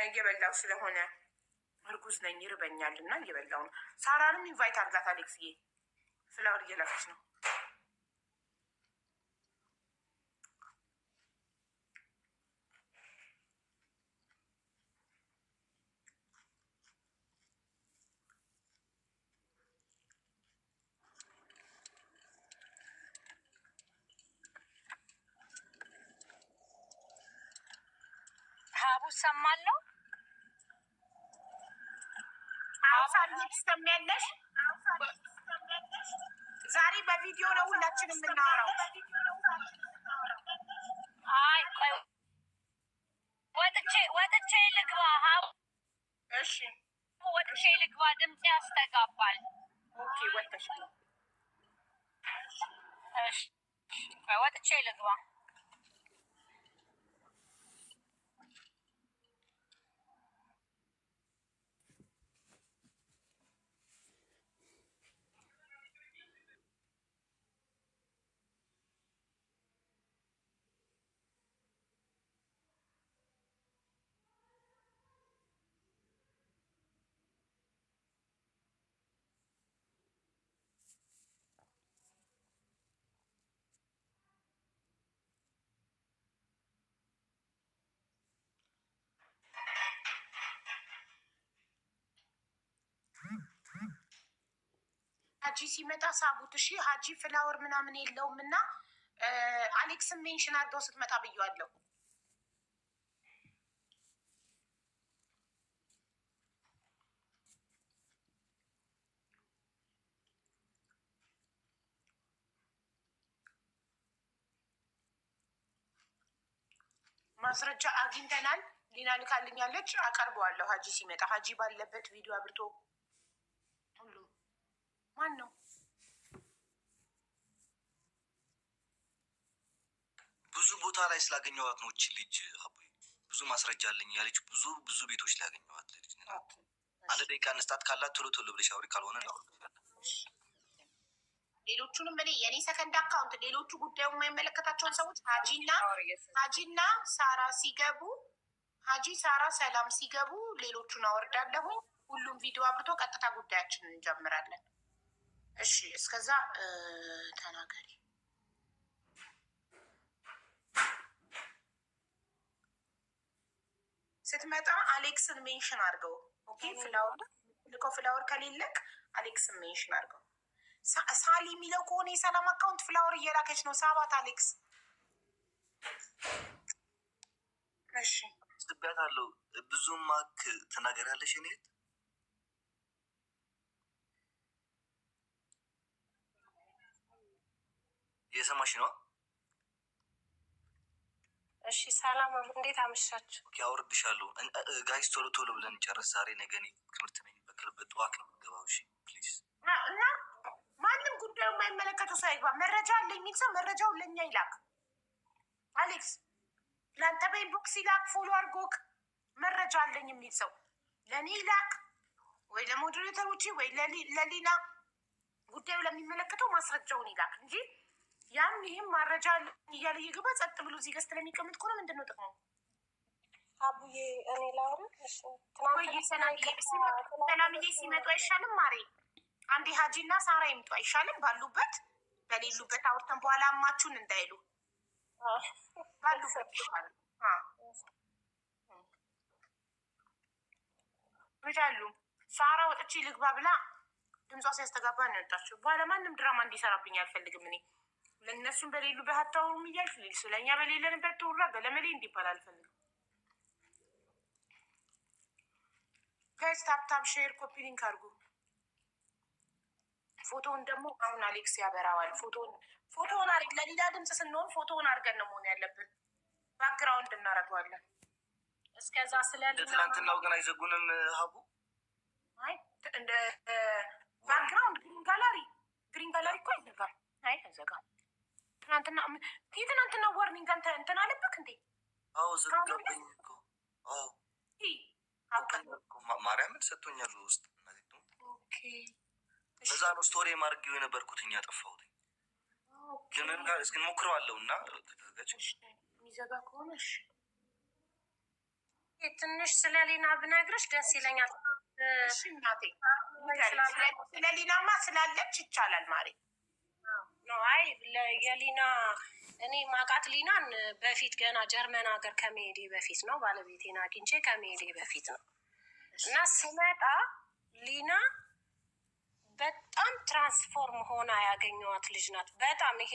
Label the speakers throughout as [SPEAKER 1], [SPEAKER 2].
[SPEAKER 1] እየበላው ስለሆነ እርጉዝ ነኝ ይርበኛል እና እየበላው ነው። ሳራንም ኢንቫይት አድርጋት አሌክስዬ፣ ፍላወር እየላፈች ነው።
[SPEAKER 2] ሀቡ ሰማለሁ።
[SPEAKER 1] ሳሪት ትሰሚያለሽ? ዛሬ በቪዲዮ ነው ሁላችንም የምናወራው።
[SPEAKER 2] አይ ቆይ ወጥቼ ልግባ። ሀቡ
[SPEAKER 1] እሺ
[SPEAKER 2] ወጥቼ ልግባ፣ ድምጽ ያስተጋባል።
[SPEAKER 1] ኦኬ ወጥተሽ
[SPEAKER 2] እሺ ወጥቼ ልግባ።
[SPEAKER 1] ሀጂ ሲመጣ ሳቡት። እሺ ሀጂ ፍላወር ምናምን የለውም እና አሌክስን ሜንሽን አድርገው ስትመጣ ብየዋለሁ። ማስረጃ አግኝተናል። ሊና ልካልኛለች፣ አቀርበዋለሁ ሀጂ ሲመጣ። ሀጂ ባለበት ቪዲዮ አብርቶ ሁሉ ማን ነው?
[SPEAKER 3] ብዙ ቦታ ላይ ስላገኘዋት ነው። እቺ ልጅ አቦይ ብዙ ማስረጃ አለኝ ያለች ብዙ ቤቶች ላይ ያገኘዋት ልጅ። አንድ ደቂቃ እንስጣት ካላት ቶሎ ቶሎ ብለሽ አውሪ፣ ካልሆነ ነው
[SPEAKER 1] ሌሎቹንም እኔ የኔ ሰከንድ አካውንት ሌሎቹ ጉዳዩ የማይመለከታቸውን ሰዎች ሀጂና ሳራ ሲገቡ ሀጂ ሳራ ሰላም ሲገቡ ሌሎቹን አወርዳለሁ። ሁሉም ቪዲዮ አብርቶ ቀጥታ ጉዳያችንን እንጀምራለን። እሺ እስከዛ ተናገሪ። ስትመጣ አሌክስን ሜንሽን አድርገው። ኦኬ ፍላወር ከሌለክ አሌክስን ሜንሽን አድርገው። ሳሊ የሚለው ከሆነ የሰላም አካውንት ፍላወር እየላከች ነው። ሳባት አሌክስ። እሺ
[SPEAKER 3] ስቢያት አለው። ብዙ ማክ ትናገራለሽ። እኔ የሰማሽ ነው።
[SPEAKER 2] እሺ ሰላም፣ እንዴት አመሻችሁ?
[SPEAKER 3] አወርድሻለሁ። ጋይስ ቶሎ ቶሎ ብለን እንጨርስ። ዛሬ ነገ እኔ ትምህርት ነኝ። በክልበት ጠዋት ነው የምገባው። እሺ ፕሊዝ።
[SPEAKER 1] እና ማንም ጉዳዩ የማይመለከተው ሰው አይግባ። መረጃ አለ የሚል ሰው መረጃውን ለእኛ ይላክ። አሌክስ ለአንተ በኢንቦክስ ይላክ። ፎሎ አድርጎክ መረጃ አለኝ የሚል ሰው ለእኔ ይላክ፣ ወይ ለሞዴሬተሮች ወይ ለሊና ጉዳዩ ለሚመለከተው ማስረጃውን ይላክ እንጂ ያም ይህም መረጃ እያለ እየገባ ጸጥ ብሎ እዚህ ገዝት ለሚቀምጥ ከሆነ ምንድን ነው ጥቅሙ?
[SPEAKER 2] አቡዬ እኔ ላውራ።
[SPEAKER 1] ሰላምዬ ሲመጡ አይሻልም? ማሬ አንዴ ሀጂ እና ሳራ ይምጡ አይሻልም? ባሉበት በሌሉበት አውርተን በኋላ አማችሁን እንዳይሉ ባሉበት ይሻላል። ብቻሉ ሳራ ወጥቼ ልግባ ብላ ድምጿ ሲያስተጋባ ነው የወጣችው። በኋላ ማንም ድራማ እንዲሰራብኝ አልፈልግም። እኔ ለእነሱም በሌሉበት አታውሩም እያልክ ስለኛ በሌለንበት ተውራ ገለመሌ እንዲባል አልፈልግም። ጋይስ ታፕታፕ ሼር ኮፒ ሊንክ አድርጉ። ፎቶውን ደግሞ አሁን አሌክስ ያበራዋል። ፎቶውን አድርግ። ለሌላ ድምፅ ስንሆን ፎቶውን አድርገን ነው መሆን ያለብን። ባክግራውንድ እናደርገዋለን። እስከዛ
[SPEAKER 3] ትናንትናው ግን አይዘጉንም። ሀቡ
[SPEAKER 1] አይ እንደ ባክግራውንድ ግሪን ጋላሪ እኮ አይዘጋም። አይ አይዘጋም። ትናንትና ዋርኒንግ እንትን አለብክ እንዴ?
[SPEAKER 3] አዎ ዘጋብኝ እኮ። ማርያምን ሰጥቶኛል ውስጥ በዛ ነው ስቶሪ ማድረግ የነበርኩትኝ ያጠፋሁት። ግን ጋር እስኪ ሞክረዋለሁ እና ከተዘጋጅ
[SPEAKER 1] የሚዘጋ ከሆነ
[SPEAKER 2] ትንሽ ስለ ሊና ብነግርሽ ደስ ይለኛል።
[SPEAKER 1] እሺ እናቴ ስለ ሊናማ ስላለች ይቻላል ማሪ።
[SPEAKER 2] አይ የሊና እኔ ማቃት ሊናን በፊት ገና ጀርመን ሀገር ከመሄዴ በፊት ነው። ባለቤቴን አግኝቼ ከመሄዴ በፊት ነው እና ስመጣ ሊና በጣም ትራንስፎርም ሆና ያገኘዋት ልጅ ናት። በጣም ይሄ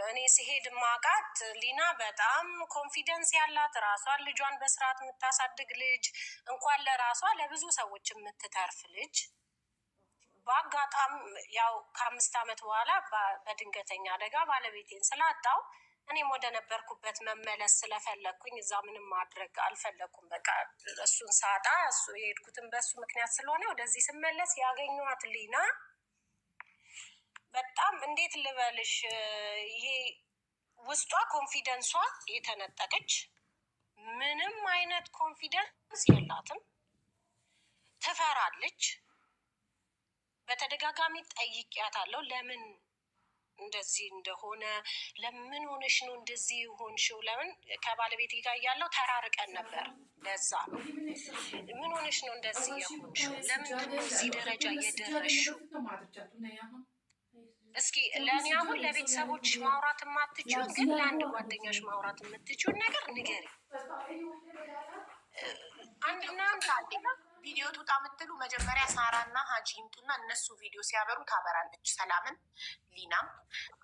[SPEAKER 2] እኔ ሲሄድ ማቃት ሊና በጣም ኮንፊደንስ ያላት ራሷን ልጇን በስርዓት የምታሳድግ ልጅ እንኳን ለራሷ ለብዙ ሰዎች የምትተርፍ ልጅ። በአጋጣሚ ያው ከ5 ዓመት በኋላ በድንገተኛ አደጋ ባለቤቴን ስላጣው እኔም ወደ ነበርኩበት መመለስ ስለፈለግኩኝ እዛ ምንም ማድረግ አልፈለግኩም። በቃ እሱን ሳጣ እሱ የሄድኩትን በሱ ምክንያት ስለሆነ ወደዚህ ስመለስ ያገኘኋት ሊና በጣም እንዴት ልበልሽ፣ ይሄ ውስጧ ኮንፊደንሷ የተነጠቀች ምንም አይነት ኮንፊደንስ የላትም። ትፈራለች። በተደጋጋሚ ጠይቂያታለሁ ለምን እንደዚህ እንደሆነ፣ ለምን ሆነሽ ነው እንደዚህ ሆንሽው? ለምን ከባለቤቴ ጋር እያለሁ ተራርቀን ነበር። ለዛ ነው ምን ሆነሽ ነው እንደዚህ የሆንሽው? ለምንድን ነው እዚህ ደረጃ እየደረስሽው? እስኪ ለእኔ አሁን ለቤተሰቦች ማውራት የማትችውን ግን ለአንድ ጓደኛሽ ማውራት የምትችውን ነገር ንገሪ።
[SPEAKER 1] አንድና ቪዲዮ ትውጣ የምትሉ መጀመሪያ ሳራና ሀጂ ይምጡና እነሱ ቪዲዮ ሲያበሩ ታበራለች። ሰላምን፣ ሊናም፣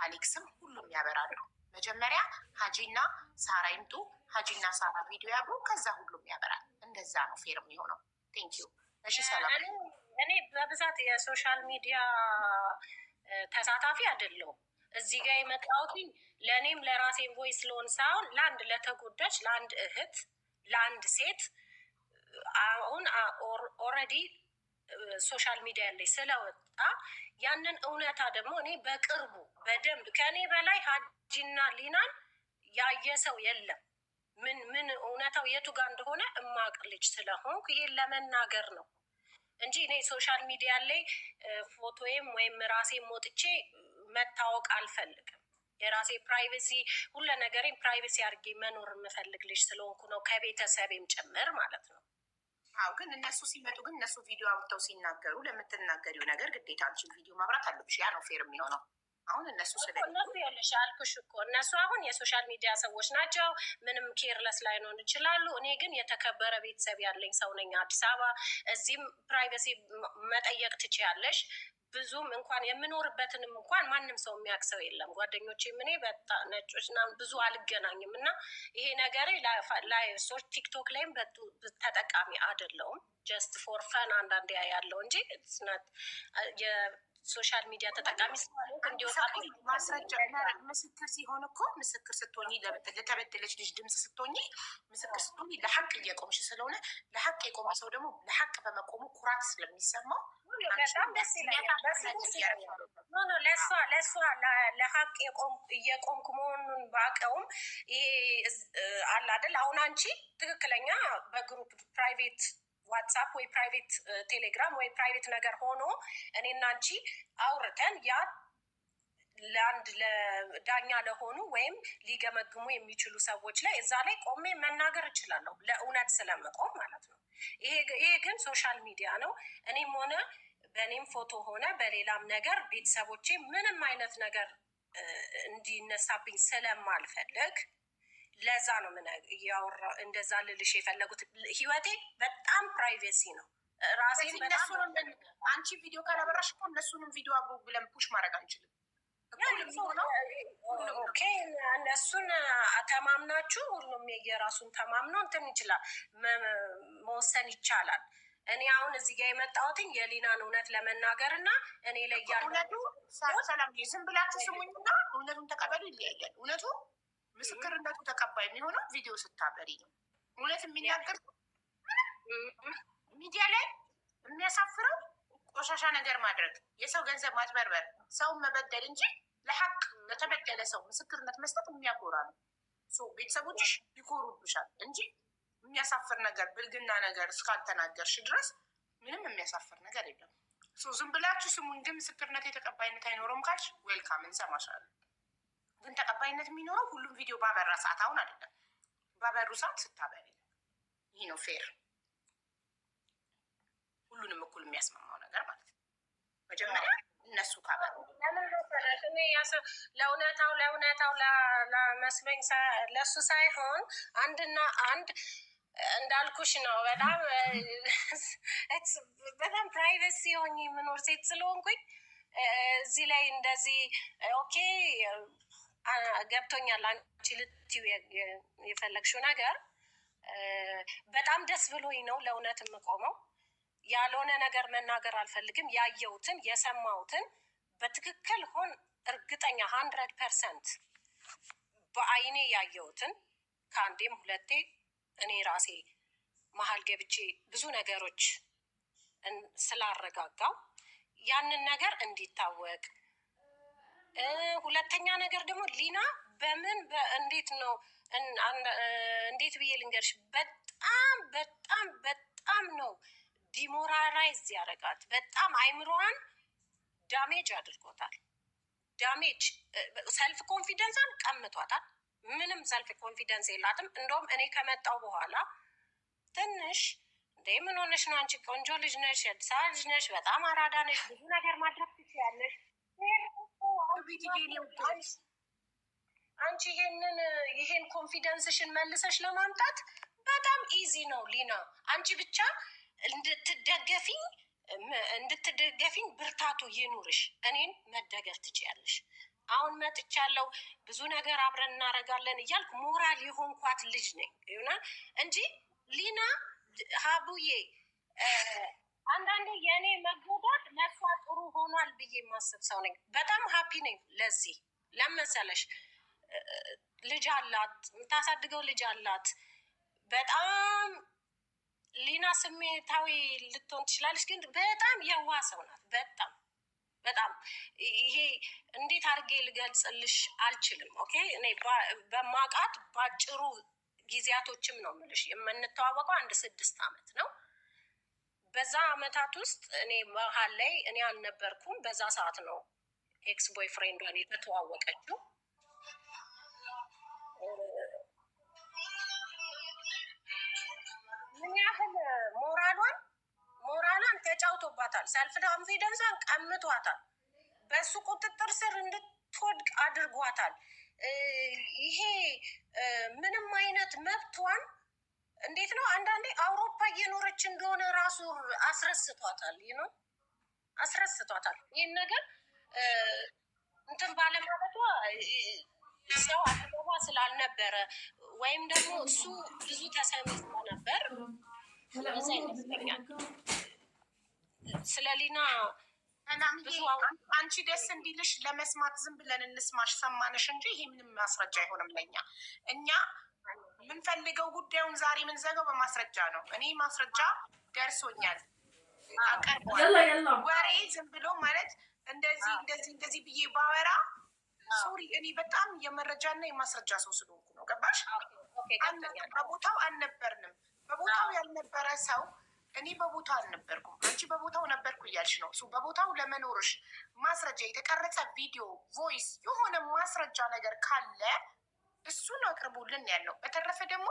[SPEAKER 1] አሌክስም ሁሉም ያበራሉ። መጀመሪያ ሀጂና ሳራ ይምጡ። ሀጂና ሳራ ቪዲዮ ያብሩ፣ ከዛ ሁሉም ያበራል። እንደዛ ነው ፌር የሚሆነው። ቴንኪዩ። እሺ ሰላም።
[SPEAKER 2] እኔ በብዛት የሶሻል ሚዲያ ተሳታፊ አይደለሁም። እዚህ ጋር የመጣሁት ለእኔም ለራሴን ቮይስ ለሆን ሳይሆን ለአንድ ለተጎዳች ለአንድ እህት ለአንድ ሴት አሁን ኦልሬዲ ሶሻል ሚዲያ ላይ ስለወጣ ያንን እውነታ ደግሞ እኔ በቅርቡ በደንብ ከእኔ በላይ ሀጂና ሊናን ያየ ሰው የለም። ምን እውነታው የቱ ጋር እንደሆነ እማቅ ልጅ ስለሆንኩ ይሄን ለመናገር ነው እንጂ እኔ ሶሻል ሚዲያ ላይ ፎቶዬም ወይም ራሴም ወጥቼ መታወቅ አልፈልግም። የራሴ ፕራይቬሲ ሁሉ ነገሬን ፕራይቬሲ አድርጌ መኖር የምፈልግ ልጅ ስለሆንኩ ነው፣ ከቤተሰቤም ጭምር ማለት ነው።
[SPEAKER 1] አዎ ግን እነሱ ሲመጡ ግን እነሱ ቪዲዮ አውጥተው ሲናገሩ ለምትናገሪው ነገር ግዴታ አንቺን ቪዲዮ ማብራት አለብሽ። ያ ነው ፌር የሚሆነው። አሁን እነሱ
[SPEAKER 2] እነሱ ያለሽ አልኩሽ እኮ እነሱ አሁን የሶሻል ሚዲያ ሰዎች ናቸው። ምንም ኬርለስ ላይሆን ይችላሉ። እኔ ግን የተከበረ ቤተሰብ ያለኝ ሰው ነኝ። አዲስ አበባ እዚህም ፕራይቬሲ መጠየቅ ትችያለሽ። ብዙም እንኳን የምኖርበትንም እንኳን ማንም ሰው የሚያውቅ ሰው የለም። ጓደኞቼ እኔ በጣም ነጮች ብዙ አልገናኝም እና ይሄ ነገሬ ሶች ቲክቶክ ላይም ተጠቃሚ አይደለውም። ጀስት ፎር ፈን አንዳንድ ያለው እንጂ የሶሻል ሚዲያ ተጠቃሚ እንዲወጣ
[SPEAKER 1] ማስረጃ ምስክር ሲሆን እኮ ምስክር ስትሆኚ ለተበደለች ልጅ ድምፅ ስትሆኚ ምስክር ስትሆኚ ለሀቅ እየቆምሽ ስለሆነ ለሀቅ የቆመ ሰው ደግሞ ለሀቅ በመቆሙ ኩራት ስለሚሰማው
[SPEAKER 2] በጣም ደስ ይለኛል። ለእሷ ለሀቅ እየቆምኩ መሆኑን ባቀውም ይሄ አለ አይደል? አሁን አንቺ ትክክለኛ በግሩፕ ፕራይቬት ዋትሳፕ ወይ ፕራይቬት ቴሌግራም ወይ ፕራይቬት ነገር ሆኖ እኔና አንቺ አውርተን ያ ለአንድ ለዳኛ ለሆኑ ወይም ሊገመግሙ የሚችሉ ሰዎች ላይ እዛ ላይ ቆሜ መናገር እችላለሁ፣ ለእውነት ስለምቆም ማለት ነው። ይሄ ግን ሶሻል ሚዲያ ነው። እኔም ሆነ በእኔም ፎቶ ሆነ በሌላም ነገር ቤተሰቦቼ ምንም አይነት ነገር እንዲነሳብኝ ስለማልፈልግ ለዛ ነው እያወራ እንደዛ ልልሽ የፈለጉት። ህይወቴ በጣም ፕራይቬሲ ነው። ራሴን
[SPEAKER 1] አንቺ ቪዲዮ ካላበራሽ እኮ እነሱንም ቪዲዮ አብሮ ብለን ፑሽ ማድረግ አንችልም።
[SPEAKER 2] እነሱን ተማምናችሁ ሁሉም የራሱን ተማምኖ እንትን ይችላል መወሰን ይቻላል። እኔ አሁን እዚህ ጋር የመጣሁትኝ የሊናን እውነት ለመናገር እና እኔ ላይ
[SPEAKER 1] እውነቱ ሰላም ዝም ብላችሁ ስሙኝና እውነቱን ተቀበሉ። ይለያያል። እውነቱ ምስክርነቱ ተቀባይ የሚሆነው ቪዲዮ ስታበሪ ነው። እውነት የሚናገር ሚዲያ ላይ የሚያሳፍረው ቆሻሻ ነገር ማድረግ፣ የሰው ገንዘብ ማጭበርበር፣ ሰውን መበደል እንጂ ለሀቅ ለተበደለ ሰው ምስክርነት መስጠት የሚያኮራ ነው። ቤተሰቦችሽ ይኮሩብሻል እንጂ የሚያሳፍር ነገር ብልግና ነገር እስካልተናገርሽ ድረስ ምንም የሚያሳፍር ነገር የለም። ዝም ብላችሁ ስሙኝ። ግን ምስክርነት የተቀባይነት አይኖረውም ካልሽ ዌልካም እንሰማሻለን። ግን ተቀባይነት የሚኖረው ሁሉም ቪዲዮ ባበራ ሰዓት አሁን አይደለም፣ ባበሩ ሰዓት ስታበሪ ይህ ነው ፌር፣ ሁሉንም እኩል የሚያስማማው ነገር ማለት ነው። መጀመሪያ እነሱ ካበሩ
[SPEAKER 2] ለእውነታው ለመስሎኝ ለእሱ ሳይሆን አንድና አንድ እንዳልኩሽ ነው። በጣም ፕራይቬሲ ሆኜ የምኖር ሴት ስለሆንኩኝ እዚህ ላይ እንደዚህ ኦኬ ገብቶኛል። አንቺ ልትይው የፈለግሽው ነገር በጣም ደስ ብሎኝ ነው ለእውነት የምቆመው። ያልሆነ ነገር መናገር አልፈልግም። ያየሁትን የሰማሁትን በትክክል ሆን እርግጠኛ 100% በአይኔ ያየሁትን ከአንዴም ሁለቴ እኔ ራሴ መሀል ገብቼ ብዙ ነገሮች ስላረጋጋው ያንን ነገር እንዲታወቅ። ሁለተኛ ነገር ደግሞ ሊና በምን እንዴት ነው እንዴት ብዬ ልንገርሽ፣ በጣም ነው ዲሞራላይዝ ያደረጋት። በጣም አይምሮዋን ዳሜጅ አድርጎታል። ዳሜጅ ሰልፍ ኮንፊደንስን ቀምቷታል። ምንም ሰልፍ ኮንፊደንስ የላትም። እንደውም እኔ ከመጣው በኋላ ትንሽ እንደ ምን ሆነሽ ነው አንቺ ቆንጆ ልጅ ነሽ፣ የአዲስ አበባ ልጅ ነሽ፣ በጣም አራዳ ነሽ፣ ብዙ ነገር ማድረግ ትችያለሽ፣ አንቺ ይሄን ኮንፊደንስሽን መልሰሽ ለማምጣት በጣም ኢዚ ነው ሊና። አንቺ ብቻ እንድትደገፊኝ ብርታቱ ይኑርሽ። እኔን መደገፍ ትችያለሽ። አሁን መጥቻለሁ፣ ብዙ ነገር አብረን እናደርጋለን እያልኩ ሞራል የሆንኳት ልጅ ነኝ ይሆናል እንጂ ሊና ሀቡዬ አንዳንዴ የእኔ መጎዳት ለእሷ ጥሩ ሆኗል ብዬ የማስብ ሰው ነኝ። በጣም ሀፒ ነኝ። ለዚህ ለመሰለሽ ልጅ አላት፣ የምታሳድገው ልጅ አላት። በጣም ሊና ስሜታዊ ልትሆን ትችላለች፣ ግን በጣም የዋህ ሰው ናት። በጣም ይሄ እንዴት አድርጌ ልገልጽልሽ አልችልም። ኦኬ እኔ በማውቃት ባጭሩ ጊዜያቶችም ነው የምልሽ። የምንተዋወቀው 6 ዓመት ነው። በዛ አመታት ውስጥ እኔ መሀል ላይ እኔ አልነበርኩም። በዛ ሰዓት ነው ኤክስ ቦይ ፍሬንዷን የተተዋወቀችው። ምን ያህል ሞራሏን ተጫውቶባታል። ሰልፍ ኮንፊደንሷን ቀምቷታል። በእሱ ቁጥጥር ስር እንድትወድቅ አድርጓታል። ይሄ ምንም አይነት መብቷን እንዴት ነው አንዳንዴ አውሮፓ እየኖረች እንደሆነ ራሱ አስረስቷታል። አስረስቷታል። ይህን ነገር እንትን ባለማለቷ ሰው አጠገቧ ስላልነበረ ወይም ደግሞ እሱ ብዙ ተሰሚ ስለነበር ለዛ ይመስለኛል ስለ ሊና
[SPEAKER 1] አንቺ ደስ እንዲልሽ ለመስማት ዝም ብለን እንስማሽ፣ ሰማንሽ እንጂ ይሄ ምንም ማስረጃ አይሆንም ለእኛ። እኛ የምንፈልገው ጉዳዩን ዛሬ የምንዘጋው በማስረጃ ነው። እኔ ማስረጃ ደርሶኛል፣ ወሬ ዝም ብሎ ማለት እንደዚህ ብዬ ባወራ ሶሪ፣ እኔ በጣም የመረጃና የማስረጃ ሰው ስለሆንኩ ነው። ገባሽ? በቦታው አልነበርንም። በቦታው ያልነበረ ሰው እኔ በቦታው አልነበርኩም፣ አንቺ በቦታው ነበርኩ እያልሽ ነው። እሱ በቦታው ለመኖርሽ ማስረጃ፣ የተቀረጸ ቪዲዮ፣ ቮይስ፣ የሆነ ማስረጃ ነገር ካለ እሱን አቅርቡልን ያለው። በተረፈ ደግሞ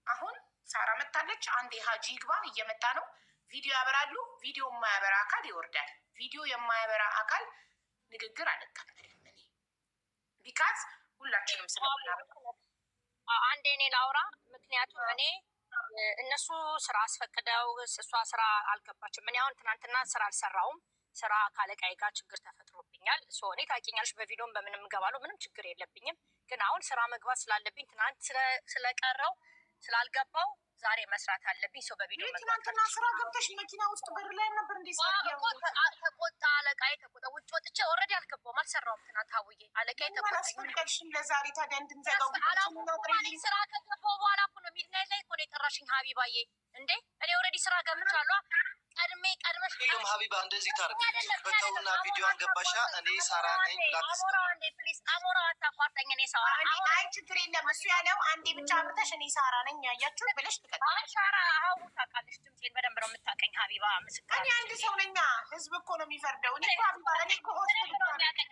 [SPEAKER 1] አሁን ሳራ መታለች። አንዴ ሀጂ ይግባ፣ እየመጣ ነው። ቪዲዮ ያበራሉ። ቪዲዮ የማያበራ አካል ይወርዳል። ቪዲዮ የማያበራ አካል ንግግር አልቀበልም እኔ ቢካዝ ሁላችንም
[SPEAKER 4] አንዴ እኔ ላውራ። ምክንያቱም እኔ እነሱ ስራ አስፈቅደው እሷ ስራ አልገባችም። እኔ አሁን ትናንትና ስራ አልሰራውም። ስራ ካለቃዬ ጋር ችግር ተፈጥሮብኛል። እኔ ታውቂኛለሽ፣ በቪዲዮም በምንም እገባለሁ፣ ምንም ችግር የለብኝም። ግን አሁን ስራ መግባት ስላለብኝ ትናንት ስለቀረው ስላልገባው ዛሬ መስራት አለብኝ። ሰው በቪዲዮ
[SPEAKER 1] ትናንትና ስራ ገብተሽ መኪና ውስጥ በር ላይ ነበር እንዴ?
[SPEAKER 4] ተቆጣ አለቃዬ፣ ተቆጣ። ውጭ ወጥቼ ኦልሬዲ አልገባውም፣ አልሰራውም። ትናንት ሀውዬ አለቃዬ
[SPEAKER 1] ተቆጣሽም ለዛሬ ታዲያ እንድንዘጋው
[SPEAKER 4] ስራ ከገባው በኋላ እኮ ነው ሚድናይት ላይ እኮ ነው የጠራሽኝ ሀቢባዬ። እንዴ እኔ ኦልሬዲ ስራ ገብቻለሁ። ቀድመሽ
[SPEAKER 3] ሁሉም ሀቢባ እንደዚህ ታርግ በተውና ቪዲዮን ገባሻ። እኔ ሳራ ነኝ ብላክስ
[SPEAKER 4] አሞራ አታቋርጠኝ። እኔ ሳራ
[SPEAKER 1] አይ ችግር የለም እሱ ያለው አንዴ ብቻ አምርተሽ እኔ ሳራ ነኝ ያያችሁ ብለሽ ትቀጥል።
[SPEAKER 4] ሳራ ሀቡ ታውቃለች፣ ድምፄን በደንብ ነው የምታውቀኝ። ሀቢባ ምስክር
[SPEAKER 1] እኔ አንድ ሰው ነኛ። ህዝብ እኮ ነው የሚፈርደው። እኔ እኮ ሀቢባ እኔ እኮ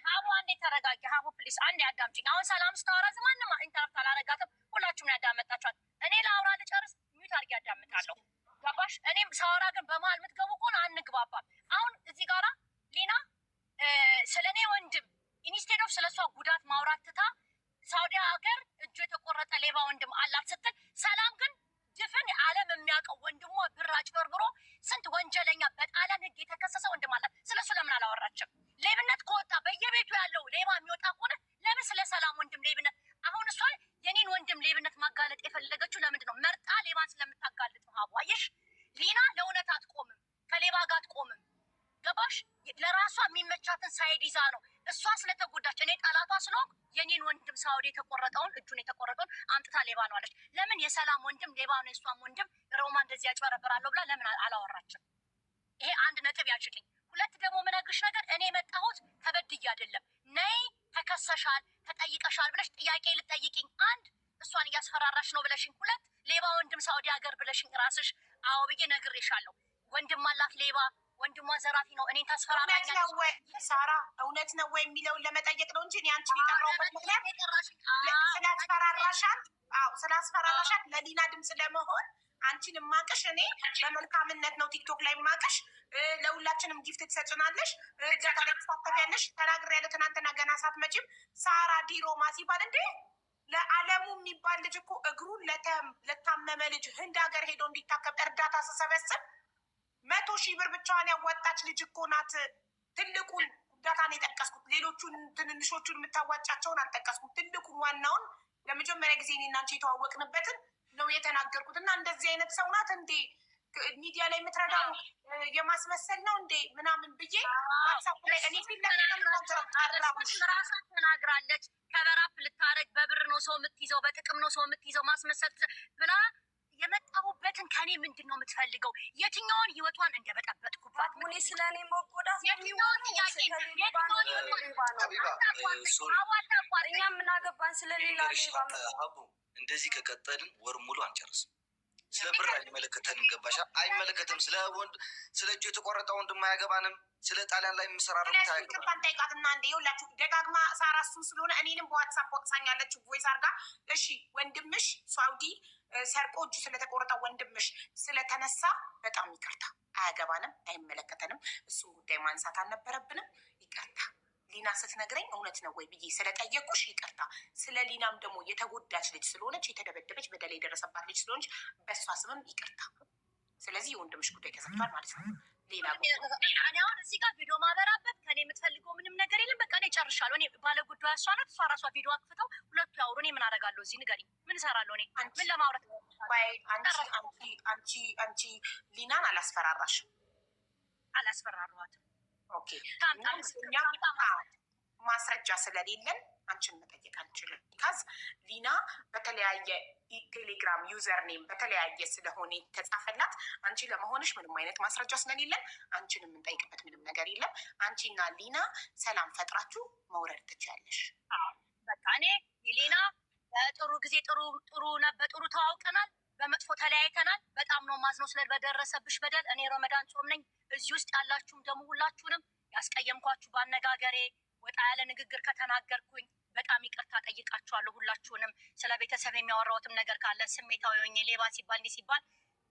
[SPEAKER 4] ሀቡ አንዴ ተረጋጊ። ሀቡ ፕሊስ አንዴ አዳምጪኝ። አሁን ሰላም ስታወራ ማንም ኢንተርፕት አላረጋትም። ሁላችሁም ያዳመጣችኋት። እኔ ለአውራ ልጨርስ ሚዩት አድርጌ ያዳምጣል። ነው እሷ ስለተጎዳች እኔ ጠላቷ ስለሆንኩ የኔን ወንድም ሳውዲ የተቆረጠውን እጁን የተቆረጠውን አምጥታ ሌባ ነው አለች። ለምን የሰላም ወንድም ሌባ ነው የሷም ወንድም ሮማ እንደዚህ ያጭበረብራለሁ ብላ ለምን አላወራችም? ይሄ አንድ ነጥብ ያዥልኝ። ሁለት ደግሞ ምነግርሽ ነገር እኔ የመጣሁት ተበድዬ አይደለም። ነይ ተከሰሻል ተጠይቀሻል ብለሽ ጥያቄ ልጠይቅኝ፣ አንድ እሷን እያስፈራራሽ ነው ብለሽኝ፣ ሁለት ሌባ ወንድም ሳውዲ ሀገር ብለሽኝ ራስሽ አዎ ብዬ ነግሬሻለሁ። ወንድም አላት ሌባ፣ ወንድሟ ዘራፊ ነው። እኔን ታስፈራራኛለሽ።
[SPEAKER 1] እውነት ነው ወይ ሳራ? እውነት ነው ወይ የሚለውን ለመጠየቅ ነው እንጂ እኔ አንቺን የጠራሁበት ምክንያት ስላስፈራራሻት፣ ስላስፈራራሻት ለሊና ድምፅ ለመሆን አንቺን ማቀሽ እኔ በመልካምነት ነው ቲክቶክ ላይ ማቀሽ። ለሁላችንም ጊፍት ትሰጭናለሽ፣ እርዳታ ላይ ትሳተፊያለሽ። ተናግሬያለሁ ትናንትና ገና ሳትመጪም ሳራ ዲሮማ ሲባል እንዴ ለአለሙ የሚባል ልጅ እኮ እግሩን ለታመመ ልጅ ህንድ ሀገር ሄዶ እንዲታከም እርዳታ ስሰበስብ 100,000 ብር ብቻዋን ያዋጣች ልጅ እኮ ናት። ትልቁን እርዳታን የጠቀስኩት ሌሎቹን ትንንሾቹን የምታዋጫቸውን አልጠቀስኩት። ትልቁን ዋናውን ለመጀመሪያ ጊዜ እኔና አንቺ የተዋወቅንበትን ነው የተናገርኩት። እና እንደዚህ አይነት ሰው ናት እንዴ ሚዲያ ላይ የምትረዳው የማስመሰል ነው እንዴ ምናምን ብዬ ዋትሳፕ ላይ እኔ ፊት
[SPEAKER 4] ራሳ ተናግራለች። ከበራፕ ልታረግ በብር ነው ሰው የምትይዘው፣ በጥቅም ነው ሰው የምትይዘው ማስመሰል ብላ የመጣሁበትን ከኔ ምንድን ነው የምትፈልገው? የትኛውን ህይወቷን እንደበጠበጥኩባት ሙኔ ስለኔ መጎዳት የትኛውን ጥያቄ
[SPEAKER 5] እኛ የምናገባን ስለሌላ
[SPEAKER 3] አቡ እንደዚህ ከቀጠልን ወር ሙሉ አንጨርስም። ስለ ብር አይመለከተንም። ገባሻ? አይመለከትም። ስለ እጁ የተቆረጠ ወንድም አያገባንም። ስለ ጣሊያን ላይ የምሰራረበት
[SPEAKER 1] ይቅርታን ጠይቃትና እንደ ይኸውላችሁ ደጋግማ ሳራ እሱን ስለሆነ እኔንም በዋትሳፕ ወቅሳኛለች ቮይስ አርጋ። እሺ ወንድምሽ ሳውዲ ሰርቆ እጁ ስለተቆረጠ ወንድምሽ ስለተነሳ በጣም ይቅርታ፣ አያገባንም፣ አይመለከተንም። እሱን ጉዳይ ማንሳት አልነበረብንም። ይቅርታ ሊና ስትነግረኝ እውነት ነው ወይ ብዬ ስለጠየቁሽ ይቅርታ። ስለ ሊናም ደግሞ የተጎዳች ልጅ ስለሆነች የተደበደበች በደል የደረሰባት ልጅ ስለሆነች በእሷ ስምም ይቅርታ። ስለዚህ የወንድምሽ ጉዳይ ተሰጥቷል ማለት ነው። ሌላ
[SPEAKER 4] እኔ አሁን እዚህ ጋር ቪዲዮ ማበራበት ከኔ የምትፈልገው ምንም ነገር የለም። በቃ እኔ ጨርሻለሁ። እኔ ባለ ጉዳዩ እሷ ናት። እሷ ራሷ ቪዲዮ አክፍተው ሁለቱ ያውሩ። እኔ ምን አደርጋለሁ እዚህ? ንገሪኝ፣ ምን እሰራለሁ እኔ? ምን ለማውራት?
[SPEAKER 1] አንቺ ሊናን አላስፈራራሽም?
[SPEAKER 4] አላስፈራራኋትም።
[SPEAKER 1] ኦኬ ማስረጃ ስለሌለን አንቺን መጠየቅ አንችልም። ካዝ ሊና በተለያየ ቴሌግራም ዩዘር ኔም በተለያየ ስለሆነ የተጻፈላት አንቺ ለመሆንሽ ምንም አይነት ማስረጃ ስለሌለን አንቺን የምንጠይቅበት ምንም ነገር የለም። አንቺና ሊና ሰላም ፈጥራችሁ መውረድ ትችያለሽ።
[SPEAKER 4] በቃ እኔ ሊና በጥሩ ጊዜ በጥሩ ተዋውቀናል፣ በመጥፎ ተለያይተናል። በጣም ነው ማዝነው ስለበደረሰብሽ በደል። እኔ ረመዳን ጾም ነኝ። እዚህ ውስጥ ያላችሁም ደግሞ ሁላችሁንም ያስቀየምኳችሁ በአነጋገሬ ወጣ ያለ ንግግር ከተናገርኩኝ በጣም ይቅርታ ጠይቃችኋለሁ። ሁላችሁንም ስለ ቤተሰብ የሚያወራሁትም ነገር ካለ ስሜታዊ ሆኜ ሌባ ሲባል እንዲህ ሲባል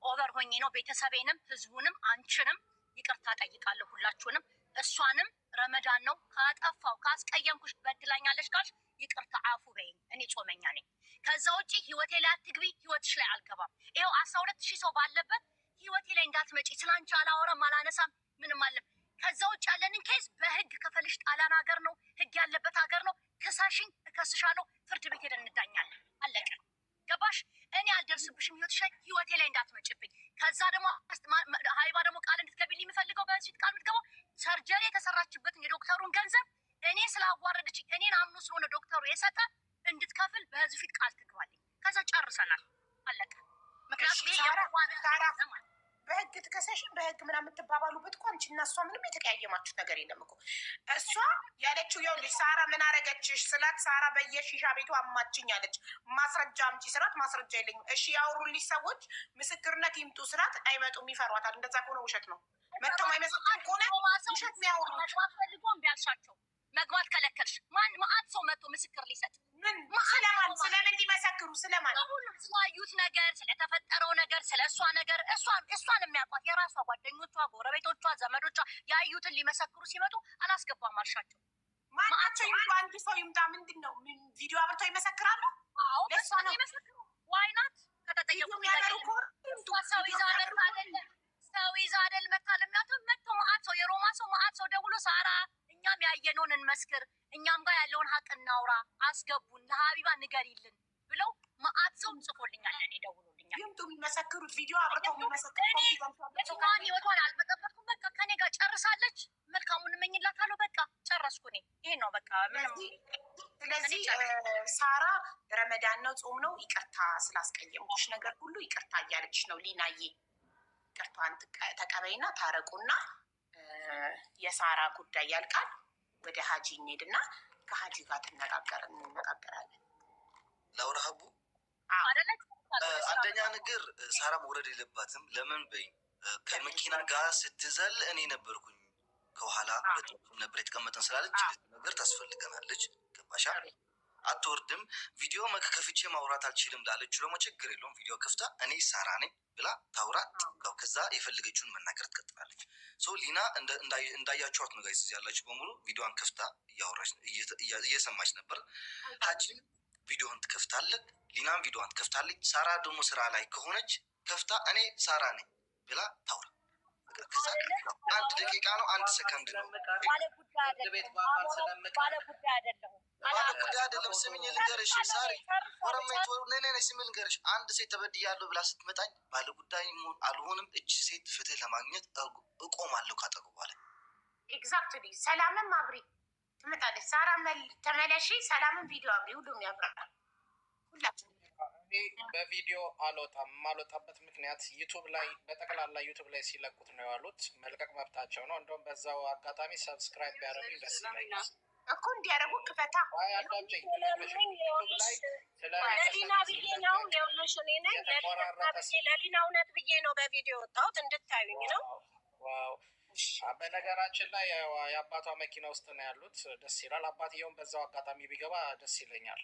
[SPEAKER 4] ኦቨር ሆኜ ነው። ቤተሰቤንም ህዝቡንም አንቺንም ይቅርታ ጠይቃለሁ። ሁላችሁንም እሷንም ረመዳን ነው ካጠፋው ካስቀየምኩሽ በድላኛለሽ ካልሽ ይቅርታ አፉ በይኝ። እኔ ጾመኛ ነኝ። ከዛ ውጭ ህይወቴ ላይ አትግቢ፣ ህይወትሽ ላይ አልገባም። ይኸው 12,000 ሰው ባለበት ህይወቴ ላይ እንዳትመጪ። ስላንቺ አላወራም አላነሳም ምንም አለም። ከዛ ውጭ ያለንን ኬዝ በህግ ከፈልሽ ጣሊያን ሀገር ነው፣ ህግ ያለበት ሀገር ነው። ክሳሽኝ እከስሻለሁ፣ ፍርድ ቤት ሄደን እንዳኛለን። አለቀ። ገባሽ? እኔ አልደርስብሽም ህይወትሽ ላይ፣ ህይወቴ ላይ እንዳትመጭብኝ። ከዛ ደግሞ ሀይባ ደግሞ ቃል እንድትገቢልኝ የምፈልገው በፊት ቃል የምትገባው ሰርጀሪ የተሰራችበትን የዶክተሩን ገንዘብ እኔ ስላዋረደችኝ እኔን አምኖ ስለሆነ ዶክተሩ የሰጠ እንድትከፍል በህዝብ ፊት ቃል ትግባልኝ። ከዛ ጨርሰናል። አለቀ። ምክንያቱም
[SPEAKER 1] በህግ ትከሰሽን በህግ ምናምን የምትባባሉበት እኮ አንቺ እና እሷ ምንም የተቀያየማችሁት ነገር የለም እኮ። እሷ ያለችው ይኸውልሽ ሳራ ምን አረገችሽ ስላት ሳራ በየሺሻ ቤቱ አማችኝ አለች። ማስረጃ አምጪ ስላት ማስረጃ የለኝም። እሺ ያወሩልሽ ሰዎች ምስክርነት ይምጡ ስላት አይመጡም፣ ይፈሯታል። እንደዛ ከሆነ ውሸት ነው። መጥተው አይመሰክሩ ከሆነ ውሸት የሚያወሩ
[SPEAKER 4] ፈልጎ እምቢ አልሻቸው። መግባት ከለከልሽ። ማን ማአት ሰው መጥቶ ምስክር ሊሰጥ
[SPEAKER 1] ስለማን ስለምን ሊመሰክሩ? ስለማን?
[SPEAKER 4] ሁሉም ስላዩት ነገር፣ ስለተፈጠረው ነገር፣ ስለ እሷ ነገር እሷን የሚያውቋት የራሷ ጓደኞቿ፣ ጎረቤቶቿ፣ ዘመዶቿ ያዩትን ሊመሰክሩ ሲመጡ አላስገባም አልሻቸው።
[SPEAKER 1] ማናቸው ይምጡ፣ አንድ ሰው ይምጣ። ምንድን ነው ቪዲዮ አብርተው ይመሰክራሉ?
[SPEAKER 4] አዎ ለእሷ ነው ይመሰክሩ። ዋይናት ከተጠየቁ ሰው ይዛ መታ አይደለ ሰው ይዛ አይደል መታ ለሚያተው መጥቶ ማአት ሰው የሮማ ሰው ማአት ሰው ደውሎ ሳራ እኛም ያየነውን እንመስክር፣ እኛም ጋር ያለውን ሀቅ እናውራ፣ አስገቡን፣ ለሀቢባ ንገሪልን ብለው ማአት ሰው ጽፎልኛል። እኔ ደውሎልኛል።
[SPEAKER 1] ይምጡ የሚመሰክሩት ቪዲዮ አብርተው የሚመሰክሩት
[SPEAKER 4] ህይወቷን አልበጠበጥኩም። በቃ ከኔ ጋር ጨርሳለች። መልካሙን እመኝላታለሁ። በቃ ጨረስኩ እኔ። ይሄ ነው በቃ ምንም።
[SPEAKER 1] ስለዚህ ሳራ ረመዳን ነው ጾም ነው ይቅርታ ስላስቀየምኩሽ ነገር ሁሉ ይቅርታ እያለች ነው ሊናዬ። ይቅርታዋን ተቀበይና ታረቁና የሳራ ጉዳይ ያልቃል። ወደ ሀጂ እንሄድና ከሀጂ ጋር እንነጋገራለን።
[SPEAKER 3] ላውራ ሀቡ አንደኛ ነገር ሳራ መውረድ የለባትም። ለምን በይ ከመኪና ጋር ስትዘል እኔ ነበርኩኝ ከኋላ ነበር የተቀመጠን ስላለች ነገር ታስፈልገናለች። ገባሻ? አትወርድም። ቪዲዮ ከፍቼ ማውራት አልችልም ላለችው ደግሞ ችግር የለውም። ቪዲዮ ከፍታ እኔ ሳራ ነኝ ብላ ታውራ። ከዛ የፈለገችውን መናገር ትቀጥላለች። ሊና እንዳያችኋት ነው ጋይስ ያላችሁ በሙሉ ቪዲዮን ከፍታ እያወራች እየሰማች ነበር። ሀጂም ቪዲዮን ትከፍታለች፣ ሊናም ቪዲዮን ትከፍታለች። ሳራ ደግሞ ስራ ላይ ከሆነች ከፍታ እኔ ሳራ ነኝ ብላ ታውራ። አንድ ደቂቃ ነው፣ አንድ ሰከንድ ነው።
[SPEAKER 4] ባለ ጉዳይ
[SPEAKER 3] አይደለም። ስምኝ ልንገርሽ ሳሪ ወረሜት ስምኝ ልንገርሽ። አንድ ሴት ተበድያለሁ ብላ ስትመጣኝ ባለ ጉዳይ አልሆንም። እች ሴት ፍትህ ለማግኘት እቆማለሁ ካጠገቧ ላይ።
[SPEAKER 1] ኤግዛክትሊ። ሰላምም አብሪ ትመጣለች። ሳራ ተመለሺ፣ ሰላምን ቪዲዮ አብሪ። ሁሉም ያብራል። ሁላችን
[SPEAKER 6] በቪዲዮ አልወጣም። የማልወጣበት ምክንያት ዩቱብ ላይ በጠቅላላ ዩቱብ ላይ ሲለቁት ነው ያሉት። መልቀቅ መብታቸው ነው። እንደውም በዛው አጋጣሚ ሰብስክራይብ ቢያደርጉ ደስ ይለኛል
[SPEAKER 1] እኮ። እንዲያደርጉ ክፈታ
[SPEAKER 6] አዳምጪኝ።
[SPEAKER 2] ለሊና ብዬ ነው የሆነሽ እኔ ነኝ ለሊና እውነት ብዬ ነው በቪዲዮ ወጣሁት እንድታዩኝ ነው።
[SPEAKER 6] ዋው በነገራችን ላይ የአባቷ መኪና ውስጥ ነው ያሉት። ደስ ይላል። አባትየውም በዛው አጋጣሚ ቢገባ ደስ ይለኛል።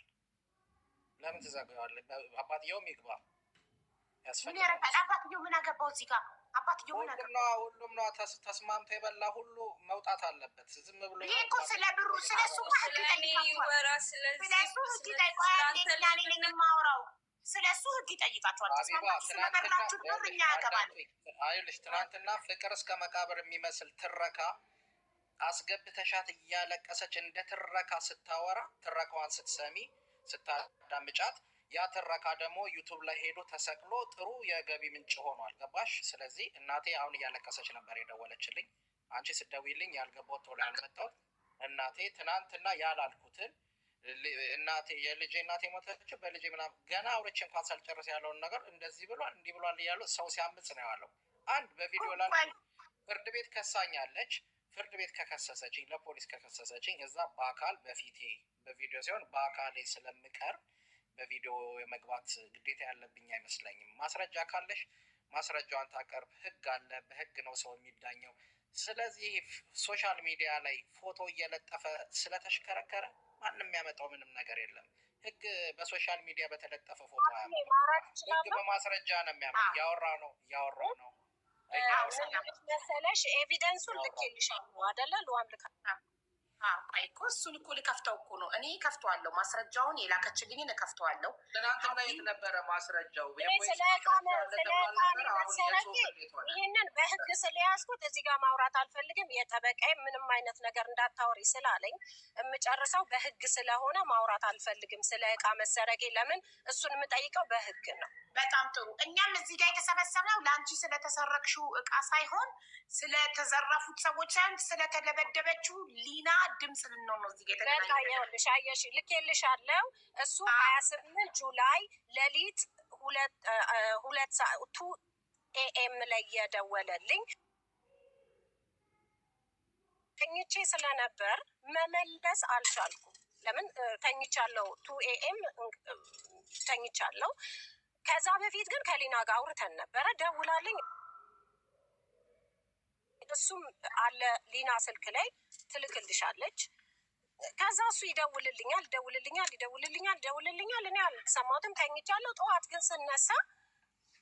[SPEAKER 6] ለምን ትዘጋዋለህ? አባትየውም ይግባ ያስፈልጋል።
[SPEAKER 1] አባትየው ምን አገባው እዚህ ጋር? አባትየው ምን አገባው?
[SPEAKER 6] ሁሉም ነው ተስማምቶ የበላ ሁሉ መውጣት አለበት። ዝም ብሎ
[SPEAKER 1] ይሄ እኮ ስለ ብሩ ስለሱ ህግ ይጠይቃቸዋል። ስለሱ ህግ ይጠይቃቸዋል። ተስማምታችሁ ስለበላችሁ ብር እኛ ያገባል።
[SPEAKER 6] አይልሽ ትናንትና ፍቅር እስከ መቃብር የሚመስል ትረካ አስገብተሻት እያለቀሰች እንደ ትረካ ስታወራ ትረካዋን ስትሰሚ ስታዳምጫት ያ ትረካ ደግሞ ዩቱብ ላይ ሄዶ ተሰቅሎ ጥሩ የገቢ ምንጭ ሆኗል። ገባሽ? ስለዚህ እናቴ አሁን እያለቀሰች ነበር የደወለችልኝ። አንቺ ስደውይልኝ ያልገባው ቶሎ ያልመጣሁት እናቴ ትናንትና ያላልኩትን እናቴ የልጄ እናቴ ሞተች በልጄ ምናምን ገና አውርቼ እንኳን ሳልጨርስ ያለውን ነገር እንደዚህ ብሏል እንዲህ ብሏል እያሉ ሰው ሲያምጽ ነው ያለው። አንድ በቪዲዮ ላይ ፍርድ ቤት ከሳኛለች። ፍርድ ቤት ከከሰሰችኝ ለፖሊስ ከከሰሰችኝ እዛ በአካል በፊቴ በቪዲዮ ሲሆን በአካሌ ስለምቀርብ በቪዲዮ የመግባት ግዴታ ያለብኝ አይመስለኝም። ማስረጃ ካለሽ ማስረጃዋን ታቀርብ። ህግ አለ፣ በህግ ነው ሰው የሚዳኘው። ስለዚህ ሶሻል ሚዲያ ላይ ፎቶ እየለጠፈ ስለተሽከረከረ ማንም የሚያመጣው ምንም ነገር የለም። ህግ በሶሻል ሚዲያ በተለጠፈ ፎቶ ህግ በማስረጃ ነው የሚያመጣው። ያወራው ነው
[SPEAKER 2] መሰለሽ ኤቪደንሱን ልኬልሻለሁ አይደለ? ልዋም ልካ
[SPEAKER 1] እኮ እሱን እኮ ልከፍተው እኮ ነው እኔ ከፍተዋለሁ። ማስረጃውን የላከችልኝን እከፍተዋለሁ።
[SPEAKER 6] ትናንትና የት ነበረ ማስረጃው?
[SPEAKER 2] ይህንን በህግ ስለያዝኩት እዚህ ጋር ማውራት አልፈልግም። የጠበቃዬ ምንም አይነት ነገር እንዳታወሪ ስላለኝ የምጨርሰው በህግ ስለሆነ ማውራት አልፈልግም ስለ እቃ መሰረቄ። ለምን እሱን የምጠይቀው በህግ ነው።
[SPEAKER 1] በጣም ጥሩ። እኛም እዚህ ጋር የተሰበሰብነው ለአንቺ ስለተሰረቅሽው እቃ ሳይሆን ስለተዘረፉት ሰዎች ሳይሆን ስለተደበደበችው ሊና ድምፅ ልንሆን ነው እዚህ ጋር
[SPEAKER 2] በቃ ይኸውልሽ አየሽ ልኬልሻለሁ። እሱ 28 ጁላይ ሌሊት 2 AM ላይ የደወለልኝ ተኝቼ ስለነበር መመለስ አልቻልኩም። ለምን ተኝቻለሁ? 2 AM ተኝቻለሁ። ከዛ በፊት ግን ከሊና ጋር አውርተን ነበረ። ደውላልኝ እሱም አለ ሊና ስልክ ላይ ትልክልሻለች። ከዛ እሱ ይደውልልኛል። እኔ አልሰማሁትም ተኝቻለሁ። ጠዋት ግን ስነሳ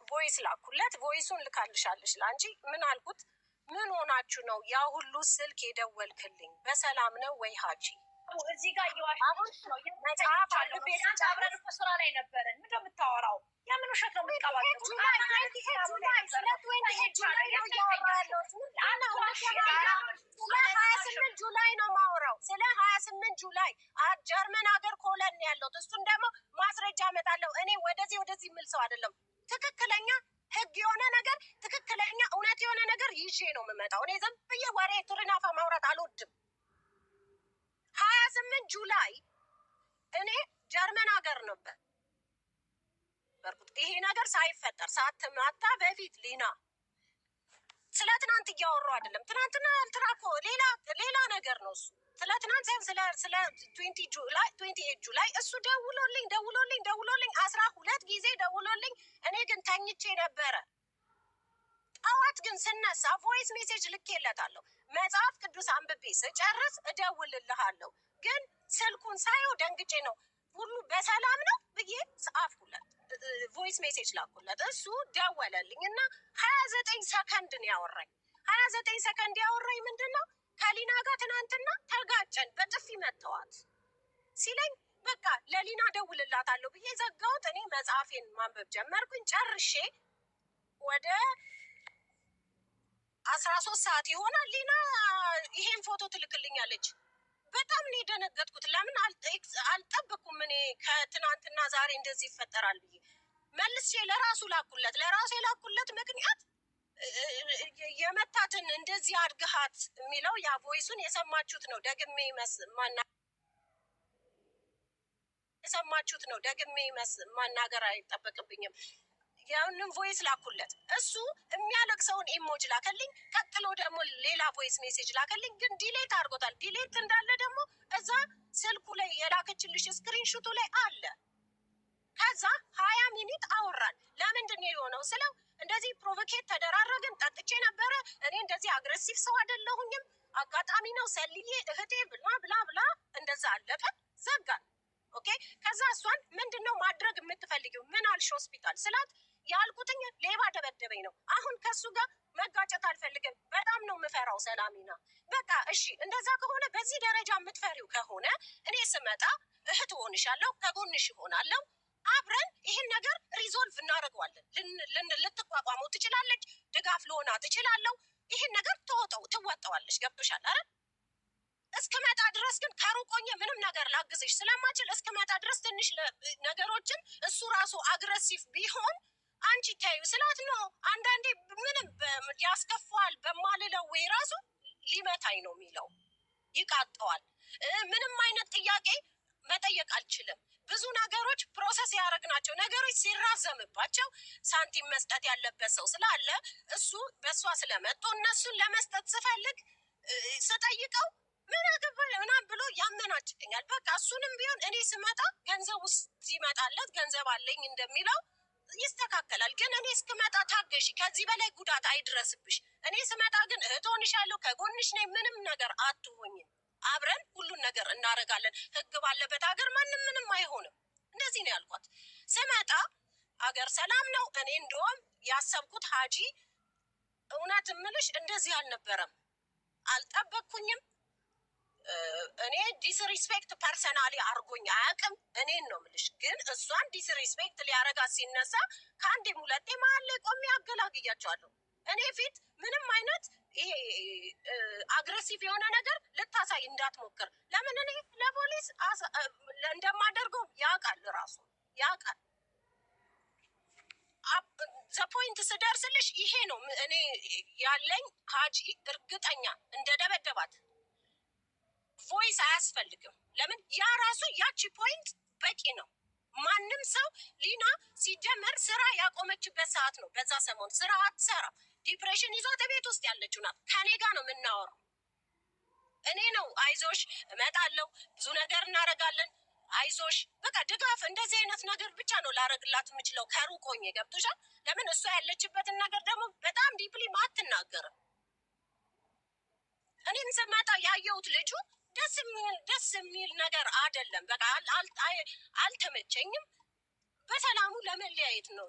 [SPEAKER 2] ቮይስ ላኩለት። ቮይሱን ልካልሻለች ለአንቺ። ምን አልኩት? ምን ሆናችሁ ነው ያ ሁሉ ስልክ የደወልክልኝ? በሰላም ነው ወይ ሀጂ?
[SPEAKER 4] እዚህ ጋር እየዋሽ ነው። መጽሐፍ አብረን እኮ ስራ ላይ ነበረን። ምንድን ነው የምታወራው? የምን ውሸት ነው የምትቀባለው?
[SPEAKER 2] ስለ 28 ጁላይ ነው የማወራው። ስለ 28 ጁላይ ጀርመን ሀገር ኮለን ያለሁት። እሱን ደግሞ ማስረጃ እመጣለሁ። እኔ ወደዚህ የምል ሰው አይደለም። ትክክለኛ ህግ የሆነ ነገር ትክክለኛ እውነት የሆነ ነገር ይዤ ነው የምመጣው። እኔ ዝም ብዬ ወሬ ትርናፋ ማውራት አልወድም። 28 ጁላይ እኔ ጀርመን ሀገር ነበር ይሄ ነገር ሳይፈጠር ሳትማታ በፊት ሊና ስለ ትናንት እያወሩ አይደለም። ትናንትና አልትራኮ ሌላ ነገር ነው እሱ። ስለ ትናንት ሳይሆን ስለ 28 ጁላይ እሱ ደውሎልኝ 12 ጊዜ ደውሎልኝ፣ እኔ ግን ተኝቼ ነበረ። ጠዋት ግን ስነሳ ቮይስ ሜሴጅ ልኬለታለሁ። መጽሐፍ ቅዱስ አንብቤ ስጨርስ እደውልልሃለሁ፣ ግን ስልኩን ሳየው ደንግጬ ነው። ሁሉ በሰላም ነው ብዬ ጻፍኩለት፣ ቮይስ ሜሴጅ ላኩለት። እሱ ደወለልኝ እና 29 ሰከንድ ነው ያወራኝ። 29 ሰከንድ ያወራኝ ምንድን ነው? ከሊና ጋር ትናንትና ተጋጨን፣ በጥፊ መተዋት ሲለኝ በቃ ለሊና ደውልላታለሁ ብዬ ዘጋሁት። እኔ መጽሐፌን ማንበብ ጀመርኩኝ። ጨርሼ ወደ 13 ሰዓት ይሆናል ሊና ይሄን ፎቶ ትልክልኛለች። በጣም ነው የደነገጥኩት። ለምን አልጠበኩም እኔ ከትናንትና ዛሬ እንደዚህ ይፈጠራል ብዬ መልሼ ለራሱ የላኩለት ምክንያት የመታትን እንደዚህ አድግሃት የሚለው ያ ቮይሱን የሰማችሁት ነው። ደግሜ ማናገር አይጠበቅብኝም። ያንን ቮይስ ላኩለት። እሱ የሚያለቅሰውን ኢሞጅ ላከልኝ። ቀጥሎ ደግሞ ሌላ ቮይስ ሜሴጅ ላከልኝ፣ ግን ዲሌት አድርጎታል። ዲሌት እንዳለ ደግሞ እዛ ስልኩ ላይ የላከችልሽ ስክሪንሹቱ ላይ አለ። ከዛ 20 ሚኒት አወራን። ለምንድን ነው የሆነው ስለው እንደዚህ ፕሮቮኬት ተደራረግን። ጠጥቼ ነበረ እኔ እንደዚህ አግሬሲቭ ሰው አይደለሁኝም፣ አጋጣሚ ነው ሰልዬ እህቴ ብላ ብላ ብላ እንደዛ አለቀ፣ ዘጋን። ኦኬ። ከዛ እሷን ምንድነው ማድረግ የምትፈልጊው? ምን አልሽ ሆስፒታል ስላት ያልኩትኝ ሌባ ደበደበኝ ነው። አሁን ከሱ ጋር መጋጨት አልፈልግም፣ በጣም ነው የምፈራው ሰላሚና። በቃ እሺ እንደዛ ከሆነ በዚህ ደረጃ የምትፈሪው ከሆነ እኔ ስመጣ እህት ሆንሻለሁ፣ ከጎንሽ ይሆናለሁ፣ አብረን ይህን ነገር ሪዞልቭ እናደርገዋለን። ልትቋቋመው ትችላለች፣ ድጋፍ ልሆና ትችላለሁ። ይህን ነገር ትወጣዋለች። ገብቶሻል አይደል? እስክመጣ ድረስ ግን ከሩቆኝ ምንም ነገር ላግዝሽ ስለማችል እስክመጣ ድረስ ትንሽ ነገሮችን እሱ ራሱ አግሬሲቭ ቢሆን አንቺ ታዩ ስላት ነው። አንዳንዴ ምንም ያስከፋዋል በማልለው ወይ ራሱ ሊመታኝ ነው የሚለው፣ ይቃጠዋል። ምንም አይነት ጥያቄ መጠየቅ አልችልም። ብዙ ነገሮች ፕሮሰስ ያደረግናቸው ነገሮች ሲራዘምባቸው ሳንቲም መስጠት ያለበት ሰው ስላለ እሱ በእሷ ስለመጡ እነሱን ለመስጠት ስፈልግ ስጠይቀው ምን አገባኝ ምናምን ብሎ ያመናጭቀኛል። በቃ እሱንም ቢሆን እኔ ስመጣ ገንዘብ ውስጥ ሲመጣለት ገንዘብ አለኝ እንደሚለው ይስተካከላል። ግን እኔ እስክመጣ ታገሺ፣ ከዚህ በላይ ጉዳት አይድረስብሽ። እኔ ስመጣ ግን እህት ሆንሻለሁ፣ ከጎንሽ ነኝ፣ ምንም ነገር አትሆኝም፣ አብረን ሁሉን ነገር እናደርጋለን። ህግ ባለበት ሀገር ማንም ምንም አይሆንም። እንደዚህ ነው ያልኳት። ስመጣ ሀገር ሰላም ነው። እኔ እንደውም ያሰብኩት ሀጂ እውነት እምልሽ እንደዚህ አልነበረም፣ አልጠበቅኩኝም። እኔ ዲስሪስፔክት ፐርሰናሊ አርጎኝ አያውቅም። እኔን ነው የምልሽ። ግን እሷን ዲስሪስፔክት ሊያረጋት ሲነሳ ከአንዴም ሁለቴ መሀል ላይ ቆሜ አገላግያቸዋለሁ። እኔ ፊት ምንም አይነት ይሄ አግሬሲቭ የሆነ ነገር ልታሳይ እንዳትሞክር። ለምን እኔ ለፖሊስ እንደማደርገው ያውቃል፣ ራሱ ያውቃል። ዘፖይንት ስደርስልሽ ይሄ ነው እኔ ያለኝ ሀጂ እርግጠኛ እንደደበደባት ቮይስ አያስፈልግም። ለምን ያ ራሱ ያቺ ፖይንት በቂ ነው። ማንም ሰው ሊና ሲጀመር ስራ ያቆመችበት ሰዓት ነው። በዛ ሰሞን ስራ አትሰራም። ዲፕሬሽን ይዟት ቤት ውስጥ ያለችው ናት። ከኔ ጋር ነው የምናወራው። እኔ ነው አይዞሽ እመጣለሁ፣ ብዙ ነገር እናደርጋለን፣ አይዞሽ በቃ ድጋፍ፣ እንደዚህ አይነት ነገር ብቻ ነው ላረግላት የምችለው ከሩቆኝ። ገብቶሻል? ለምን እሷ ያለችበትን ነገር ደግሞ በጣም ዲፕሊ አትናገርም። እኔም ስመጣ ያየሁት ልጁ ደስ የሚል ነገር አይደለም። በቃ አልተመቸኝም። በሰላሙ ለመለያየት ነው፣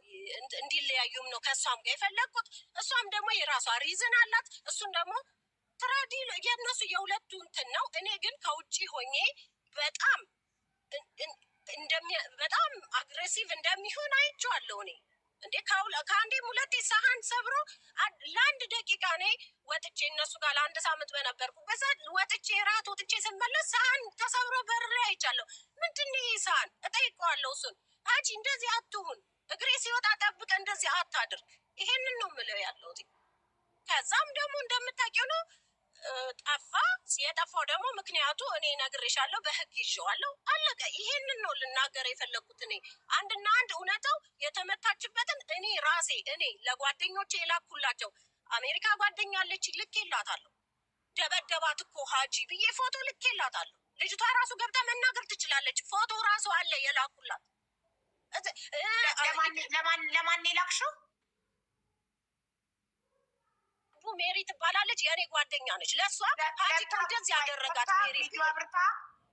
[SPEAKER 2] እንዲለያዩም ነው ከእሷም ጋር የፈለግኩት። እሷም ደግሞ የራሷ ሪዝን አላት። እሱን ደግሞ ትራዲ የእነሱ የሁለቱ እንትን ነው። እኔ ግን ከውጭ ሆኜ በጣም አግሬሲቭ እንደሚሆን አይቼዋለሁ። እኔ እንዴ ከአንዴም ሁለቴ ሳህን ሰብሮ ለአንድ ደቂቃ እኔ ወጥቼ እነሱ ጋር ለአንድ ሳምንት በነበርኩ በዛ ወጥቼ ራት ወጥቼ ስመለስ ሳህን ተሰብሮ በርሬ አይቻለሁ። ምንድን ነው ይሄ ሳህን? እጠይቀዋለሁ እሱን። አጂ እንደዚህ አትሁን፣ እግሬ ሲወጣ ጠብቀ እንደዚህ አታድርግ። ይሄንን ነው የምለው ያለሁት። ከዛም ደግሞ እንደምታውቂው ነው ጠፋ። የጠፋው ደግሞ ምክንያቱ እኔ ነግሬሻለሁ፣ በህግ ይዤዋለሁ። አለቀ። ይሄንን ነው ልናገር የፈለግኩት። እኔ አንድና አንድ እውነታው የተመታችበትን እኔ ራሴ ለጓደኞቼ የላኩላቸው አሜሪካ ጓደኛ አለች፣ ልኬላታለሁ። ደበደባት እኮ ሀጂ ብዬ ፎቶ ልኬላታለሁ። ልጅቷ ራሱ ገብታ መናገር ትችላለች። ፎቶ ራሱ አለ የላኩላት።
[SPEAKER 1] ለማን የላክሽው?
[SPEAKER 2] ሜሪ ትባላለች፣ የእኔ ጓደኛ ነች። ለእሷ ሀጂ እንደዚህ ያደረጋት ሜሪ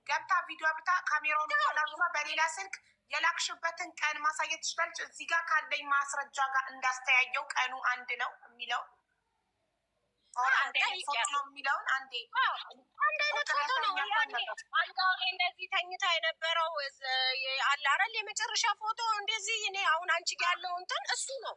[SPEAKER 1] ገብታ ቪዲዮ አብርታ ካሜራውን ላዙማ በሌላ ስልክ የላክሽበትን ቀን ማሳየት ትችላለች። እዚህ ጋር ካለኝ ማስረጃ ጋር እንዳስተያየው ቀኑ አንድ ነው የሚለው አንድ አይነት ፎቶ ነው የሚለውን አንድ አይነት ፎቶ ነው።
[SPEAKER 2] አልጋው ላይ እንደዚህ ተኝታ የነበረው አለ አይደል? የመጨረሻ ፎቶ እንደዚህ እኔ አሁን አንቺ ጋር ያለው እንትን እሱ ነው።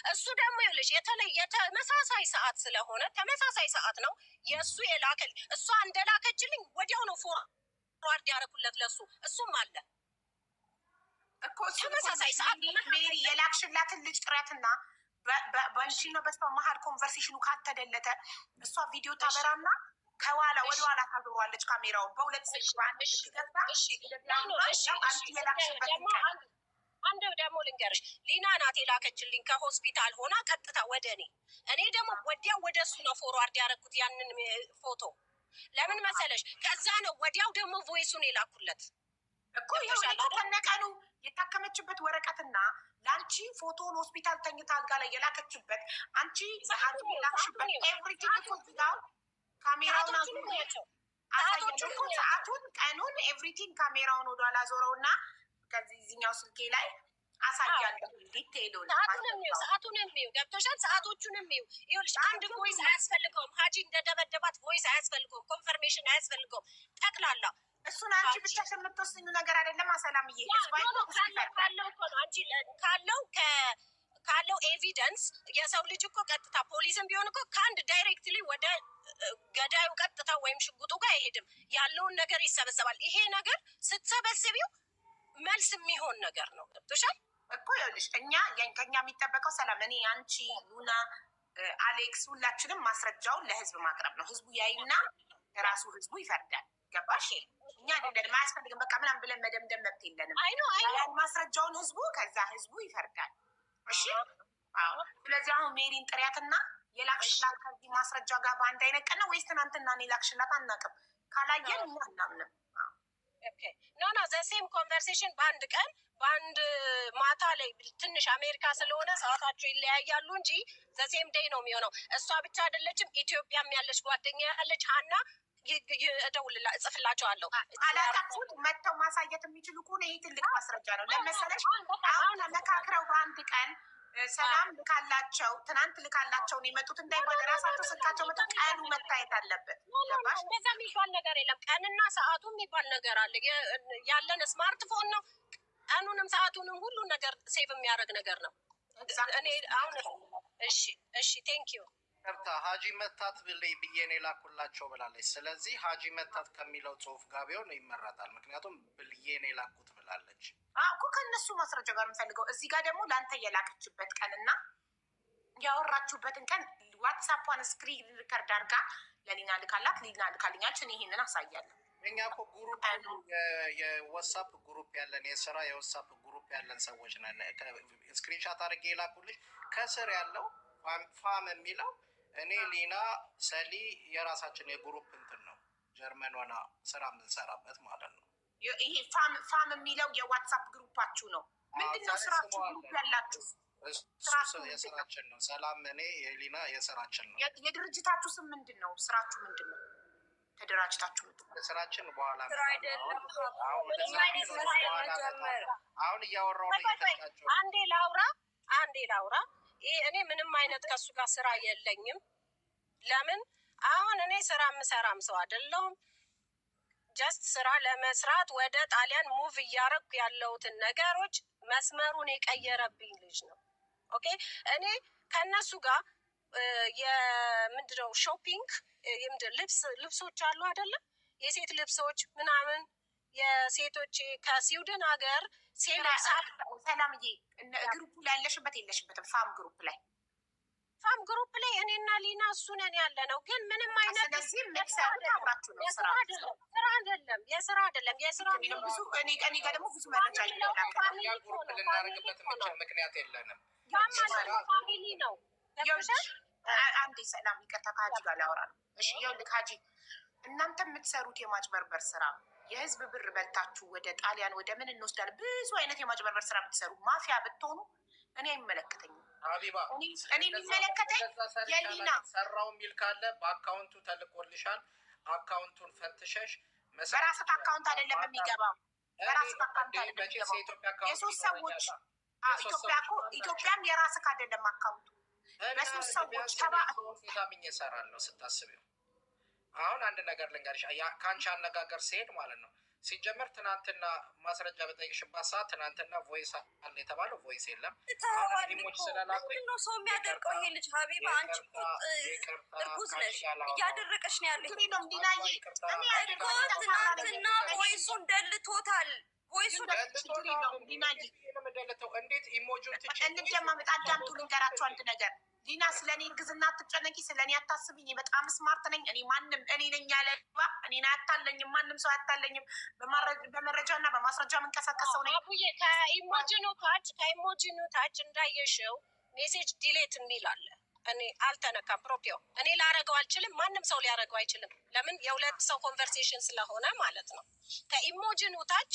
[SPEAKER 2] እሱ ደግሞ ይኸውልሽ የተለየ ተመሳሳይ ሰዓት ስለሆነ ተመሳሳይ ሰዓት ነው የእሱ የላከል። እሷ እንደላከችልኝ ወዲያው ነው ፎርዋርድ ያደረኩለት ለሱ። እሱም አለ
[SPEAKER 1] እኮ ተመሳሳይ ሰዓት። ሜሪ የላክሽላትን ልጅ ጥረትና በአንቺ ነው በሷ መሀል ኮንቨርሴሽኑ ካልተደለተ እሷ ቪዲዮ ታበራና ከኋላ ወደ ኋላ ታዞሯለች ካሜራውን በሁለት ስልክ በአንድ ገባ። አንቺ የላክሽበትን ቀን
[SPEAKER 2] አንድ ደግሞ ልንገርሽ፣ ሊና ናት የላከችልኝ ከሆስፒታል ሆና ቀጥታ ወደ እኔ ደግሞ ወዲያው ወደ እሱ ነው ፎርዋርድ ያደረኩት ያንን ፎቶ። ለምን መሰለሽ? ከዛ ነው ወዲያው ደግሞ ቮይሱን የላኩለት
[SPEAKER 1] እኮ ከነቀኑ የታከመችበት ወረቀትና ለአንቺ ፎቶን ሆስፒታል ተኝታ አልጋ ላይ የላከችበት አንቺ የላክሽበት ኤቭሪቲንግ ኮንፊዳው ካሜራውን አሳያቸው እኮ ሰዓቱን፣ ቀኑን፣ ኤቭሪቲንግ ካሜራውን ወደኋላ ዞረውና ከዚህ እዚህኛው ስልኬ ላይ አሳያለሁ። ዲቴይሉን
[SPEAKER 2] ሰዓቱን የሚው ገብቶሻል። ሰዓቶቹን የሚው ይኸውልሽ፣ አንድ ቮይስ አያስፈልገውም። ሀጂ እንደደበደባት ቮይስ አያስፈልገውም። ኮንፈርሜሽን አያስፈልገውም። ጠቅላላ
[SPEAKER 1] እሱን አንቺ ብቻ የምትወስኙ ነገር አይደለም። ሰላምዬ
[SPEAKER 2] ካለው ኤቪደንስ የሰው ልጅ እኮ ቀጥታ ፖሊስም ቢሆን እኮ ከአንድ ዳይሬክትሊ ወደ ገዳዩ ቀጥታ ወይም ሽጉጡ ጋር አይሄድም። ያለውን ነገር ይሰበሰባል። ይሄ ነገር ስትሰበስቢው መልስ የሚሆን ነገር ነው። ገብቶሻል
[SPEAKER 1] እኮ ይኸውልሽ፣ ከኛ የሚጠበቀው ሰላም፣ እኔ አንቺ፣ ሉና፣ አሌክስ ሁላችንም ማስረጃውን ለህዝብ ማቅረብ ነው። ህዝቡ ያይና ራሱ ህዝቡ ይፈርዳል። ገባሽ? እኛ አይደለም አያስፈልግም በቃ ምናምን ብለን መደምደም መብት የለንም። ማስረጃውን ህዝቡ ከዛ ህዝቡ ይፈርዳል። እሺ፣ ስለዚህ አሁን ሜሪን ጥሪያትና የላክሽላት ከዚህ ማስረጃ ጋር በአንድ አይነት ቀን ነው ወይስ ትናንትና እኔ ላክሽላት አናውቅም? ካላየን እኛ አናምንም።
[SPEAKER 2] ኖ ዘሴም ኮንቨርሴሽን በአንድ ቀን በአንድ ማታ ላይ ትንሽ አሜሪካ ስለሆነ ሰዓታቸው ይለያያሉ እንጂ ዘሴም ዴይ ነው የሚሆነው። እሷ ብቻ አይደለችም፣ ኢትዮጵያም ያለች ጓደኛ ያለች ሀና እጽፍላቸዋለሁ።
[SPEAKER 1] አላጣፉት መጥተው ማሳየት የሚችሉ ከሆነ ይሄ ትልቅ ማስረጃ ነው። ለመሰለሽ አሁን ተመካክረው በአንድ ቀን ሰላም ልካላቸው ትናንት ልካላቸው ነው የመጡት እንዳይባል ራሳቸው ስልካቸው መጥተው ቀኑ መታየት አለበት።
[SPEAKER 2] እንደዛ የሚባል ነገር የለም። ቀንና ሰዓቱ የሚባል ነገር አለ። ያለን ስማርትፎን ነው። ቀኑንም ሰዓቱንም ሁሉን ነገር ሴቭ የሚያደርግ ነገር ነው። እኔ አሁን እሺ ቴንክ ዩ
[SPEAKER 6] ቀርታ ሀጂ መታት ብዬ ነው የላኩላቸው ብላለች። ስለዚህ ሀጂ መታት ከሚለው ጽሁፍ ጋር ቢሆን ይመረጣል። ምክንያቱም ብዬ ነው የላኩት ብላለች
[SPEAKER 1] እኮ ከእነሱ ማስረጃ ጋር የምፈልገው እዚህ ጋር ደግሞ ለአንተ የላከችበት ቀንና ያወራችሁበትን ቀን ዋትሳፕን ስክሪን ሪከርድ አድርጋ ለሊና ልካላት፣ ሊና ልካልኛች። እኔ ይሄንን አሳያለሁ።
[SPEAKER 6] እኛ እኮ ግሩፕ የዋትሳፕ ግሩፕ ያለን የስራ የዋትሳፕ ግሩፕ ያለን ሰዎች ነን። ስክሪንሻት አድርጌ የላኩልሽ ከስር ያለው ፋም የሚለው እኔ ሊና ሰሊ የራሳችን የግሩፕ እንትን ነው። ጀርመን ሆና ስራ የምንሰራበት ማለት ነው።
[SPEAKER 1] ይሄ ፋም የሚለው የዋትሳፕ ግሩፓችሁ ነው። ምንድነው ስራችሁ? ግሩፕ ያላችሁ
[SPEAKER 6] የስራችን ነው። ሰላም እኔ የሊና የስራችን ነው።
[SPEAKER 1] የድርጅታችሁ ስም ምንድን ነው? ስራችሁ ምንድን ነው? ተደራጅታችሁ
[SPEAKER 6] ስራችን በኋላ አሁን እያወራሁ
[SPEAKER 2] አንዴ ላውራ። እኔ ምንም አይነት ከሱ ጋር ስራ የለኝም። ለምን አሁን እኔ ስራ የምሰራም ሰው አይደለሁም። ጀስት ስራ ለመስራት ወደ ጣሊያን ሙቭ እያረኩ ያለሁትን ነገሮች መስመሩን የቀየረብኝ ልጅ ነው። ኦኬ እኔ ከእነሱ ጋር የምንድነው ሾፒንግ ልብሶች አሉ አይደለም? የሴት ልብሶች ምናምን የሴቶች ከስዊድን ሀገር
[SPEAKER 1] ሰላምዬ ግሩፕ ላይ ያለሽበት የለሽበትም? ፋም ግሩፕ ላይ
[SPEAKER 2] ፋም ግሩፕ ላይ እኔና ሊና እሱ ነን ያለ ነው። ግን ምንም አይነት
[SPEAKER 1] ስለዚህ የምትሰሩት አብራችሁ ነው። ስራ
[SPEAKER 2] አይደለም፣ የስራ አይደለም።
[SPEAKER 1] ብዙ እኔ ጋር ደግሞ ብዙ መረጃ ይላል።
[SPEAKER 6] ግሩፕ ልናደርግበት የምንችል ምክንያት የለንም።
[SPEAKER 2] ፋሚሊ ነው።
[SPEAKER 1] አንዴ ሰላም፣ ይቅርታ ከሀጂ ጋር ላወራ ነው። እሺ ይኸውልህ ሀጂ፣ እናንተ የምትሰሩት የማጭበርበር ስራ የህዝብ ብር በልታችሁ ወደ ጣሊያን ወደ ምን እንወስዳለን፣ ብዙ አይነት የማጭበርበር ስራ የምትሰሩ ማፊያ ብትሆኑ እኔ አይመለከተኝም።
[SPEAKER 6] ሀቢባ
[SPEAKER 1] እኔ የሚመለከተኝ የሊና
[SPEAKER 6] ሰራው የሚል ካለ በአካውንቱ ተልቆልሻል። አካውንቱን ፈትሸሽ
[SPEAKER 1] በራስህ አካውንት አይደለም የሚገባው፣ በራስህ አካውንት አይደለም የሚገባው። የሶስት ሰዎች ኢትዮጵያም የራስህ አይደለም አካውንቱ በሶስት ሰዎች
[SPEAKER 6] ታምኜ እሰራለሁ ስታስቢው። አሁን አንድ ነገር ልንገርሽ፣ ከአንቺ አነጋገር ሲሄድ ማለት ነው። ሲጀመር ትናንትና ማስረጃ በጠየቅሽባት ሰዓት ትናንትና ቮይስ አለ የተባለው ቮይስ የለም። ሞች ስለላኩኝ
[SPEAKER 5] ነው ሰው የሚያደርቀው ይሄ ልጅ። ሀቢባ አንቺ እርጉዝ ነሽ፣ እያደረቀሽ ነው ያለች። ትናንትና ቮይሱን ደልቶታል።
[SPEAKER 6] እንዴት ኢሞጂን
[SPEAKER 1] እንደማመጣ አዳምጡ፣ ልንገራችሁ አንድ ነገር። ሊና ስለ እኔ እርግዝና አትጨነቂ፣ ስለ እኔ አታስብኝ። በጣም ስማርት ነኝ እኔ። ማንም እኔ ነኝ ያለ እኔን አያታለኝም። ማንም ሰው አያታለኝም። በመረጃ እና በማስረጃ የምንቀሳቀሰው ነኝ።
[SPEAKER 2] ከኢሞጂኑ ታች እንዳየሽው ሜሴጅ ዲሌት የሚል አለ። እኔ አልተነካም። ፕሮፒዮ እኔ ላረገው አልችልም። ማንም ሰው ሊያረገው አይችልም። ለምን? የሁለት ሰው ኮንቨርሴሽን ስለሆነ ማለት ነው። ከኢሞጂኑ ታች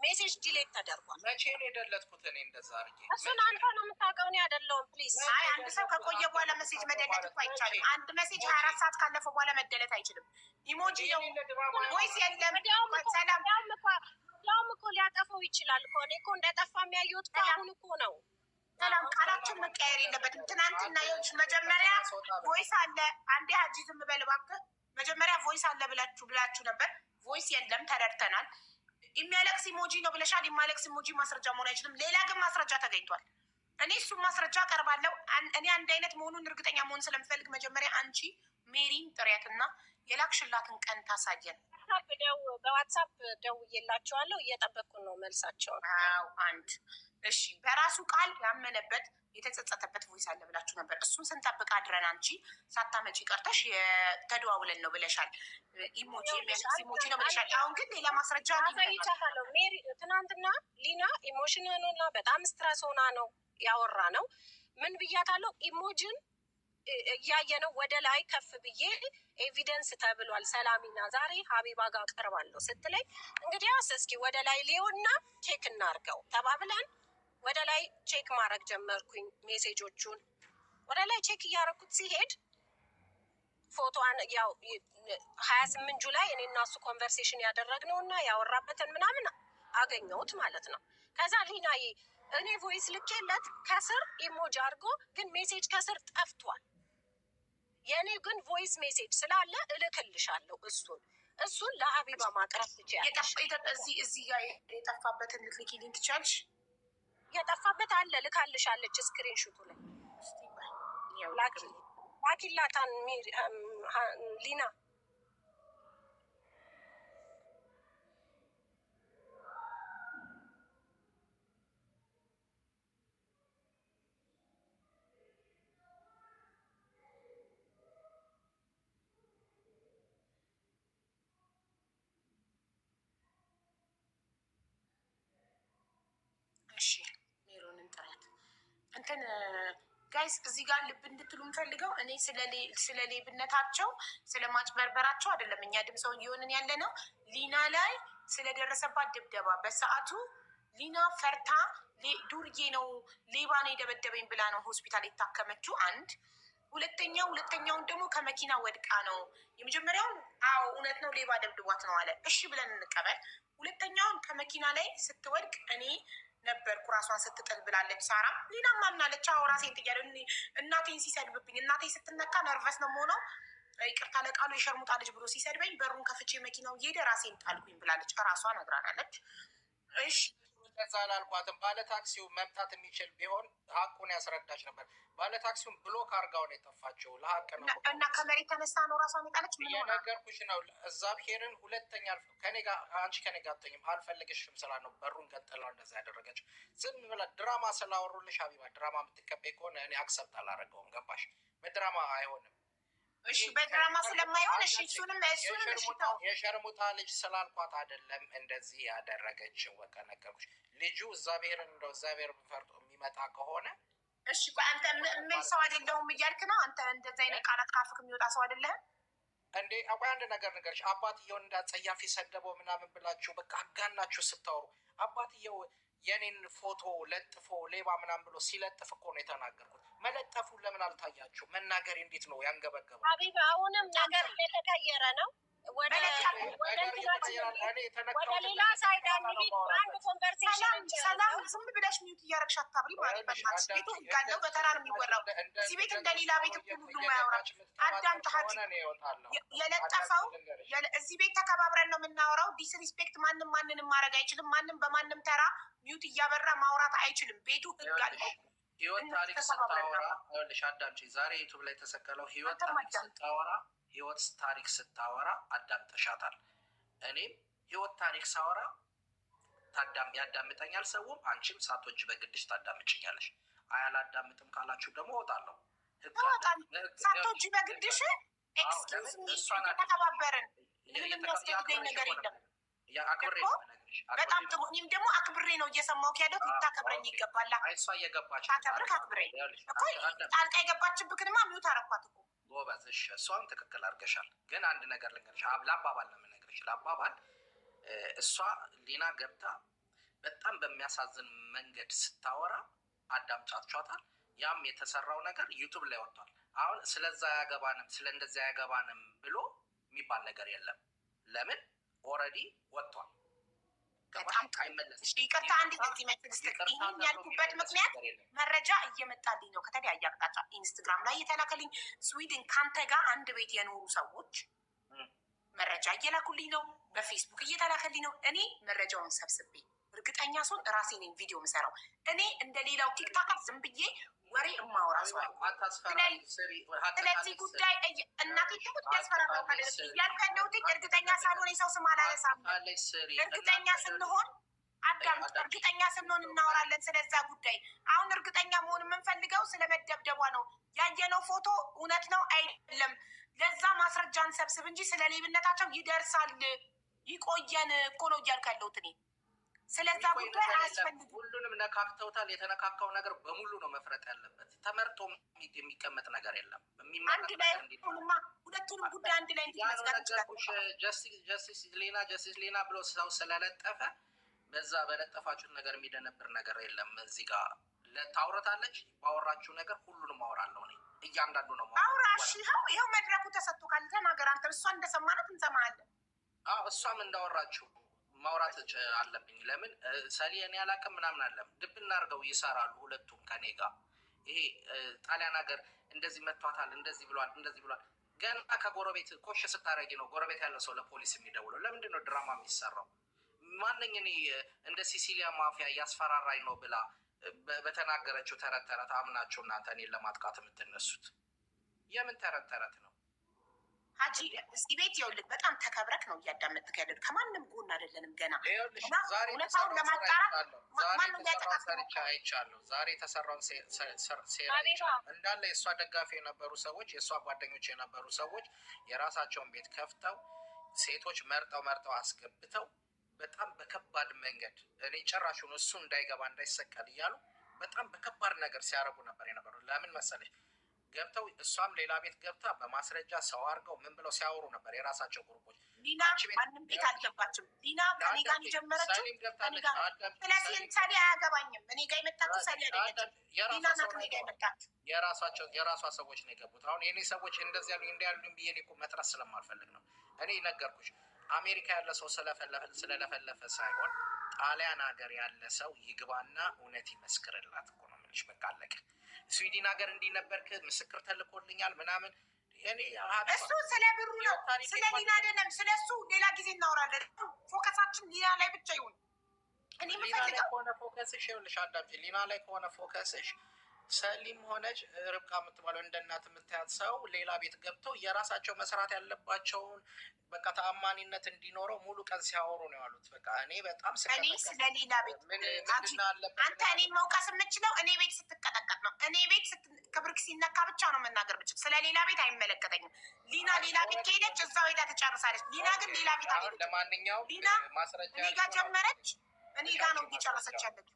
[SPEAKER 2] ሜሴጅ ዲሌት ተደርጓል።
[SPEAKER 6] መቼ ነው የደለትኩት? እኔ እንደዛ አድርጌ
[SPEAKER 2] እሱን አንተ ነው የምታውቀው፣ እኔ አይደለሁም። ፕሊዝ
[SPEAKER 1] አንድ ሰው ከቆየ በኋላ ሜሴጅ መደለት እኮ አይቻልም። አንድ ሜሴጅ 24 ሰዓት ካለፈው በኋላ መደለት አይችልም። ኢሞጂ ነው ወይስ የለም? ሰላም
[SPEAKER 2] ያውም እኮ ሊያጠፈው ይችላል እኮ። እኔ እኮ እንደጠፋ የሚያየሁት አሁን እኮ ነው።
[SPEAKER 1] ሰላም ቃላችን መቀየር የለበትም። ትናንትና ይኸውልሽ መጀመሪያ ቮይስ አለ። አንዴ ሀጂ ዝም በል እባክህ። መጀመሪያ ቮይስ አለ ብላችሁ ነበር። ቮይስ የለም፣ ተረድተናል። የሚያለቅስ ኢሞጂ ነው ብለሻል። የማለቅስ ኢሞጂ ማስረጃ መሆን አይችልም። ሌላ ግን ማስረጃ ተገኝቷል። እኔ እሱም ማስረጃ አቀርባለሁ። እኔ አንድ አይነት መሆኑን እርግጠኛ መሆን ስለምፈልግ መጀመሪያ አንቺ ሜሪን ጥሪያትና የላክሽላትን ቀን ታሳየን።
[SPEAKER 2] በዋትሳፕ ደውዬላቸዋለሁ። እየጠበቅኩ ነው መልሳቸውን።
[SPEAKER 1] አንድ እሺ፣ በራሱ ቃል ያመነበት የተጸጸተበት ቮይስ አለ ብላችሁ ነበር። እሱን ስንጠብቅ አድረን አንቺ ሳታመጪ ቀርተሽ ተደዋውለን ነው ብለሻል። ኢሞጂ ኢሞጂ ነው ብለሻል። አሁን ግን ሌላ ማስረጃ
[SPEAKER 2] አሳይቻለሁ። ሜሪ ትናንትና ሊና ኢሞሽናል ሆና በጣም ስትረስ ሆና ነው ያወራ ነው። ምን ብያታለሁ? ኢሞጂን እያየ ነው ወደ ላይ ከፍ ብዬ ኤቪደንስ ተብሏል። ሰላሚና ዛሬ ሀቢባ ጋር ቀርባለሁ ስትለኝ እንግዲያውስ እስኪ ወደ ላይ ሊሆንና ቼክ እናርገው ተባብለን ወደ ላይ ቼክ ማድረግ ጀመርኩኝ። ሜሴጆቹን ወደ ላይ ቼክ እያደረኩት ሲሄድ ፎቶዋን ያው 28 ጁላይ እኔ እና እሱ ኮንቨርሴሽን ያደረግነው እና ያወራበትን ምናምን አገኘሁት ማለት ነው። ከዛ ሊናዬ እኔ ቮይስ ልኬለት ከስር ኢሞጂ አድርጎ ግን ሜሴጅ ከስር ጠፍቷል። የእኔ ግን ቮይስ ሜሴጅ ስላለ እልክልሻለሁ። እሱን ለሀቢባ ማቅረብ ትችያለሽ።
[SPEAKER 1] እዚህ ጋር የጠፋበትን ልትልኪልኝ ትችያለሽ?
[SPEAKER 2] የጠፋበት አለ፣ ልካልሻለች። ስክሪንሹቱ ላይ ላኪላታን ሊና።
[SPEAKER 1] እሺ ሜሮንን ጥረት እንትን ጋይስ እዚህ ጋር ልብ እንድትሉ የምፈልገው እኔ ስለ ሌብነታቸው ስለ ማጭበርበራቸው አይደለም። እኛ ድምፀው እየሆንን ያለ ነው ሊና ላይ ስለደረሰባት ድብደባ። በሰዓቱ ሊና ፈርታ ዱርዬ ነው ሌባ ነው የደበደበኝ ብላ ነው ሆስፒታል የታከመችው። አንድ ሁለተኛውን ደግሞ ከመኪና ወድቃ ነው። የመጀመሪያውን አዎ እውነት ነው ሌባ ደብድቧት ነው አለ። እሺ ብለን እንቀበል። ሁለተኛውን ከመኪና ላይ ስትወድቅ እኔ ነበርኩ ራሷን ስትጥል ብላለች ሳራ። ሊና ማምናለች። አዎ ራሴን ጥያለሁ። እናቴን ሲሰድብብኝ እናቴ ስትነካ ነርቨስ ነው የምሆነው፣ ይቅርታ ለቃሉ የሸርሙጣ ልጅ ብሎ ሲሰድበኝ በሩን ከፍቼ መኪናው እየሄደ ራሴን ጣልኩኝ ብላለች። ራሷ ነግራናለች። እሺ
[SPEAKER 6] እንደዛ አላልኳትም። ባለ ታክሲው መምጣት የሚችል ቢሆን ሀቁን ያስረዳች ነበር። ባለ ታክሲውን ብሎክ አድርጋው ነው የጠፋቸው። ለሀቅ ነው
[SPEAKER 1] እና ከመሬት ተነስታ ነው ራሷን የጣለች።
[SPEAKER 6] የነገርኩሽ ነው። እግዚአብሔርን ሁለተኛ ከኔ ጋር አንቺ ከኔ ጋር አትተኝም አልፈልግሽም ስላ ነው በሩን ቀጥለው እንደዛ ያደረገችው። ዝም ብላ ድራማ ስላወሩልሽ ሀቢባ ድራማ የምትቀበይ ከሆነ እኔ አክሰብት አላደረገውም። ገባሽ? በድራማ አይሆንም።
[SPEAKER 1] እሺ በድራማ ስለማይሆን እሺ እሱንም
[SPEAKER 6] የሸርሙጣ ልጅ ስላልኳት አይደለም እንደዚህ ያደረገችው። በቃ ነገርኩሽ። ልጁ እግዚአብሔርን እንደው እግዚአብሔር ፈርቶ የሚመጣ ከሆነ
[SPEAKER 1] እሺ አንተ ምን ሰው አይደለሁም እያልክ ነው? አንተ እንደዚህ አይነት ቃላት ካፍክ የሚወጣ ሰው አይደለህም
[SPEAKER 6] እንዴ? አቋይ አንድ ነገር ንገርሽ። አባትየውን እንዳጸያፊ ሰደበው ምናምን ብላችሁ በቃ አጋናችሁ ስታወሩ አባትየው የኔን ፎቶ ለጥፎ ሌባ ምናምን ብሎ ሲለጥፍ እኮ ነው የተናገርኩት። መለጠፉ ለምን አልታያችሁ? መናገር እንዴት ነው ያንገበገበው?
[SPEAKER 2] ሀቢባ አሁንም ነገር እየተቀየረ ነው። ወደ ሌላ ሳይድ አንሂድ። አንድ ኮንቨርሴሽን
[SPEAKER 1] ሰላም ዝም ብለሽ ሚዩት እያደረግሽ አታብሪ ማለት በናትሽ። ቤቱ ህግ አለው፣ በተራ ነው የሚወራው። እዚህ ቤት እንደ ሌላ ቤት እኩል ሁሉ ማያወራ አዳምጥ። ሀጂ የለጠፈው እዚህ ቤት ተከባብረን ነው የምናወራው። ዲስሪስፔክት ማንም ማንንም ማድረግ አይችልም። ማንም በማንም ተራ ሚዩት እያበራ ማውራት አይችልም። ቤቱ ህግ አለው።
[SPEAKER 6] ህይወት ታሪክ ስታወራ ይኸውልሽ አዳምጪ። ዛሬ ዩቱብ ላይ የተሰቀለው ህይወት ታሪክ ስታወራ ህይወት ታሪክ ስታወራ አዳምጠሻታል። እኔም ህይወት ታሪክ ሳወራ ያዳምጠኛል ሰውም፣ አንቺም ሳቶች በግድሽ ታዳምጭኛለሽ። አያላዳምጥም ካላችሁ ደግሞ እወጣለሁ።
[SPEAKER 1] ሳቶች በግድሽ ኤክስኪውዝ ሚ ተከባበርን። ምንም የሚያስገድደኝ ነገር የለም።
[SPEAKER 6] አክብሬ
[SPEAKER 1] በጣም ጥሩ። እኔም ደግሞ አክብሬ ነው እየሰማሁህ ያለው። ልታከብረኝ ይገባል።
[SPEAKER 6] እሷ እየገባች
[SPEAKER 1] ታከብርህ አክብረኝ እኮ። ጣልቃ የገባችብክንማ ሚውት አረኳት እኮ።
[SPEAKER 6] ጎበዝ። እሺ እሷም ትክክል አድርገሻል። ግን አንድ ነገር ልንገርሽ፣ ለአባባል ነው የምነግርሽ። ለአባባል እሷ ሊና ገብታ በጣም በሚያሳዝን መንገድ ስታወራ አዳምጫችኋታል። ያም የተሰራው ነገር ዩቱብ ላይ ወጥቷል። አሁን ስለዛ አያገባንም ስለ እንደዚያ አያገባንም ብሎ የሚባል ነገር የለም። ለምን ኦልሬዲ ወጥቷል።
[SPEAKER 1] ይቅርታ አንድ ጊዜ መትግስት ይህን ያልኩበት ምክንያት መረጃ እየመጣልኝ ነው ከተለያየ አቅጣጫ። ኢንስትግራም ላይ የተላከልኝ ስዊድን ከአንተ ጋር አንድ ቤት የኖሩ ሰዎች መረጃ እየላኩልኝ ነው። በፌስቡክ እየተላከልኝ ነው። እኔ መረጃውን ሰብስቤ እርግጠኛ ሰውን ራሴ ነኝ ቪዲዮ ምሰራው። እኔ እንደ ሌላው ቲክታከር ዝም ብዬ ወሬ እማወራ ሰው። ስለዚህ ጉዳይ እናቴ ትሙት ያስፈራራው እያልኩ ያለሁት እርግጠኛ ሳልሆን የሰው ስም አላነሳም። እርግጠኛ ስንሆን አዳምጥ፣ እርግጠኛ ስንሆን እናወራለን ስለዛ ጉዳይ። አሁን እርግጠኛ መሆን የምንፈልገው ስለመደብደቧ ነው። ያየነው ፎቶ እውነት ነው አይደለም፣ ለዛ ማስረጃን ሰብስብ እንጂ ስለ ሌብነታቸው ይደርሳል ይቆየን እኮ ነው እያልኩ ያለሁት እኔ። ስለዛ ጉዳይ አያስፈልግም።
[SPEAKER 6] ሁሉንም ነካክተውታል። የተነካካው ነገር በሙሉ ነው መፍረጥ ያለበት። ተመርጦ የሚቀመጥ ነገር የለም።
[SPEAKER 1] አንድ ላይ ሁለቱንም ጉዳይ አንድ ላይ
[SPEAKER 6] ጀስቲስ ሌና ብሎ ሰው ስለለጠፈ በዛ በለጠፋችሁት ነገር የሚደነብር ነገር የለም። እዚህ ጋር ታውረታለች። ባወራችሁ ነገር ሁሉንም አወራለሁ እኔ። እያንዳንዱ ነው
[SPEAKER 1] አውራሽ። ይኸው መድረኩ ተሰጥቶ ካል ተናገር አንተ። እሷ እንደሰማናት እንሰማለን።
[SPEAKER 6] እሷም እንዳወራችሁ ማውራት አለብኝ። ለምን ሰሊ እኔ አላውቅም ምናምን አለም ድብ እናድርገው ይሰራሉ ሁለቱም ከኔ ጋር። ይሄ ጣሊያን ሀገር እንደዚህ መቷታል፣ እንደዚህ ብሏል፣ እንደዚህ ብሏል። ገና ከጎረቤት ኮሽ ስታረጊ ነው ጎረቤት ያለ ሰው ለፖሊስ የሚደውለው። ለምንድን ነው ድራማ የሚሰራው? ማንኝ እኔ እንደ ሲሲሊያ ማፊያ እያስፈራራኝ ነው ብላ በተናገረችው ተረት ተረት አምናችሁ እናንተ እኔን ለማጥቃት የምትነሱት የምን ተረት ተረት ነው?
[SPEAKER 1] ሀጂ እዚህ ቤት ይኸውልህ በጣም ተከብረክ ነው እያዳመጥክ ያለን። ከማንም ጎን አይደለንም። ገና እውነታውን ለማጣራት ማንም
[SPEAKER 6] ሰርቻ አይቻለሁ። ዛሬ የተሰራውን ሴራ እንዳለ የእሷ ደጋፊ የነበሩ ሰዎች፣ የእሷ ጓደኞች የነበሩ ሰዎች የራሳቸውን ቤት ከፍተው ሴቶች መርጠው አስገብተው በጣም በከባድ መንገድ እኔ ጭራሹን እሱ እንዳይገባ እንዳይሰቀል እያሉ በጣም በከባድ ነገር ሲያረጉ ነበር የነበሩ። ለምን መሰለች ገብተው እሷም ሌላ ቤት ገብታ በማስረጃ ሰው አድርገው ምን ብለው ሲያወሩ ነበር የራሳቸው ግሩፖች።
[SPEAKER 1] ሊና ማንም ቤት አልገባችም። ሊና ከኔ ጋር የጀመረችው ስለዚህ ሰሊ አያገባኝም። እኔ ጋር የመጣችው ሰሊ አይደለችም። ሊና ናት እኔ ጋር የመጣችው።
[SPEAKER 6] የራሷ ሰዎች ነው የገቡት። አሁን የኔ ሰዎች እንደዚህ ያሉ እንዲያሉኝ ብዬ እኔ እኮ መጥራት ስለማልፈልግ ነው። እኔ ነገርኩሽ አሜሪካ ያለ ሰው ስለለፈለፈ ሳይሆን ጣሊያን ሀገር ያለ ሰው ይግባና እውነት ይመስክርላት እኮ ነው የምልሽ። በቃ አለቀ። ስዊድን ሀገር እንዲነበርክ ምስክር ተልኮልኛል ምናምን።
[SPEAKER 1] እሱ ስለ ብሩ ነው፣ ስለ ሊና አይደለም። ስለ እሱ ሌላ ጊዜ እናወራለን። ፎከሳችን ሊና ላይ ብቻ ይሁን።
[SPEAKER 6] ሊና ላይ ከሆነ ፎከስሽ ይኸውልሽ፣ አዳምጪ። ሊና ላይ ከሆነ ፎከስሽ ሰሊም ሆነች ርብቃ የምትባለው እንደ እናት የምታያት ሰው ሌላ ቤት ገብተው የራሳቸው መስራት ያለባቸውን በቃ ተአማኒነት እንዲኖረው ሙሉ ቀን ሲያወሩ ነው ያሉት። በቃ እኔ በጣም
[SPEAKER 1] እኔ ስለ ሌላ ቤት አንተ እኔን መውቀስ የምችለው እኔ ቤት ስትቀጠቀጥ ነው። እኔ ቤት ክብርክ ሲነካ ብቻ ነው መናገር ብችል። ስለ ሌላ ቤት አይመለከተኝም። ሊና ሌላ ቤት ከሄደች እዛው ሄዳ ትጨርሳለች። ሊና ግን ሌላ ቤት አልሄደችም።
[SPEAKER 6] ለማንኛውም
[SPEAKER 1] ሊና እኔ ጋር ጀመረች፣ እኔ ጋር ነው እየጨረሰች ያለች።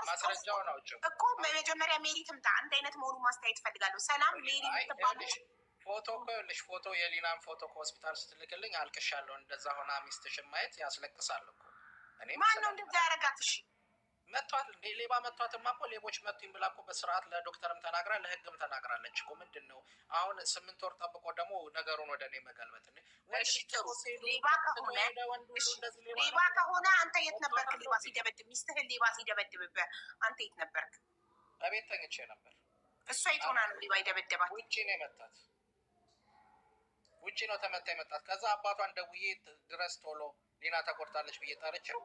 [SPEAKER 6] ማስረጃው ነው
[SPEAKER 1] እኮ መጀመሪያ ሜሪ ትምጣ። አንድ አይነት መሆኑ ማስተያየት እፈልጋለሁ። ሰላም ሜሪ ትባለች።
[SPEAKER 6] ፎቶ እኮ ይኸውልሽ፣ ፎቶ የሊናን ፎቶ ከሆስፒታል ስትልክልኝ አልቅሻለሁ። እንደዛ ሆና ሚስትሽን ማየት ያስለቅሳል እኮ። ማን
[SPEAKER 1] ነው እንደዛ ያደረጋት? እሺ
[SPEAKER 6] መቷት እንዴ? ሌባ መቷትማ እኮ ሌቦች መቱኝ ብላ እኮ በስርዓት ለዶክተርም ተናግራ ለህግም ተናግራለች እኮ። ምንድን ነው አሁን 8 ወር ጠብቆ ደግሞ ነገሩን ወደ እኔ መገልበጥ?
[SPEAKER 1] ሌባ ከሆነ አንተ የት ነበርክ? ሌባ ሲደበድብ ሚስትህን ሌባ ሲደበድብብህ አንተ የት ነበርክ?
[SPEAKER 6] በቤት ተኝቼ ነበር።
[SPEAKER 1] እሷ የት ሆና ነው ሌባ ይደበደባት?
[SPEAKER 6] ውጭ ነው የመታት። ውጭ ነው ተመታ የመጣት። ከዛ አባቷን ደውዬ ድረስ ቶሎ ሊና ተቆርጣለች ብዬ ጠርቼው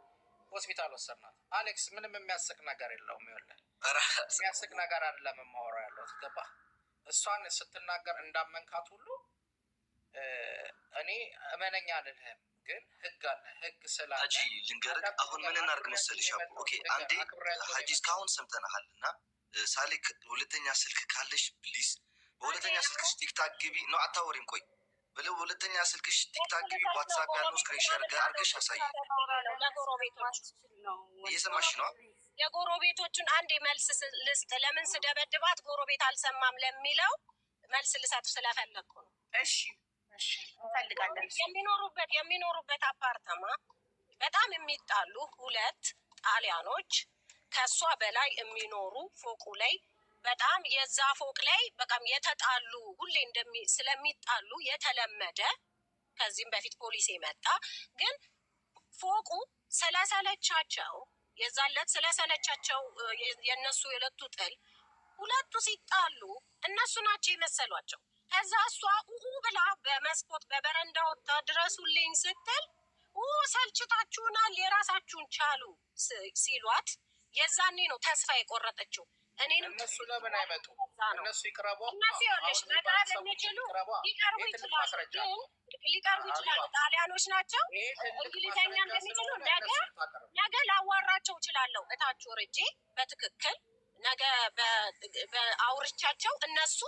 [SPEAKER 6] ሆስፒታል ወሰድናት። አሌክስ ምንም የሚያስቅ ነገር የለውም። ይኸውልህ የሚያስቅ ነገር አይደለም የማወራው ያለሁት ገባህ? እሷን ስትናገር እንዳመንካት ሁሉ እኔ እመነኛ አልልህም፣ ግን ህግ አለ። ህግ ስላለ
[SPEAKER 3] ሀጂ ልንገርህ። አሁን ምን እናድርግ መሰልሽ? ኦኬ አንዴ ሀጂ እስካሁን ሰምተናሃል እና ሳሌክ ሁለተኛ ስልክ ካለሽ ፕሊዝ በሁለተኛ ስልክሽ ቲክታክ ግቢ ነው። አታወሪም ቆይ ብለው ሁለተኛ ስልክሽ ቲክታክ ግቢ፣ ዋትሳፕ ያለው ስክሪን ሸር አድርገሽ አሳይ። እየሰማሽ ነው?
[SPEAKER 2] የጎረቤቶቹን አንድ መልስ ልስጥ። ለምን ስደበድባት ጎረቤት አልሰማም ለሚለው መልስ ልሰጥ ስለፈለግኩ ነው።
[SPEAKER 1] እሺ እንፈልጋለን።
[SPEAKER 2] የሚኖሩበት አፓርተማ በጣም የሚጣሉ 2 ጣሊያኖች ከእሷ በላይ የሚኖሩ ፎቁ ላይ በጣም የዛ ፎቅ ላይ በቃም የተጣሉ ሁሌ ስለሚጣሉ የተለመደ ከዚህም በፊት ፖሊስ የመጣ ግን ፎቁ ስለሰለቻቸው የዛለት ስለሰለቻቸው የእነሱ የሁለቱ ጥል 2ቱ ሲጣሉ እነሱ ናቸው የመሰሏቸው። ከዛ እሷ ብላ በመስኮት በበረንዳ ወጣ ድረሱልኝ ስትል ሰልችታችሁናል የራሳችሁን ቻሉ ሲሏት የዛኔ ነው ተስፋ የቆረጠችው።
[SPEAKER 6] እነሱ ለምን አይመጡ? እነሱ ይቅረቡ።
[SPEAKER 2] እነሱ ይኸውልሽ መቅረብ የሚችሉ ሊቀርቡ ይችላሉ። ጣሊያኖች ናቸው። እንግሊዝኛ እንደሚችሉ ነገ ላዋራቸው እችላለሁ። እታች ወርጄ በትክክል ነገ በአውርቻቸው እነሱ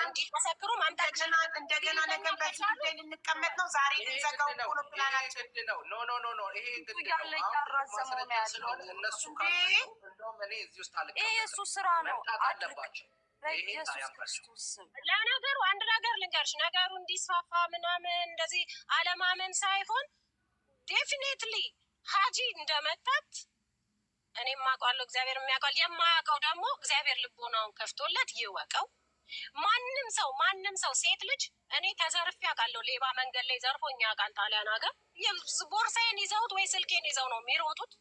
[SPEAKER 2] እንዲመሰክሩ ማምጣት
[SPEAKER 1] እንደገና ነገር በዚህ ጉዳይ ልንቀመጥ ነው። ዛሬ ልንዘጋው እኮ ነው ፕላናችን።
[SPEAKER 6] ኖ ይሄ ግድ
[SPEAKER 5] ይሄ እሱ ስራ ነው አለባቸው።
[SPEAKER 2] ለነገሩ አንድ ነገር ልንገርሽ፣ ነገሩ እንዲስፋፋ ምናምን እንደዚህ አለማመን ሳይሆን ዴፊኔትሊ ሀጂ እንደመጣት እኔም አውቃለሁ፣ እግዚአብሔር የሚያውቃል። የማያውቀው ደግሞ እግዚአብሔር ልቦናውን ከፍቶለት ይወቀው። ማንም ሰው ሴት ልጅ እኔ ተዘርፌ አውቃለሁ። ሌባ መንገድ ላይ ዘርፎኝ ያውቃል። ጣሊያን ሀገር ቦርሳዬን ይዘውት ወይ ስልኬን ይዘው ነው የሚሮጡት።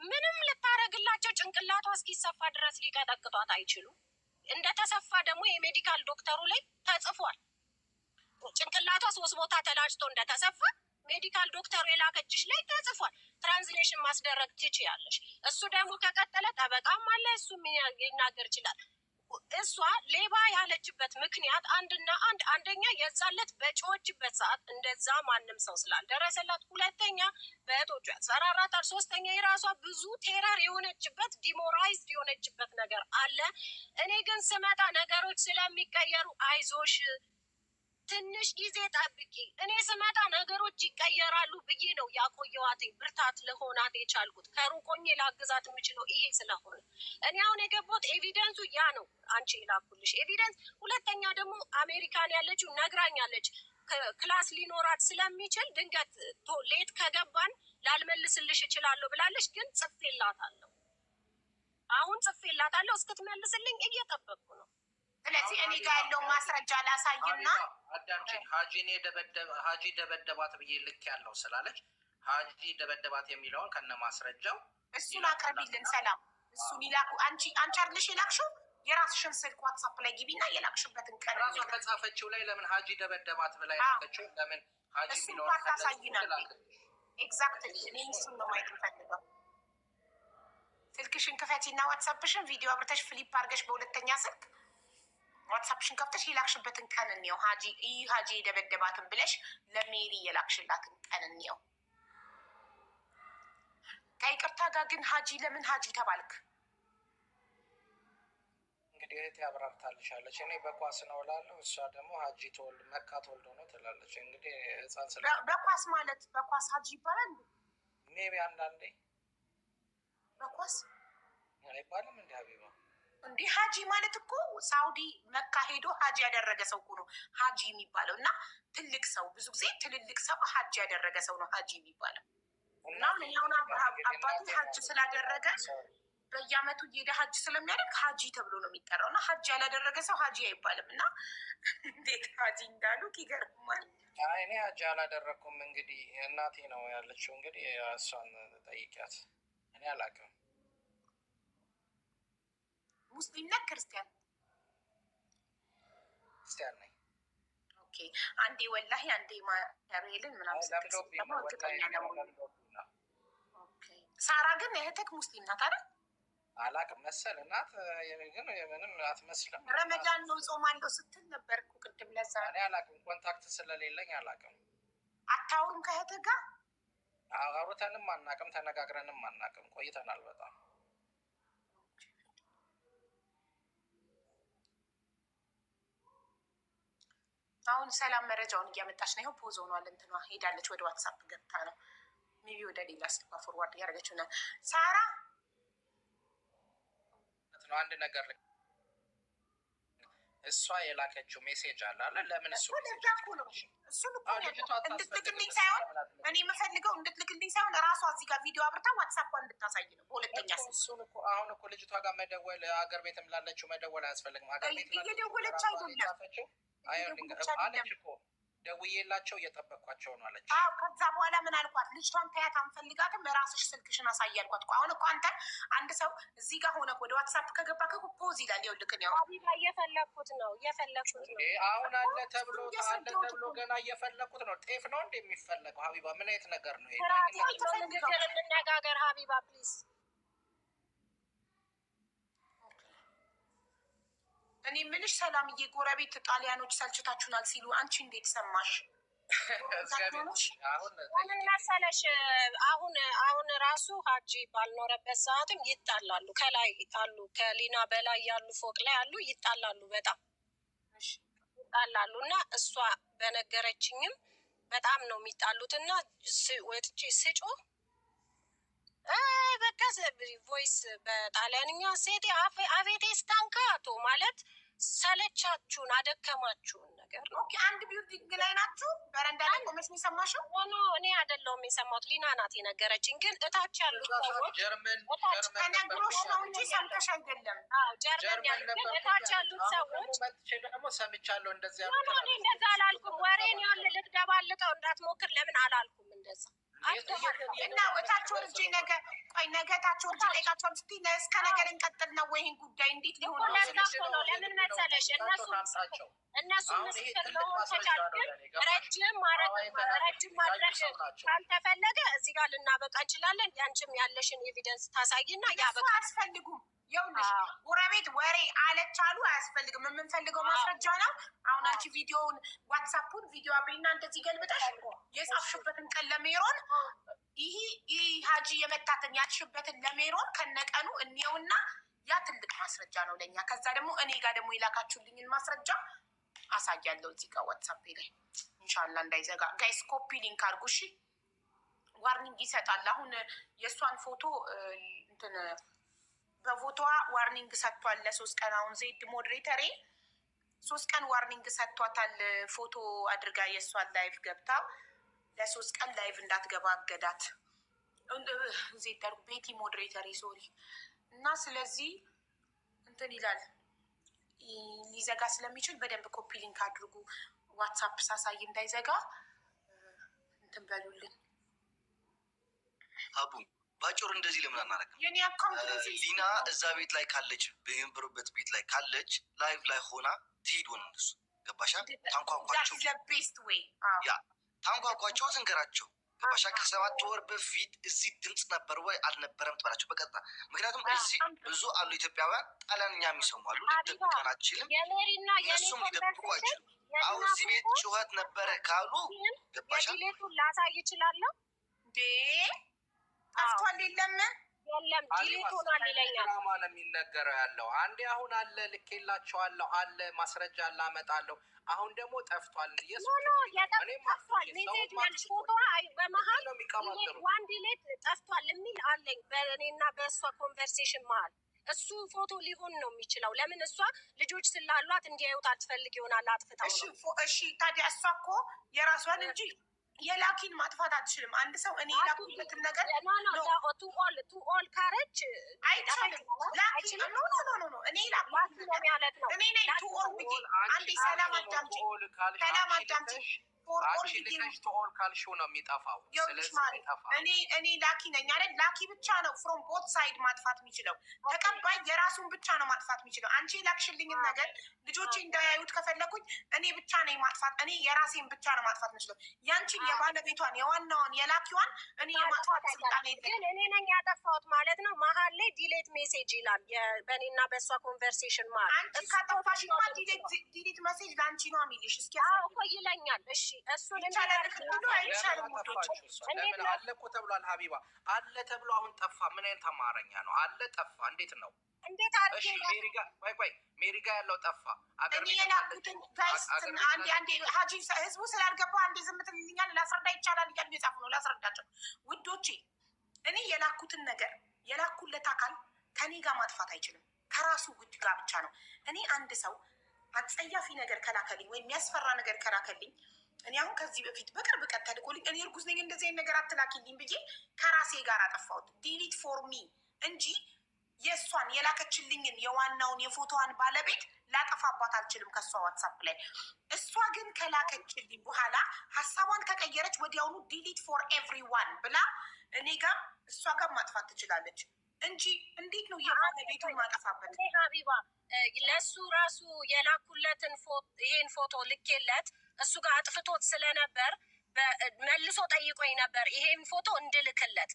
[SPEAKER 2] ምንም ልታረግላቸው ጭንቅላቷ እስኪሰፋ ድረስ ሊቀጠቅጧት አይችሉም። እንደተሰፋ ደግሞ የሜዲካል ዶክተሩ ላይ ተጽፏል። ጭንቅላቷ 3 ቦታ ተላጭቶ እንደተሰፋ ሜዲካል ዶክተሩ የላከችሽ ላይ ተጽፏል። ትራንስሌሽን ማስደረግ ትችያለሽ። እሱ ደግሞ ከቀጠለ ጠበቃም አለ፣ እሱም ሊናገር ይችላል። እሷ ሌባ ያለችበት ምክንያት አንደኛ የዛለት በጮችበት ሰዓት እንደዛ ማንም ሰው ስላልደረሰላት፣ 2ኛ በእህቶቿ ያስፈራራታል፣ 3ኛ የራሷ ብዙ ቴረር የሆነችበት ዲሞራይዝድ የሆነችበት ነገር አለ። እኔ ግን ስመጣ ነገሮች ስለሚቀየሩ አይዞሽ ትንሽ ጊዜ ጠብቂ፣ እኔ ስመጣ ነገሮች ይቀየራሉ ብዬ ነው ያቆየዋት። ብርታት ለሆናት የቻልኩት ከሩቆኝ ላግዛት የምችለው ይሄ ስለሆነ እኔ አሁን የገባሁት ኤቪደንሱ ያ ነው። አንቺ የላኩልሽ ኤቪደንስ። 2ኛ ደግሞ አሜሪካን ያለችው ነግራኛለች ክላስ ሊኖራት ስለሚችል ድንገት ሌት ከገባን ላልመልስልሽ እችላለሁ ብላለች። ግን ጽፌላታለሁ፣ አሁን ጽፌላታለሁ። እስክትመልስልኝ እየጠበቅኩ ነው።
[SPEAKER 1] ስለዚህ እኔ ጋር ያለው ማስረጃ ላሳይና
[SPEAKER 6] አዳምጪኝ። ሀጂ ደበደባት ብዬ ልክ ያለው ስላለች ሀጂ ደበደባት የሚለውን ከነ ማስረጃው
[SPEAKER 1] እሱን አቅርቢልን። ሰላም እሱን ይላኩ። አንቺ አይደለሽ የላክሽው? የራስሽን ስልክ ዋትሳፕ ላይ ግቢና የላክሽበትን ቀን
[SPEAKER 6] ራሷ ከጻፈችው ላይ ለምን ሀጂ ደበደባት ብላ የላከችው ለምን ሀጂ
[SPEAKER 1] የሚለውን ታሳይናል። ኤግዛክትሊ እኔ እሱን ነው ማየት የምፈልገው። ስልክሽን ክፈቺና ዋትሳፕሽን ቪዲዮ አብርተሽ ፍሊፕ አድርገሽ በሁለተኛ ስልክ ዋትሳፕሽን ከፍተሽ የላክሽበትን ቀን እንየው። ሀጂ የደበደባትን ብለሽ ለሜሪ የላክሽላትን ቀን እንየው። ከይቅርታ ጋር ግን ሀጂ ለምን ሀጂ ተባልክ?
[SPEAKER 6] እንግዲህ እህቴ አብራርታልሻለች። እኔ በኳስ ነው እላለሁ፣ እሷ ደግሞ ሀጂ መካ ተወልዶ ነው ትላለች። እንግዲህ ህፃን ስለ
[SPEAKER 1] በኳስ ማለት በኳስ ሀጂ ይባላል
[SPEAKER 6] ሜቢ አንዳንዴ
[SPEAKER 1] በኳስ
[SPEAKER 6] አይባልም እንዲ ሀቢባ
[SPEAKER 1] እንዲህ ሀጂ ማለት እኮ ሳውዲ መካ ሄዶ ሀጂ ያደረገ ሰው እኮ ነው ሀጂ የሚባለው። እና ትልቅ ሰው ብዙ ጊዜ ትልልቅ ሰው ሀጂ ያደረገ ሰው ነው ሀጂ የሚባለው። እና ሁን አባቱ ሀጅ ስላደረገ በየአመቱ እየሄደ ሀጅ ስለሚያደርግ ሀጂ ተብሎ ነው የሚጠራው። እና ሀጅ ያላደረገ ሰው ሀጂ አይባልም። እና እንዴት ሀጂ እንዳሉ ይገርማል።
[SPEAKER 6] እኔ ሀጅ አላደረግኩም። እንግዲህ እናቴ ነው ያለችው። እንግዲህ እሷን ጠይቂያት። እኔ አላውቅም።
[SPEAKER 1] ሙስሊም ነህ ክርስቲያን?
[SPEAKER 6] ክርስቲያን ነኝ።
[SPEAKER 1] ኦኬ። አንዴ ወላሂ አንዴ ማሪልን ምናምን ሳራ ግን እህትህ ሙስሊም ናት አይደል?
[SPEAKER 6] አላውቅም መሰል እናት ግን ምንም አትመስልም።
[SPEAKER 1] ረመዳን ነው ጾማለሁ ስትል ነበር እኮ ቅድም። ለዛ
[SPEAKER 6] እኔ አላውቅም፣ ኮንታክት ስለሌለኝ አላውቅም።
[SPEAKER 1] አታውሩም ከእህትህ ጋር?
[SPEAKER 6] አውርተንም አናውቅም፣ ተነጋግረንም አናውቅም። ቆይተናል በጣም።
[SPEAKER 1] አሁን ሰላም መረጃውን እያመጣች ነው። ይኸው ፖዝ ሆኗል። እንትኗ ሄዳለች፣ ወደ ዋትሳፕ ገብታ ነው ሜቢ ወደ ሌላ ስልኳ ፎርዋርድ እያደረገችው ነው። ሳራ
[SPEAKER 6] ነው አንድ ነገር እሷ የላከችው ሜሴጅ አለ አለ ለምን እሱ
[SPEAKER 1] እሱን እኮ እንድትልክልኝ ሳይሆን እኔ የምፈልገው እንድትልክልኝ ሳይሆን እራሷ እዚህ ጋር ቪዲዮ አብርታ ዋትሳፕ እንድታሳይ ነው። በሁለተኛ
[SPEAKER 6] እሱን እኮ አሁን እኮ ልጅቷ ጋር መደወል ሀገር ቤትም ላለችው መደወል አያስፈልግም። ሀገር ቤት
[SPEAKER 1] እየደወለች አይደለም
[SPEAKER 6] አለች እኮ ደውዬላቸው እየጠበቅኳቸው ነው አለች።
[SPEAKER 1] ከዛ በኋላ ምን አልኳት? ልጅቷን ተያት አንፈልጋትም፣ ራስሽ ስልክሽን አሳይ አልኳት። አሁን እኮ አንተ አንድ ሰው እዚህ ጋር ሆነ ወደ ዋትሳፕ ከገባ ፖዝ ይላል። ይኸውልህ ነው
[SPEAKER 2] እየፈለኩት ነው
[SPEAKER 6] አሁን አለ ተብሎ ገና እየፈለኩት ነው። ጤፍ ነው እንደ የሚፈለገው ሀቢባ? ምን አይነት ነገር ነው?
[SPEAKER 2] እንነጋገር ሀቢባ ፕሊዝ።
[SPEAKER 1] እኔ ምንሽ ሰላምዬ፣ ጎረቤት ጣሊያኖች ሰልችታችሁናል ሲሉ አንቺ እንዴት ሰማሽ?
[SPEAKER 2] ምን መሰለሽ አሁን ራሱ ሀጂ ባልኖረበት ሰዓትም ይጣላሉ። ከላይ አሉ ከሊና በላይ ያሉ ፎቅ ላይ አሉ ይጣላሉ፣ በጣም ይጣላሉ። እና እሷ በነገረችኝም በጣም ነው የሚጣሉት። እና ወጥቼ ስጮህ በቃ ቮይስ በጣሊያንኛ ሴቴ አቬቴ ስታንካቶ ማለት ሰለቻችሁን፣ አደከማችሁን ነገር ነው።
[SPEAKER 1] አንድ ቢልዲንግ ላይ ናችሁ። በረንዳ ላይ ቆመሽ ነው የሰማሽው?
[SPEAKER 2] እኔ አይደለሁም የሰማሁት፣ ሊና ናት የነገረችኝ። ግን እታች ያሉት ሰዎች
[SPEAKER 1] ተነግሮሽ ነው እንጂ ሰምተሽ አይደለም።
[SPEAKER 2] ጀርመን ያሉት ግን እታች ያሉት ሰዎች
[SPEAKER 6] ደግሞ ሰምቻለሁ። እንደዚያ
[SPEAKER 2] እኔ እንደዛ አላልኩም። ወሬን ያለ ልትደባልቀው እንዳትሞክር ለምን አላልኩም እንደዛ
[SPEAKER 1] እና እታች ወርጄ ነገ ታች ወርጄ ጠይቃቸዋል ስትይ እስከ ነገር እንቀጥል ነው ወይ? ይህን ጉዳይ እንዴት ሊሆን ነው?
[SPEAKER 2] ለምን መሰለሽ እነሱ ምስክር መሆን ከቻልን ረጅም ማድረግ ካልተፈለገ እዚህ ጋር ልናበቃ እንችላለን። ያንቺም ያለሽን ኤቪደንስ ታሳይና ያበቃ።
[SPEAKER 1] አያስፈልጉም። ይኸውልሽ ጎረቤት ወሬ አለች አሉ አያስፈልግም። የምንፈልገው ማስረጃ ነው። አሁን አንቺ ቪዲዮውን ዋትሳፑን ቪዲዮ አብሪና እንደዚህ ገልብጠሽ የጻፍሽበትን ቀን ለሜሮን ይህ ሀጂ የመታትን ያልሽበትን ለሜሮን ከነቀኑ እንየውና ያ ትልቅ ማስረጃ ነው ለእኛ። ከዛ ደግሞ እኔ ጋር ደግሞ የላካችሁልኝን ማስረጃ አሳያለሁ እዚህ ጋር ዋትሳፕ ላይ ኢንሻላህ እንዳይዘጋ። ጋይስ ኮፒ ሊንክ አድርጉ እሺ። ዋርኒንግ ይሰጣል። አሁን የእሷን ፎቶ እንትን በፎቶዋ ዋርኒንግ ሰጥቷል ለ3 ቀን። አሁን ዜድ ሞዴሬተሬ 3 ቀን ዋርኒንግ ሰጥቷታል። ፎቶ አድርጋ የእሷን ላይቭ ገብታ ለ3 ቀን ላይቭ እንዳትገባ አገዳት። ዜድ ቤቲ ሞዴሬተሬ ሶሪ። እና ስለዚህ እንትን ይላል ሊዘጋ ስለሚችል በደንብ ኮፒ ሊንክ አድርጉ። ዋትሳፕ ሳሳይ እንዳይዘጋ እንትን በሉልን።
[SPEAKER 3] አቡ ባጭሩ እንደዚህ ለምን አናረግም?
[SPEAKER 1] የኔ አካውንት
[SPEAKER 3] ሊና እዛ ቤት ላይ ካለች በየንበሩበት ቤት ላይ ካለች ላይቭ ላይ ሆና ትሂድ ሆነ እነሱ ገባሻ? ታንኳኳቸው፣
[SPEAKER 1] ቤስት ወይ
[SPEAKER 3] ያ ታንኳኳቸው፣ ትንገራቸው ገባሻ? ከ7 ወር በፊት እዚህ ድምፅ ነበር ወይ አልነበረም ትበላቸው በቀጥታ። ምክንያቱም እዚህ ብዙ አሉ ኢትዮጵያውያን ጣሊያንኛ የሚሰሙ አሉ። ልደብቀን አችልም፣ እነሱም ሊደብቁ አይችሉም። አሁ እዚህ ቤት ጩኸት ነበረ ካሉ ገባሻ?
[SPEAKER 2] ዲሌቱን ላሳይ ይችላለሁ።
[SPEAKER 1] ጠፍቷል የለም
[SPEAKER 2] የለም ዲሌት ሆኗል ይለኛል።
[SPEAKER 6] ድራማ ነው የሚነገረው ያለው። አንዴ አሁን አለ ልኬላቸዋለሁ አለ ማስረጃ ላመጣለሁ። አሁን ደግሞ ጠፍቷል።
[SPEAKER 2] ጠፍቷል ሜሴጅ መልሽ ፎቶ በመሀል ዋን ዲሌት ጠፍቷል የሚል አለኝ በእኔና በእሷ ኮንቨርሴሽን መሀል። እሱ ፎቶ ሊሆን ነው የሚችለው። ለምን እሷ ልጆች ስላሏት እንዲያዩት አትፈልግ ይሆናል አጥፍታው ነው።
[SPEAKER 1] እሺ ታዲያ እሷ እኮ የራሷን እንጂ የላኪን ማጥፋት አትችልም። አንድ ሰው እኔ የላኩለትን ነገር
[SPEAKER 2] ቱ ኦል ካረች
[SPEAKER 1] አይቻልም። ላኪ ኖ እኔ ላኩለት እኔ ነኝ ቱ ኦል ብዬ አንዴ ሰላም አዳምጪ ሰላም አዳምጪ
[SPEAKER 6] ኦል ካልሽው ነው የሚጠፋው።
[SPEAKER 1] እኔ ላኪ ነኝ አይደል? ላኪ ብቻ ነው ፍሮም ቦት ሳይድ ማጥፋት የሚችለው። ተቀባይ የራሱን ብቻ ነው ማጥፋት የሚችለው። አንቺ የላክሽልኝን ነገር ልጆቼ እንዳያዩት ከፈለጉኝ እኔ ብቻ ነኝ ማጥፋት፣ እኔ የራሴን ብቻ ነው ማጥፋት የምችለው። ያንቺን የባለቤቷን የዋናዋን የላኪዋን እኔ የማጥፋት ስልጣን የለኝም።
[SPEAKER 2] ግን እኔ ነኝ ያጠፋሁት ማለት ነው። መሀል ላይ ዲሌት ሜሴጅ ይላል በእኔና በእሷ ኮንቨርሴሽን መሀል።
[SPEAKER 1] አንቺ ካጠፋሽማ ዲሌት ሜሴጅ ለአንቺ ነው የሚልሽ። እስኪ
[SPEAKER 2] እኮ ይለኛል። እሺ እሱን
[SPEAKER 6] አለ እኮ ተብሏል። ሀቢባ አለ ተብሎ አሁን ጠፋ። ምን አይነት አማርኛ ነው? አለ ጠፋ። እንዴት ነው?
[SPEAKER 2] እንዴት አድርጌ
[SPEAKER 6] ሜሪ ጋ ያለው ጠፋ።
[SPEAKER 1] እኔ የላኩትን ጋይስ አንዴ ሀጂ ህዝቡ ስላልገባ አንዴ ዝም ትልልኛል። ላስረዳ ይቻላል እያሉ የጻፉ ነው። ላስረዳቸው ውዶቼ። እኔ የላኩትን ነገር የላኩለት አካል ከኔ ጋር ማጥፋት አይችልም። ከራሱ ጉድ ጋር ብቻ ነው። እኔ አንድ ሰው አጸያፊ ነገር ከላከልኝ ወይም የሚያስፈራ ነገር ከላከልኝ እኔ አሁን ከዚህ በፊት በቅርብ ቀን ተልኮልኝ እኔ እርጉዝ ነኝ እንደዚህ አይነት ነገር አትላኪልኝ ብዬ ከራሴ ጋር አጠፋሁት። ዲሊት ፎር ሚ እንጂ የእሷን የላከችልኝን የዋናውን የፎቶዋን ባለቤት ላጠፋባት አልችልም ከእሷ ዋትሳፕ ላይ። እሷ ግን ከላከችልኝ በኋላ ሀሳቧን ከቀየረች ወዲያውኑ ዲሊት ፎር ኤቭሪዋን ብላ እኔ ጋር እሷ ጋር ማጥፋት ትችላለች እንጂ እንዴት ነው የባለቤቱን ማጠፋበት?
[SPEAKER 2] ሀቢባ ለእሱ ራሱ የላኩለትን ይሄን ፎቶ ልኬለት እሱ ጋር አጥፍቶት ስለነበር መልሶ ጠይቆኝ ነበር ይሄን ፎቶ እንድልክለት።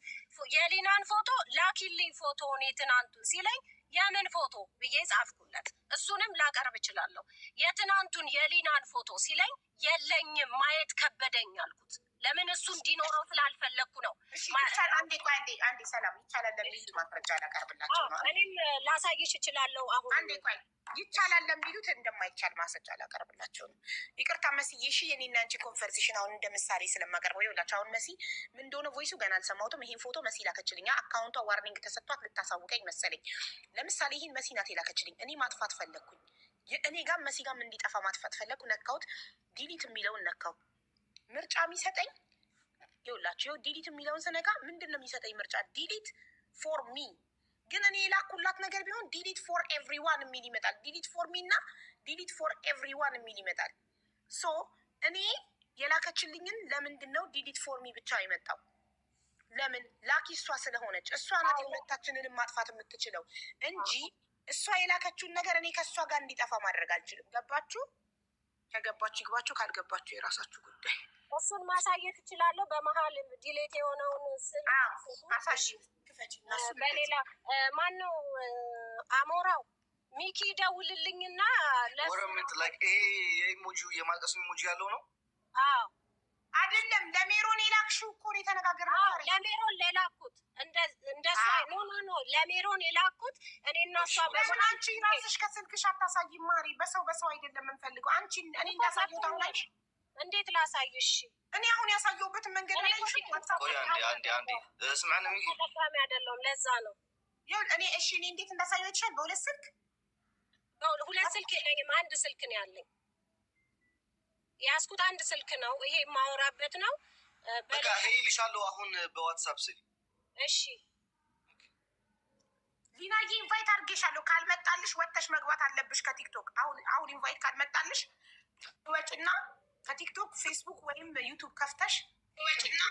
[SPEAKER 2] የሊናን ፎቶ ላኪልኝ ፎቶውን የትናንቱን ሲለኝ የምን ፎቶ ብዬ ጻፍኩለት። እሱንም ላቀርብ እችላለሁ። የትናንቱን የሊናን ፎቶ ሲለኝ የለኝም ማየት ከበደኝ አልኩት። ለምን እሱ እንዲኖረው ስላልፈለግኩ ነው።
[SPEAKER 1] አንዴ ሰላም ይቻላል ለሚሉት ማስረጃ ላቀርብላቸው ነው።
[SPEAKER 2] እኔም ላሳይሽ እችላለሁ። አሁን
[SPEAKER 1] አንዴ ቆይ ይቻላል ለሚሉት እንደማይቻል ማስረጃ ላቀርብላቸው ነው። ይቅርታ መስዬ እሺ። የኔና አንቺ ኮንቨርሴሽን አሁን እንደ ምሳሌ ስለማቀርበው ይኸውላችሁ። አሁን መሲ ምን እንደሆነ ቮይሱ ገና አልሰማሁትም። ይሄን ፎቶ መሲ ላከችልኛ። አካውንቷ ዋርኒንግ ተሰጥቷት ልታሳውቀኝ መሰለኝ። ለምሳሌ ይህን መሲ ናት የላከችልኝ። እኔ ማጥፋት ፈለግኩኝ። እኔ ጋም መሲ ጋም እንዲጠፋ ማጥፋት ፈለግኩ። ነካሁት። ዲሊት የሚለውን ነካው። ምርጫ የሚሰጠኝ ይኸውላችሁ፣ ዲሊት የሚለውን ስነካ ምንድን ነው የሚሰጠኝ ምርጫ? ዲሊት ፎር ሚ። ግን እኔ የላኩላት ነገር ቢሆን ዲሊት ፎር ኤቭሪዋን የሚል ይመጣል። ዲሊት ፎር ሚ እና ዲሊት ፎር ኤቭሪዋን የሚል ይመጣል። ሶ እኔ የላከችልኝን ለምንድን ነው ዲሊት ፎር ሚ ብቻ የመጣው? ለምን? ላኪ እሷ ስለሆነች እሷ ናት የሁለታችንንም ማጥፋት የምትችለው እንጂ እሷ የላከችውን ነገር እኔ ከእሷ ጋር እንዲጠፋ ማድረግ አልችልም። ገባችሁ? ከገባችሁ ይግባችሁ፣ ካልገባችሁ የራሳችሁ ጉዳይ።
[SPEAKER 2] እሱን ማሳየት እችላለሁ። በመሀል ዲሌት የሆነውን ስል በሌላ ማነው አሞራው ሚኪ ደውልልኝና
[SPEAKER 3] ወረምት ላይ ይሄ የኢሞጂ የማልቀስ ኢሞጂ ያለው ነው።
[SPEAKER 2] አዎ
[SPEAKER 1] አይደለም፣ ለሜሮን የላክሽው እኮ ነው የተነጋገርነው።
[SPEAKER 2] ለሜሮን የላኩት እንደሷ ኖ ለሜሮን የላኩት እኔና እሷ
[SPEAKER 1] በምን አንቺ ራስሽ ከስልክሽ አታሳይም ማሪ። በሰው አይደለም የምንፈልገው። አንቺ እኔ እንዳሳየው ታውላይ
[SPEAKER 2] እንዴት ላሳይሽ?
[SPEAKER 1] እኔ አሁን ያሳየሁበትን መንገድ ላይ
[SPEAKER 3] አንዴ ስማዕና ሚኪ
[SPEAKER 2] ተጠቃሚ አይደለሁም። ለዛ ነው
[SPEAKER 1] እኔ እኔ እንዴት እንዳሳየው ይችላል።
[SPEAKER 2] ሁለት ስልክ የለኝም፣ አንድ ስልክ ነው ያለኝ። ያስኩት አንድ ስልክ ነው። ይሄ የማወራበት ነው።
[SPEAKER 3] በቃ ይሄ ልሻለሁ አሁን በዋትሳፕ ስል።
[SPEAKER 2] እሺ
[SPEAKER 1] ሊናዬ ኢንቫይት አድርጌሻለሁ። ካልመጣልሽ ወጥተሽ መግባት አለብሽ ከቲክቶክ። አሁን ኢንቫይት ካልመጣልሽ ወጭና ከቲክቶክ ፌስቡክ ወይም ዩቱብ ከፍተሽ ወጭና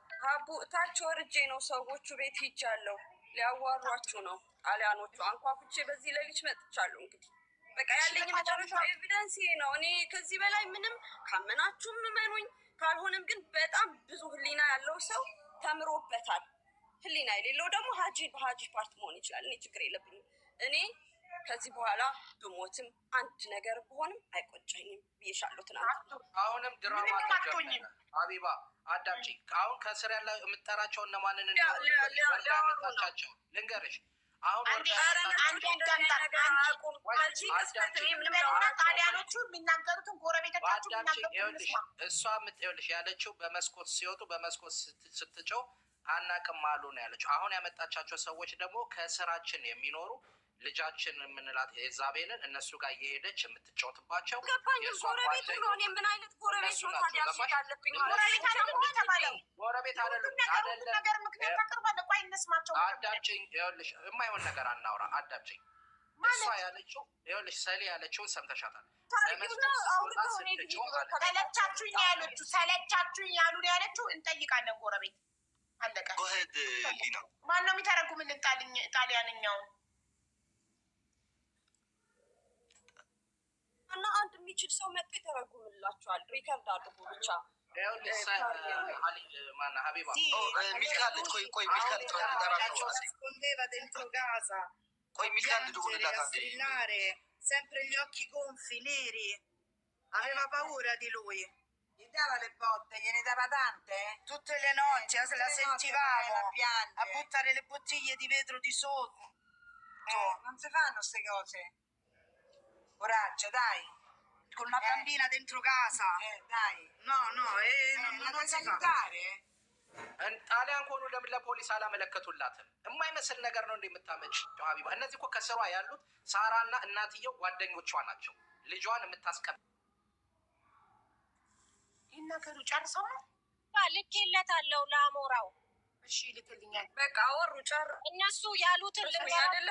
[SPEAKER 5] ሀቡ ታች ወርጄ ነው ሰዎቹ ቤት ሂጃለሁ። ሊያዋሯችሁ ነው ጣሊያኖቹ። አንኳኩቼ በዚህ ሌሊት መጥቻለሁ። እንግዲህ በቃ ያለኝ መጨረሻ ኤቪደንስ ይሄ ነው። እኔ ከዚህ በላይ ምንም ካመናችሁም እመኑኝ፣ ካልሆነም ግን በጣም ብዙ ህሊና ያለው ሰው ተምሮበታል። ህሊና የሌለው ደግሞ በሀጂ ፓርት መሆን ይችላል። እኔ ችግር የለብኝም። እኔ ከዚህ በኋላ ብሞትም አንድ ነገር ብሆንም አይቆጨኝም ብዬሻለሁ። ትናንት
[SPEAKER 6] አሁንም ድራማ ተጀመረ። ሀቢባ አዳምጪ። አሁን ከስር ያለ የምጠራቸው እነማንን እንደመጣቻቸው ልንገርሽ። አሁን
[SPEAKER 1] ጣሊያኖቹ የሚናገሩትን ጎረቤቶቻችሁ
[SPEAKER 6] እሷ ምትልሽ ያለችው በመስኮት ሲወጡ በመስኮት ስትጨው አናቅም አሉ ነው ያለችው። አሁን ያመጣቻቸው ሰዎች ደግሞ ከስራችን የሚኖሩ ልጃችን የምንላት ኢዛቤልን እነሱ ጋር እየሄደች የምትጫወትባቸው
[SPEAKER 5] ገባኝ። ጎረቤት ብሎ እኔ ምን አይነት ጎረቤት ነው ታዲያ? ያለብኝ ጎረቤት
[SPEAKER 6] አይደለም።
[SPEAKER 1] ነገር ምክንያት አቅርባለ። ቆይ እነስማቸው።
[SPEAKER 6] አዳምጪኝ። ይኸውልሽ የማይሆን ነገር አናውራ። አዳምጪኝ። እሷ ያለችው ይኸውልሽ ሰሌ ያለችውን ሰምተሻታል።
[SPEAKER 1] ሰለቻችሁኝ ያለችው ሰለቻችሁኝ ያሉ ያለችው እንጠይቃለን። ጎረቤት አለቀ። ማን ነው የሚተረጉምልን ጣሊያንኛውን?
[SPEAKER 5] እና አንድ የሚችል ሰው መጥቶ ይተረጉምላቸዋል። ሪከርድ አድርጉ ብቻ።
[SPEAKER 7] sempre gli occhi gonfi, neri, aveva paura di lui. Gli dava le botte, gliene dava tante? Tutte le notti, la sentivamo a buttare le bottiglie di vetro di sotto. Non si fanno queste cose. Coraggio, dai. Con una bambina dentro casa. Dai. No, non si fa.
[SPEAKER 6] ጣሊያን ከሆኑ ለምን ለፖሊስ አላመለከቱላትም? የማይመስል ነገር ነው እንደምታመጭ ሀቢባ። እነዚህ እኮ ከስሯ ያሉት ሳራና እናትየው ጓደኞቿ ናቸው። ልጇን የምታስቀብ
[SPEAKER 1] ይናገሩ ጨርሰው ነው
[SPEAKER 2] ልኬለታለሁ ለአሞራው።
[SPEAKER 1] እሺ ልክልኛል።
[SPEAKER 5] በቃ ወሩ ጨር
[SPEAKER 2] እነሱ ያሉትን
[SPEAKER 5] አይደለ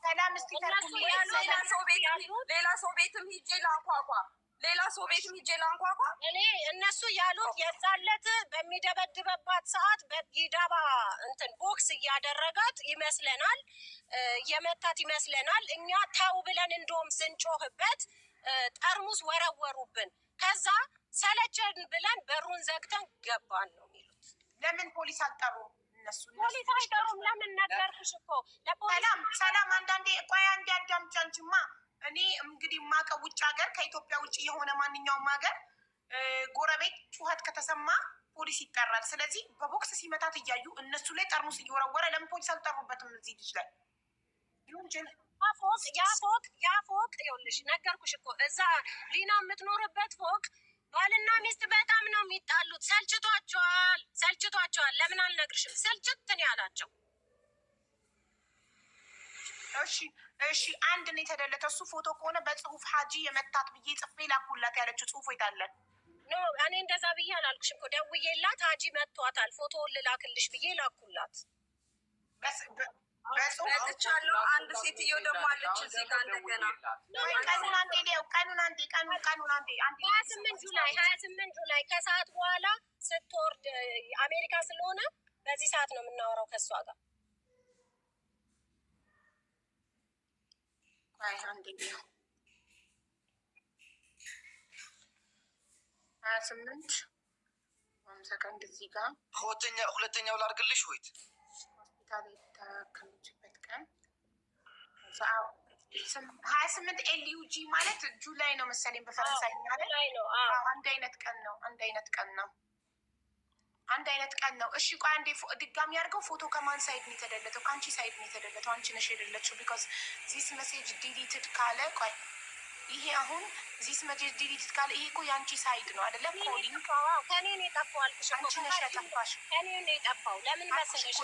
[SPEAKER 1] ሰላም እስቲ
[SPEAKER 5] ሌላ ሰው ቤትም ሂጄ ላንኳኳ
[SPEAKER 2] እኔ እነሱ ያሉት የዛለት በሚደበድበባት ሰዓት በጊዳባ እንትን ቦክስ እያደረጋት ይመስለናል፣ የመታት ይመስለናል። እኛ ተው ብለን እንደውም ስንጮህበት ጠርሙስ ወረወሩብን። ከዛ ሰለቸን ብለን በሩን ዘግተን ገባን ነው የሚሉት።
[SPEAKER 1] ለምን ፖሊስ አልጠሩ? እነሱ
[SPEAKER 2] ፖሊስ አይጠሩም። ለምን ነገርኩሽ እኮ
[SPEAKER 1] ሰላም አንዳንዴ ቆይ አንዴ አዳምጪ አንቺማ። እኔ እንግዲህ የማውቀው ውጭ ሀገር ከኢትዮጵያ ውጭ የሆነ ማንኛውም ሀገር ጎረቤት ጩኸት ከተሰማ ፖሊስ ይጠራል። ስለዚህ በቦክስ ሲመታት እያዩ እነሱ ላይ ጠርሙስ እየወረወረ ለምን ፖሊስ አልጠሩበትም? እዚህ ልጅ ላይ
[SPEAKER 2] ያ ፎቅ ይኸውልሽ ነገርኩሽ እኮ እዛ ሊና የምትኖርበት ፎቅ ባልና ሚስት በጣም ነው የሚጣሉት። ሰልችቷቸዋል። ለምን አልነግርሽም? ስልችትን ያላቸው።
[SPEAKER 1] እሺ አንድ ነው የተደለተ። እሱ ፎቶ ከሆነ በጽሁፍ ሀጂ የመታት ብዬ ጽፌ ላኩላት ያለችው ጽሁፍ የታለን?
[SPEAKER 2] ኖ እኔ እንደዛ ብዬ አላልኩሽም እኮ ደውዬላት ሀጂ መቷታል ፎቶውን ልላክልሽ ብዬ ላኩላት።
[SPEAKER 5] በጽሁፍቻለሁ። አንድ ሴትዮ ደግሞ አለች እዚህ ጋር እንደገና
[SPEAKER 1] ቀኑን አንዴ
[SPEAKER 2] 28 ጁላይ ከሰዓት በኋላ ስትወርድ አሜሪካ ስለሆነ በዚህ ሰዓት ነው የምናወራው ከእሷ ጋር።
[SPEAKER 1] አንዴ 28 ሰከንድ እዚህ ጋር
[SPEAKER 3] ሁለተኛው ላድርግልሽ ወይት
[SPEAKER 1] ሆስፒታል የተከመችበት ቀን 28 ኤልዩጂ ማለት ጁላይ ነው መሰለኝ በፈረንሳይኛ ላይ ነው። አንድ አይነት ቀን ነው። እሺ ቆይ አንዴ ድጋሚ አድርገው። ፎቶ ከማን ሳይድ ነው የተደለተው? ከአንቺ ሳይድ ነው የተደለተው። አንቺ ነሽ የደለችው። ቢኮዝ ዚስ ሜሴጅ ዲሊትድ ካለ ቆይ ይሄ አሁን ዚስ ሜሴጅ ዲሊትድ ካለ ይሄ እኮ የአንቺ ሳይድ ነው አይደለም?
[SPEAKER 2] ከኔ ነው የጠፋው አልኩሽ።
[SPEAKER 1] አንቺ ነሽ ያጠፋሽ።
[SPEAKER 2] ከኔ ነው የጠፋው። ለምን መሰለሽ?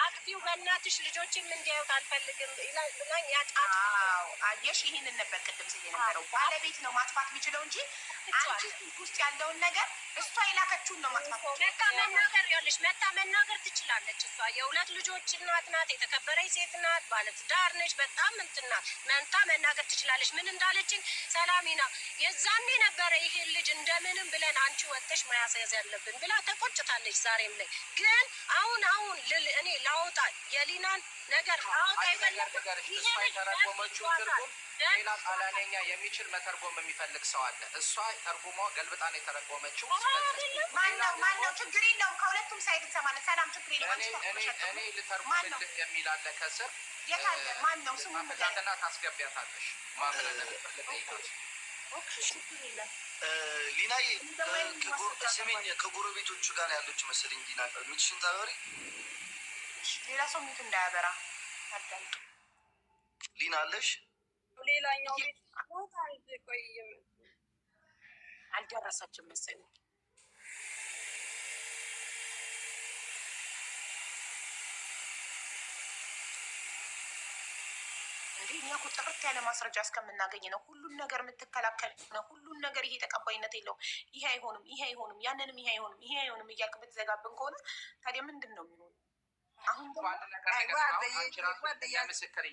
[SPEAKER 2] አክቲው በእናትሽ ልጆችም እንዲያዩት አልፈልግም ብላኝ ያጫት
[SPEAKER 1] አየሽ፣ ይህንን ነበር ቅድም ሲል የነበረው። ባለቤት ነው ማጥፋት የሚችለው እንጂ አንቺ ውስጥ ያለውን ነገር እሷ የላከችውን ነው ማጥፋት።
[SPEAKER 2] መታ መናገር ትችላለች። እሷ የሁለት ልጆች እናት ናት፣ የተከበረች ሴት ናት፣ ባለትዳር ነች። በጣም እንትን ናት። መንታ መናገር ትችላለች። ምን እንዳለችኝ ሰላሚና የዛኔ ነበረ ይሄን ልጅ እንደምንም ብለን አንቺ ወጥተሽ መያዝ ያለብን ብላ ተቆጭታለች። ዛሬም ላይ ግን አሁን እኔ ላወጣ የሊናን ነገር ላወጣ
[SPEAKER 6] የተረጎመችው ትርጉም ሌላ ጣሊያንኛ የሚችል መተርጎም የሚፈልግ ሰው አለ። እሷ ተርጉሞ ገልብጣን የተረጎመችው
[SPEAKER 1] ማነው? ችግር የለውም። ከሁለቱም ሳይድ ትሰማለች። ሰላም ችግር የለውም።
[SPEAKER 6] እኔ ልተርጉምልህ የሚል አለ ከስር።
[SPEAKER 1] የታለ? ማነው ስሙ?
[SPEAKER 6] ታፈታትና ታስገቢያታለሽ። ልጠይቃት
[SPEAKER 3] ሊናዬ ስሜኝ ከጎረቤቶቹ ጋር ያለችው መሰለኝ። ሊና ሚትሽን ታበሪ
[SPEAKER 1] ሌላ ሰው ሚቱ እንዳያበራ
[SPEAKER 3] ሊና አለሽ?
[SPEAKER 5] ሌላኛው ቤት ቦታ ቆይም
[SPEAKER 1] አልደረሰችም መሰለኝ። እንዴ እኛ እኮ ጥርት ያለ ማስረጃ እስከምናገኝ ነው ሁሉን ነገር የምትከላከል ነው። ሁሉን ነገር ይሄ ተቀባይነት የለውም፣ ይሄ አይሆንም፣ ይሄ አይሆንም፣ ያንንም ይሄ አይሆንም፣ ይሄ አይሆንም እያልክ ብትዘጋብን ከሆነ ታዲያ ምንድን ነው የሚሆነው?
[SPEAKER 6] አሁን ምስክር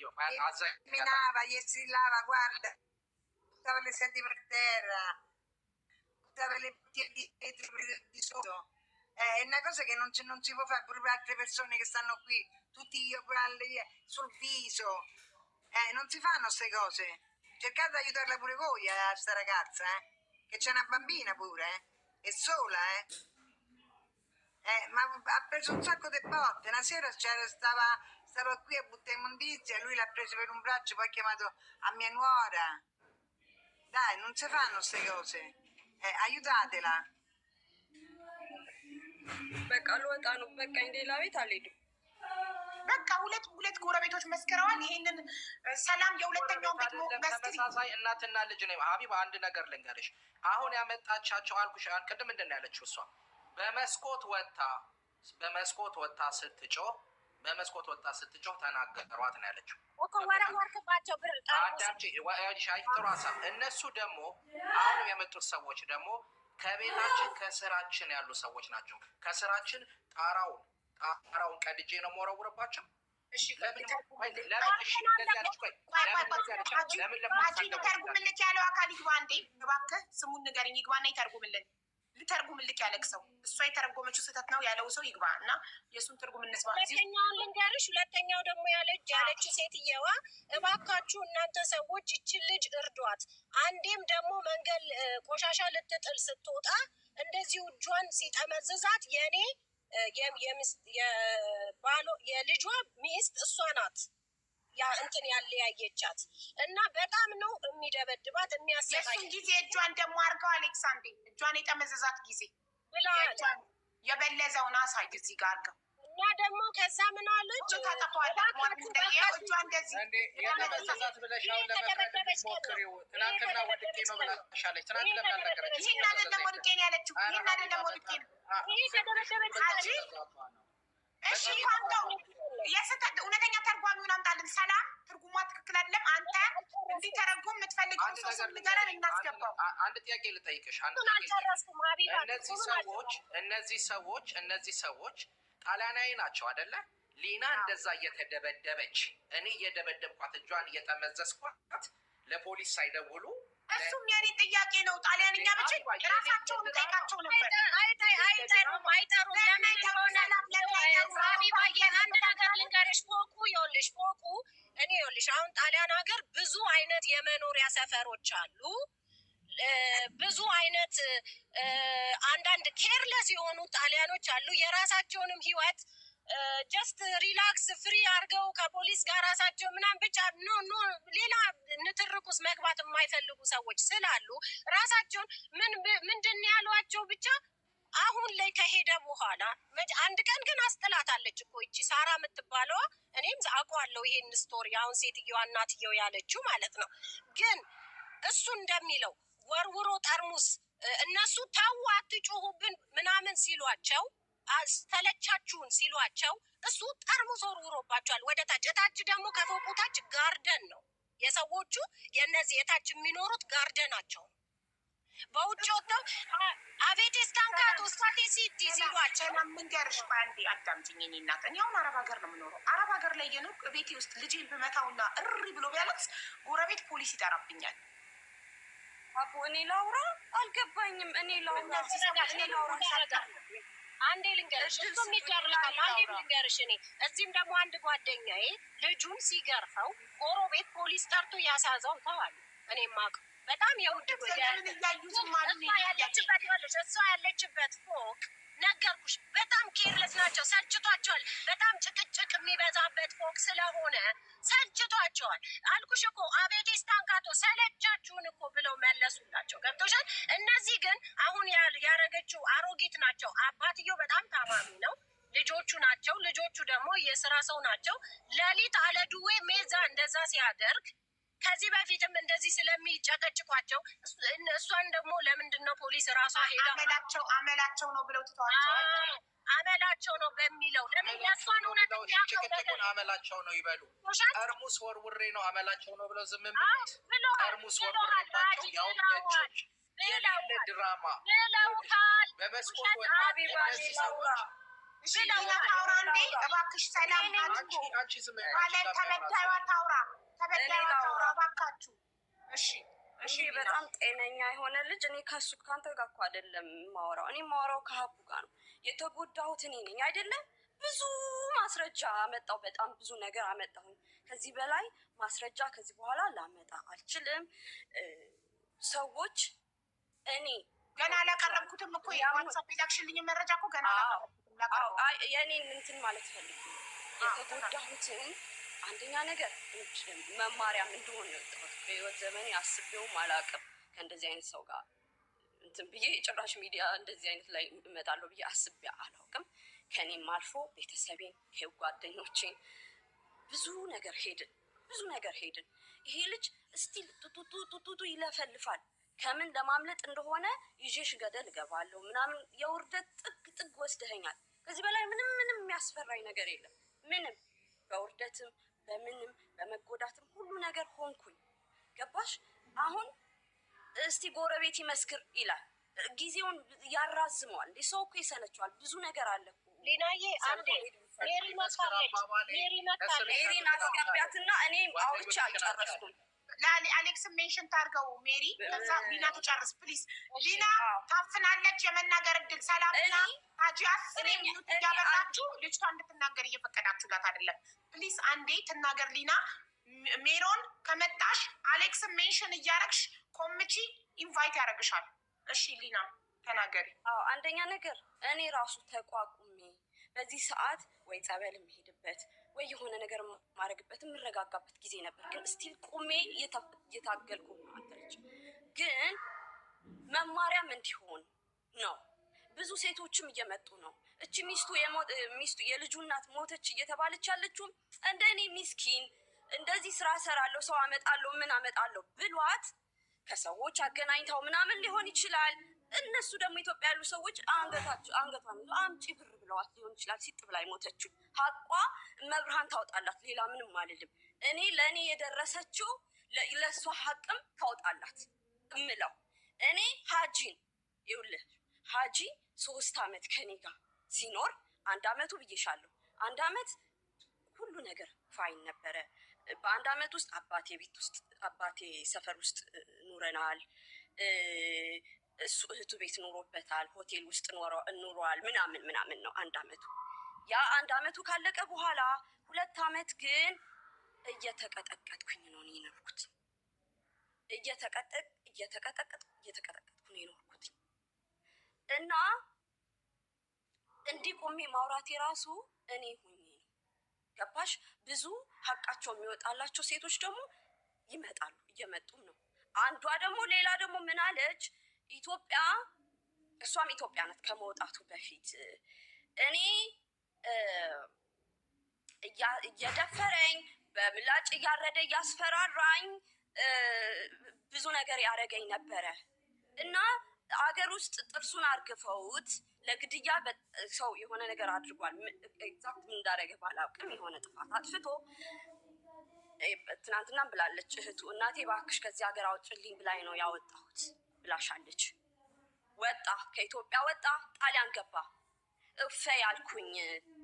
[SPEAKER 7] minava, gli strillava, guarda, buttava le sedie per terra, buttava le bottiglie di sotto. È una cosa che non si può fare pure per altre persone che stanno qui, tutti io sul viso. Non si fanno queste cose. Cercate di aiutarla pure voi a sta ragazza, che c'è una bambina pure, è sola, ma ha preso un sacco di botte. Una sera stava qui a buttare immondizia, lui l'ha preso per un braccio, poi ha chiamato a mia nuora. Dai, non si fanno queste cose. Aiutatela.
[SPEAKER 5] በቃ ልወጣ ነው። በቃ ሌላ ቤት አልሄድም።
[SPEAKER 1] በቃ ሁለት ጎረቤቶች መስከረዋል። ይሄንን ሰላም የሁለተኛውን ቤት
[SPEAKER 6] ተመሳሳይ እናትና ልጅ ነው። ሀቢብ አንድ ነገር ልንገርሽ። አሁን ያመጣቻቸው አልኩሽ። ቅድም ምንድን ነው ያለችው እሷ? በመስኮት ወጣ ስትጮህ ተናገሯት ነው ያለችው።
[SPEAKER 2] ወረወርክባቸው ብር
[SPEAKER 6] እነሱ ደግሞ አሁን የመጡት ሰዎች ደግሞ ከቤታችን ከስራችን ያሉ ሰዎች ናቸው። ከስራችን ጣራውን ቀድጄ ነው የምወረውርባቸው።
[SPEAKER 1] ተርጉምልክ ያለው አካል ይግባ እንዴ እባክህ፣ ስሙን ንገረኝ። ይግባና ይተርጉምልን። ልተርጉምልክ ያለክ ሰው እሷ የተረጎመችው ስህተት ነው ያለው ሰው ይግባ እና የእሱን ትርጉም እንስማ።
[SPEAKER 2] ሁለተኛውን ልንገርሽ። ሁለተኛው ደግሞ ያለችው ሴትየዋ እባካችሁ እናንተ ሰዎች ይችን ልጅ እርዷት። አንዴም ደግሞ መንገድ ቆሻሻ ልትጥል ስትወጣ እንደዚሁ እጇን ሲጠመዝዛት የልጇ ሚስት እሷ ናት እንትን ያለያየቻት እና በጣም ነው የሚደበድባት የሚያሰቃይ።
[SPEAKER 1] የእሱን ጊዜ እጇን ደግሞ አርገው አሌክሳንዴ እጇን የጠመዘዛት ጊዜ
[SPEAKER 2] ብላ
[SPEAKER 1] የበለዘውን አሳይ እዚህ ጋር አርገው
[SPEAKER 2] እና ደግሞ ከዛ ምን አለች?
[SPEAKER 1] ታጠፋዋለ እጇ እንደዚህ
[SPEAKER 6] የጠመዘዛት ብለሽ አሁን ለመቅረድ ሞክሪው። ትናንትና ወድቄ ነው ብላሻለች። ትናንት ለምን አልነገረችም?
[SPEAKER 1] ይህን አይደለም ወድቄ ነው ያለችው። ይህን አይደለም ወድቄ ነው።
[SPEAKER 2] ይህ ከተደበደበች
[SPEAKER 1] እሺ ኳንተው እውነተኛ ተርጓሚውን አምጣልን። ሰላም ትርጉሟ ትክክል አይደለም። አንተ እንዲተረጉም የምትፈልገውን ሰው ስም ንገረን፣ እናስገባው።
[SPEAKER 6] አንድ ጥያቄ ልጠይቅሽ። እነዚህ ሰዎች ጣሊያናዊ ናቸው አይደለ? ሊና እንደዛ እየተደበደበች እኔ እየደበደብኳት እጇን እየጠመዘዝኳት ለፖሊስ ሳይደውሉ
[SPEAKER 1] እሱም የኔ ጥያቄ ነው። ጣሊያንኛ ብችል ራሳቸውን ጠይቃቸው ነበር።
[SPEAKER 2] አይጠሩም። አንድ ነገር ልንገርሽ። ፎቁ እኔ አሁን ጣሊያን ሀገር ብዙ አይነት የመኖሪያ ሰፈሮች አሉ። ብዙ አይነት አንዳንድ ኬርለስ የሆኑ ጣሊያኖች አሉ። የራሳቸውንም ህይወት ጀስት ሪላክስ ፍሪ አድርገው ከፖሊስ ጋር ራሳቸው ምናምን ብቻ ሌላ ንትርኩስ መግባት የማይፈልጉ ሰዎች ስላሉ ራሳቸውን ምንድን ያሏቸው ብቻ አሁን ላይ ከሄደ በኋላ አንድ ቀን ግን አስጥላታለች እኮ ይቺ ሳራ የምትባለዋ። እኔም አውቀዋለሁ ይሄን ስቶሪ። አሁን ሴትዮዋ እናትየው ያለችው ማለት ነው። ግን እሱ እንደሚለው ወርውሮ ጠርሙስ እነሱ ተው አትጩሁብን ምናምን ሲሏቸው ተለቻችሁን ሲሏቸው እሱ ጠርሙስ ወርውሮባቸዋል ወደ ታች። እታች ደግሞ ከፎቁ ታች ጋርደን ነው የሰዎቹ የእነዚህ የታች የሚኖሩት ጋርደናቸው በውጭ ወጥተው አቤት ስታንካቶ ስታቴ ሲቲ ሲሏቸው
[SPEAKER 1] ምንገርሽ በአንዴ አዳምጪኝ። እኔ እናት እኔ አሁን አረብ ሀገር ነው የምኖረው። አረብ ሀገር ላይ የኖርኩ ቤቴ ውስጥ ልጄን ብመታውና እሪ ብሎ ቢያለቅስ ጎረቤት ፖሊስ ይጠራብኛል።
[SPEAKER 5] አቦ እኔ ላውራ አልገባኝም። እኔ ላውራ
[SPEAKER 2] አንዴ ልንገርሽ፣ እሱም ይገርላል። አንዴ ልንገርሽ፣ እኔ እዚህም ደግሞ አንድ ጓደኛዬ ልጁን ሲገርፈው ጎረቤት ፖሊስ ጠርቶ ያሳዘው ተዋል። እኔ ማቅ በጣም የውድ እሷ ያለችበት ፎቅ ነገርኩሽ፣ በጣም ኬርለስ ናቸው። ሰልችቷቸዋል። በጣም ጭቅጭቅ የሚበዛበት ፎቅ ስለሆነ ሰልችቷቸዋል። አልኩሽ እኮ አቤቴ ስታንካቶ ሰለቻችሁን እኮ ብለው መለሱላቸው። ገብቶሻል? እነዚህ ግን አሁን ያረገችው አሮጊት ናቸው። አባትየው በጣም ታማሚ ነው። ልጆቹ ናቸው። ልጆቹ ደግሞ የስራ ሰው ናቸው። ሌሊት አለዱዌ ሜዛ እንደዛ ሲያደርግ ከዚህ በፊትም እንደዚህ ስለሚጨቀጭቋቸው እሷን ደግሞ ለምንድን ነው ፖሊስ ራሷ ሄዳ
[SPEAKER 1] አመላቸው ነው ብለው ትተዋቸዋል።
[SPEAKER 2] አመላቸው ነው በሚለው ለምን ያሷን እውነተኛ
[SPEAKER 6] ጭቅጭቁን አመላቸው ነው ይበሉ። ጠርሙስ ወርውሬ ነው አመላቸው ነው ብለው ዝም ብሎ ጠርሙስ ወርውሬባቸው ያው ነጮች የሌለ ድራማ በመስኮት ወጣ እነዚህ ሰዎች
[SPEAKER 1] ታውራ እንዴ እባክሽ ሰላም
[SPEAKER 6] አንቺ ዝም
[SPEAKER 1] ተበዳይዋ ታውራ እባካችሁ።
[SPEAKER 5] እሺ በጣም ጤነኛ የሆነ ልጅ እኔ ከሱ ከአንተ ጋር እኮ አይደለም ማወራው። እኔ ማወራው ከሀቡ ጋር ነው። የተጎዳሁት እኔ ነኝ አይደለም። ብዙ ማስረጃ አመጣው። በጣም ብዙ ነገር አመጣሁኝ። ከዚህ በላይ ማስረጃ ከዚህ በኋላ ላመጣ አልችልም። ሰዎች እኔ
[SPEAKER 1] ገና አላቀረብኩትም እኮ ዋትሳፕ ላክሽልኝ መረጃ እኮ ገና
[SPEAKER 5] የእኔን እንትን ማለት ፈልግ የተጎዳሁትን አንደኛ ነገር መማሪያም እንደሆነ የወጣሁት በህይወት ዘመኔ አስቤውም አላውቅም። ከእንደዚህ አይነት ሰው ጋር እንትን ብዬ ጭራሽ ሚዲያ እንደዚህ አይነት ላይ እመጣለሁ ብዬ አስቤ አላውቅም። ከእኔም አልፎ ቤተሰቤን ጓደኞቼን ብዙ ነገር ሄድን። ይሄ ልጅ እስቲል ጡጡጡ ይለፈልፋል። ከምን ለማምለጥ እንደሆነ ይዤሽ ገደል እገባለሁ ምናምን የውርደት ጥግ ወስደኸኛል። ከዚህ በላይ ምንም የሚያስፈራኝ ነገር የለም። ምንም በውርደትም በምንም በመጎዳትም ሁሉ ነገር ሆንኩኝ። ገባሽ? አሁን እስቲ ጎረቤት ይመስክር ይላል። ጊዜውን ያራዝመዋል። እንዴ ሰው እኮ ይሰለችዋል። ብዙ ነገር አለ እኮ
[SPEAKER 2] ሊናዬ። አንዴ ሜሪን
[SPEAKER 5] አስገቢያትና እኔ አውርቼ አልጨረስኩም።
[SPEAKER 1] አሌክስ ሜንሽን ታርገው ሜሪ፣ ከዛ ሊና ትጨርስ ፕሊዝ። ሊና ታፍናለች የመናገር እድል። ሰላምና ሀጂ 10 ሚኒት እያበላችሁ ልጅቷ እንድትናገር እየፈቀዳችሁላት አይደለም። ፕሊዝ አንዴ ትናገር ሊና። ሜሮን ከመጣሽ አሌክስ ሜንሽን እያረግሽ ኮምቺ ኢንቫይት ያደረግሻል። እሺ ሊና ተናገሪ።
[SPEAKER 5] አንደኛ ነገር እኔ ራሱ ተቋቁሜ በዚህ ሰዓት ወይ ጸበል የምሄድበት ወይ የሆነ ነገር ማድረግበት የምረጋጋበት ጊዜ ነበር። ግን ስቲል ቁሜ እየታገልኩ ማለች። ግን መማሪያም እንዲሆን ነው። ብዙ ሴቶችም እየመጡ ነው። እቺ ሚስቱ የልጁ እናት ሞተች እየተባለች ያለችውም እንደ እኔ ሚስኪን እንደዚህ ስራ ሰራለሁ ሰው አመጣለሁ ምን አመጣለሁ ብሏት ከሰዎች አገናኝታው ምናምን ሊሆን ይችላል። እነሱ ደግሞ ኢትዮጵያ ያሉ ሰዎች አንገቷን ይዞ አምጪ ብር ብለዋት ሊሆን ይችላል። ሲጥ ብላ ሞተችው። ሀቋ መብርሃን ታውጣላት። ሌላ ምንም አልልም። እኔ ለእኔ የደረሰችው ለእሷ ሀቅም ታውጣላት እምለው እኔ ሀጂን ይኸውልህ፣ ሀጂ 3 አመት ከኔ ጋር ሲኖር 1 አመቱ ብዬሻለሁ። 1 አመት ሁሉ ነገር ፋይን ነበረ። በ1 አመት ውስጥ አባቴ ሰፈር ውስጥ ኑረናል። እሱ እህቱ ቤት ኖሮበታል። ሆቴል ውስጥ ኑሯል። ምናምን ነው 1 አመቱ። ያ 1 አመቱ ካለቀ በኋላ 2 አመት ግን እየተቀጠቀጥኩኝ ነው የኖርኩት። እየተቀጠቀጥኩ ነው የኖርኩት እና እንዲህ ቆሜ ማውራቴ ራሱ እኔ ሁኜ ነው። ገባሽ? ብዙ ሀቃቸው የሚወጣላቸው ሴቶች ደግሞ ይመጣሉ፣ እየመጡም ነው። አንዷ ደግሞ ሌላ ደግሞ ምን አለች? ኢትዮጵያ እሷም ኢትዮጵያ ናት ከመውጣቱ በፊት እኔ እየደፈረኝ በምላጭ እያረደ እያስፈራራኝ ብዙ ነገር ያደረገኝ ነበረ እና አገር ውስጥ ጥርሱን አርግፈውት ለግድያ ሰው የሆነ ነገር አድርጓል። ኤግዛክት ምን እንዳደረገ ባላውቅም የሆነ ጥፋት አጥፍቶ ትናንትና ብላለች እህቱ እናቴ እባክሽ ከዚህ ሀገር አውጭልኝ ብላኝ ነው ያወጣሁት ብላሻለች። ወጣ ከኢትዮጵያ ወጣ ጣሊያን ገባ። እፈይ አልኩኝ።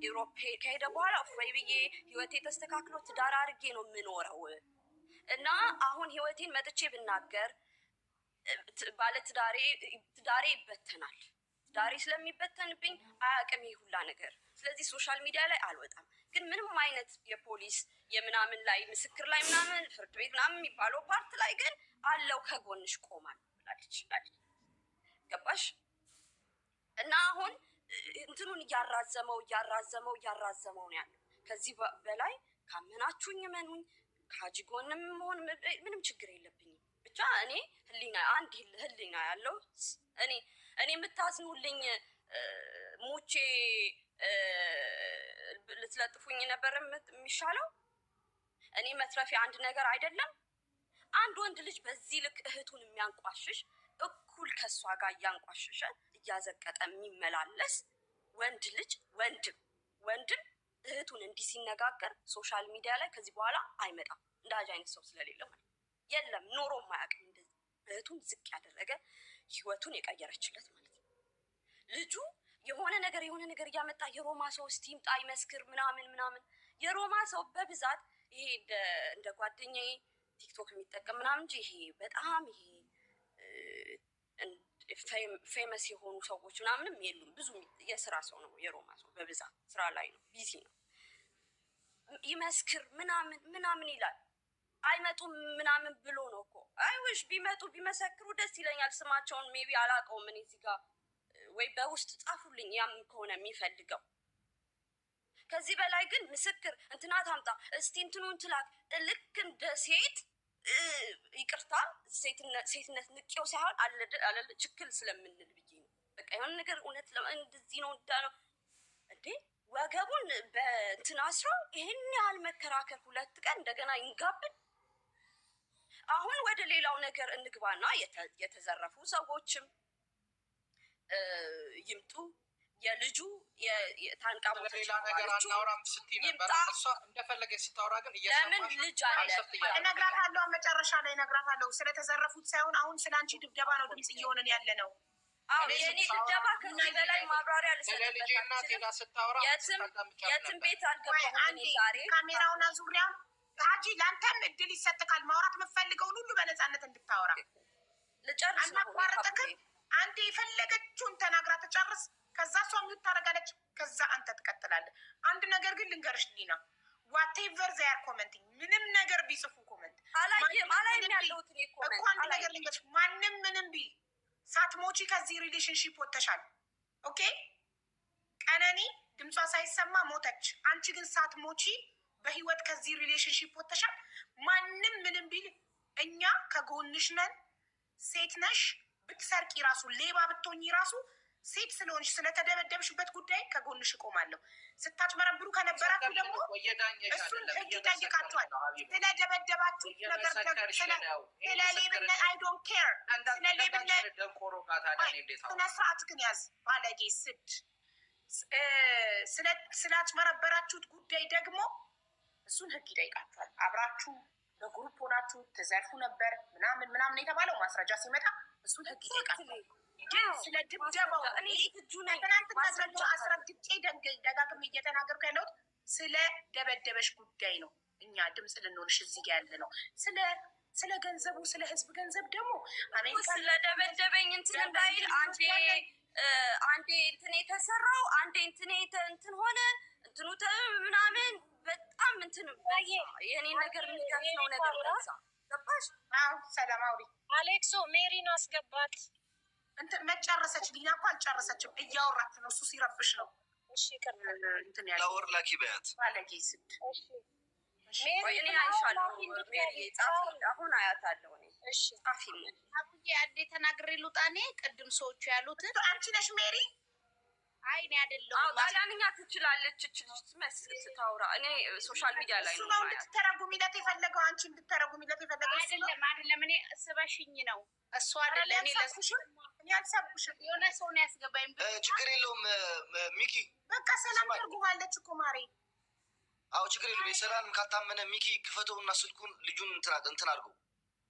[SPEAKER 5] ኢሮፕ ከሄደ በኋላ እፈይ ብዬ ህይወቴ ተስተካክሎ ትዳር አድርጌ ነው የምኖረው እና አሁን ህይወቴን መጥቼ ብናገር ባለ ትዳሬ ይበተናል። ትዳሬ ስለሚበተንብኝ አያውቅም ይህ ሁላ ነገር። ስለዚህ ሶሻል ሚዲያ ላይ አልወጣም። ግን ምንም አይነት የፖሊስ የምናምን ላይ ምስክር ላይ ምናምን ፍርድ ቤት ምናምን የሚባለው ፓርት ላይ ግን አለው ከጎንሽ ቆማል ብላለች። ገባሽ? እና አሁን እንትኑን እያራዘመው ነው ያለው። ከዚህ በላይ ካመናችሁኝ መኑኝ፣ ከሀጂ ጎንም መሆን ምንም ችግር የለብኝም። ብቻ እኔ ህሊና ያለው እኔ የምታዝኑልኝ ሙቼ ልትለጥፉኝ ነበር የሚሻለው። እኔ መትረፊ አንድ ነገር አይደለም። አንድ ወንድ ልጅ በዚህ ልክ እህቱን የሚያንቋሽሽ እኩል ከእሷ ጋር እያንቋሸሸ እያዘቀጠ የሚመላለስ ወንድ ልጅ ወንድም እህቱን እንዲህ ሲነጋገር ሶሻል ሚዲያ ላይ ከዚህ በኋላ አይመጣም። እንዳጅ አይነት ሰው ስለሌለ ማለት የለም። ኖሮ ማያውቅም እንደዚህ እህቱን ዝቅ ያደረገ ህይወቱን የቀየረችለት ማለት ነው። ልጁ የሆነ ነገር እያመጣ የሮማ ሰው እስቲ ይምጣ ይመስክር ምናምን የሮማ ሰው በብዛት ይሄ እንደ ጓደኛዬ ቲክቶክ የሚጠቀም ምናምን እንጂ ይሄ በጣም ፌመስ የሆኑ ሰዎች ምናምንም የሉም። ብዙ የስራ ሰው ነው የሮማ ሰው በብዛት ስራ ላይ ነው፣ ቢዚ ነው። ይመስክር ምናምን ይላል። አይመጡም ምናምን ብሎ ነው እኮ። አይውሽ ቢመጡ ቢመሰክሩ ደስ ይለኛል። ስማቸውን ሜቢ አላውቀውም እኔ እዚህ ጋር ወይ በውስጥ ጻፉልኝ፣ ያም ከሆነ የሚፈልገው። ከዚህ በላይ ግን ምስክር እንትና ታምጣ እስቲ እንትኑን ትላክ ልክ እንደ ሴት ይቅርታ ሴትነት ንቄው ሳይሆን አለ ችክል ስለምንል ብዬ ነው። በቃ የሆነ ነገር እውነት እንደዚህ ነው እንዳለው እንዴ ወገቡን በእንትን አስረው ይህን ያህል መከራከር 2 ቀን እንደገና ይንጋብን። አሁን ወደ ሌላው ነገር እንግባና የተዘረፉ ሰዎችም ይምጡ። የልጁ የታንቃ
[SPEAKER 6] ሌላ ነገር አናውራም ስትይ ነበር። እሷ እንደፈለገች ስታወራ ግን
[SPEAKER 5] ለምን ልጅ አለ
[SPEAKER 1] እነግራታለሁ። መጨረሻ ላይ እነግራታለሁ። ስለተዘረፉት ሳይሆን አሁን ስለ አንቺ ድብደባ ነው ድምጽ እየሆነን ያለ ነው።
[SPEAKER 5] የኔ ድብደባ ከዚህ በላይ ማብራሪያ
[SPEAKER 6] ልሰጥበት
[SPEAKER 5] የትም ቤት አልገባሁም። ዛሬ
[SPEAKER 1] ካሜራውን አዙሪያ ሀጂ ለአንተም እድል ይሰጥካል። ማውራት የምፈልገውን ሁሉ በነፃነት እንድታወራ
[SPEAKER 5] ልጨርስ ነው።
[SPEAKER 1] አናቋርጥክም። አንዴ የፈለገችውን ተናግራ ትጨርስ። ከዛ እሷ ሚዩት ታደርጋለች። ከዛ አንተ ትቀጥላለህ። አንድ ነገር ግን ልንገርሽ ሊና፣ ዋቴቨር ዛያር ኮመንቲንግ ምንም ነገር ቢጽፉ ኮመንት
[SPEAKER 5] አላየም ያለሁት
[SPEAKER 1] እኮ አንድ ነገር ልንገርሽ፣ ማንም ምንም ቢል ሳትሞቺ ከዚህ ሪሌሽንሺፕ ወጥተሻል። ኦኬ ቀነኒ ድምጿ ሳይሰማ ሞተች። አንቺ ግን ሳትሞቺ በህይወት ከዚህ ሪሌሽንሺፕ ወጥተሻል። ማንም ምንም ቢል እኛ ከጎንሽ ነን። ሴት ነሽ፣ ብትሰርቂ ራሱ ሌባ ብትሆኚ ራሱ ሴት ስለሆንሽ ስለተደበደብሽበት ጉዳይ ከጎንሽ እቆማለሁ። ስታጭበረብሩ ከነበራችሁ ደግሞ እሱን ህግ ይጠይቃችኋል። ስለደበደባችሁ ነገር ስለ ሌብነት አይ ዶንት ኬር። ስለ ሌብነት ስነ ስርዓት ግን ያዝ ባለጌ ስድ። ስላጭበረበራችሁት ጉዳይ ደግሞ እሱን ህግ ይጠይቃችኋል። አብራችሁ በግሩፕ ሆናችሁ ተዘርፉ ነበር ምናምን የተባለው ማስረጃ ሲመጣ እሱን ህግ ይጠይቃችኋል። ስለ ድብደባው ትናንትና አስረግጬ ደጋግሜ እየተናገርኩ ያለሁት ስለ ደበደበሽ ጉዳይ ነው። እኛ ድምፅ ልንሆንሽ እዚህ ጋ ያለ ነው። ስለ ገንዘቡ ስለ ህዝብ ገንዘብ ደግሞ
[SPEAKER 5] ስለደበደበኝ እንትን እንዳይል አንዴ እንትን የተሰራው አንዴ እንትን ሆነ እንትኑ ምናምን በጣም እንትን የኔ ነገር የሚገርመው ነገር በዛ ገባሽ?
[SPEAKER 1] ሰላም አውሪ
[SPEAKER 2] አሌክሶ ሜሪን አስገባት።
[SPEAKER 1] እንትን መጨረሰች። ሊና እኮ አልጨረሰችም፣ እያወራች ነው። እሱ ሲረብሽ ነው።
[SPEAKER 2] እሺ
[SPEAKER 1] እንትን ያለ
[SPEAKER 3] ላወር ላኪ በያት
[SPEAKER 1] ባለጌ ስድ።
[SPEAKER 5] እኔ አይሻለሁ ሜሪ ጻፍ። አሁን አያታለሁ እኔ። እሺ ጻፊ
[SPEAKER 7] አቡዬ አንዴ ተናግሬ ልውጣ። እኔ ቅድም ሰዎቹ ያሉትን
[SPEAKER 1] አንቺ ነሽ ሜሪ?
[SPEAKER 7] አይ እኔ አይደለሁም።
[SPEAKER 5] ጣሊያንኛ ትችላለች መስል ስታወራ። እኔ ሶሻል ሚዲያ ላይ ነው
[SPEAKER 1] እንድትተረጉሚለት የፈለገው አንቺ እንድትተረጉሚለት የፈለገው
[SPEAKER 7] አይደለም። እኔ ስበሽኝ ነው እሱ አይደለም። እኔ
[SPEAKER 1] ያልሰብኩሽም
[SPEAKER 7] የሆነ ሰው ነው ያስገባኝ።
[SPEAKER 3] ችግር የለውም ሚኪ።
[SPEAKER 1] በቃ ሰላም ተርጉማለች እኮ ማሬ።
[SPEAKER 3] አዎ ችግር የለም። የሰላም ካልታመነ ሚኪ ክፈተው እና ስልኩን ልጁን እንትን አድርገው።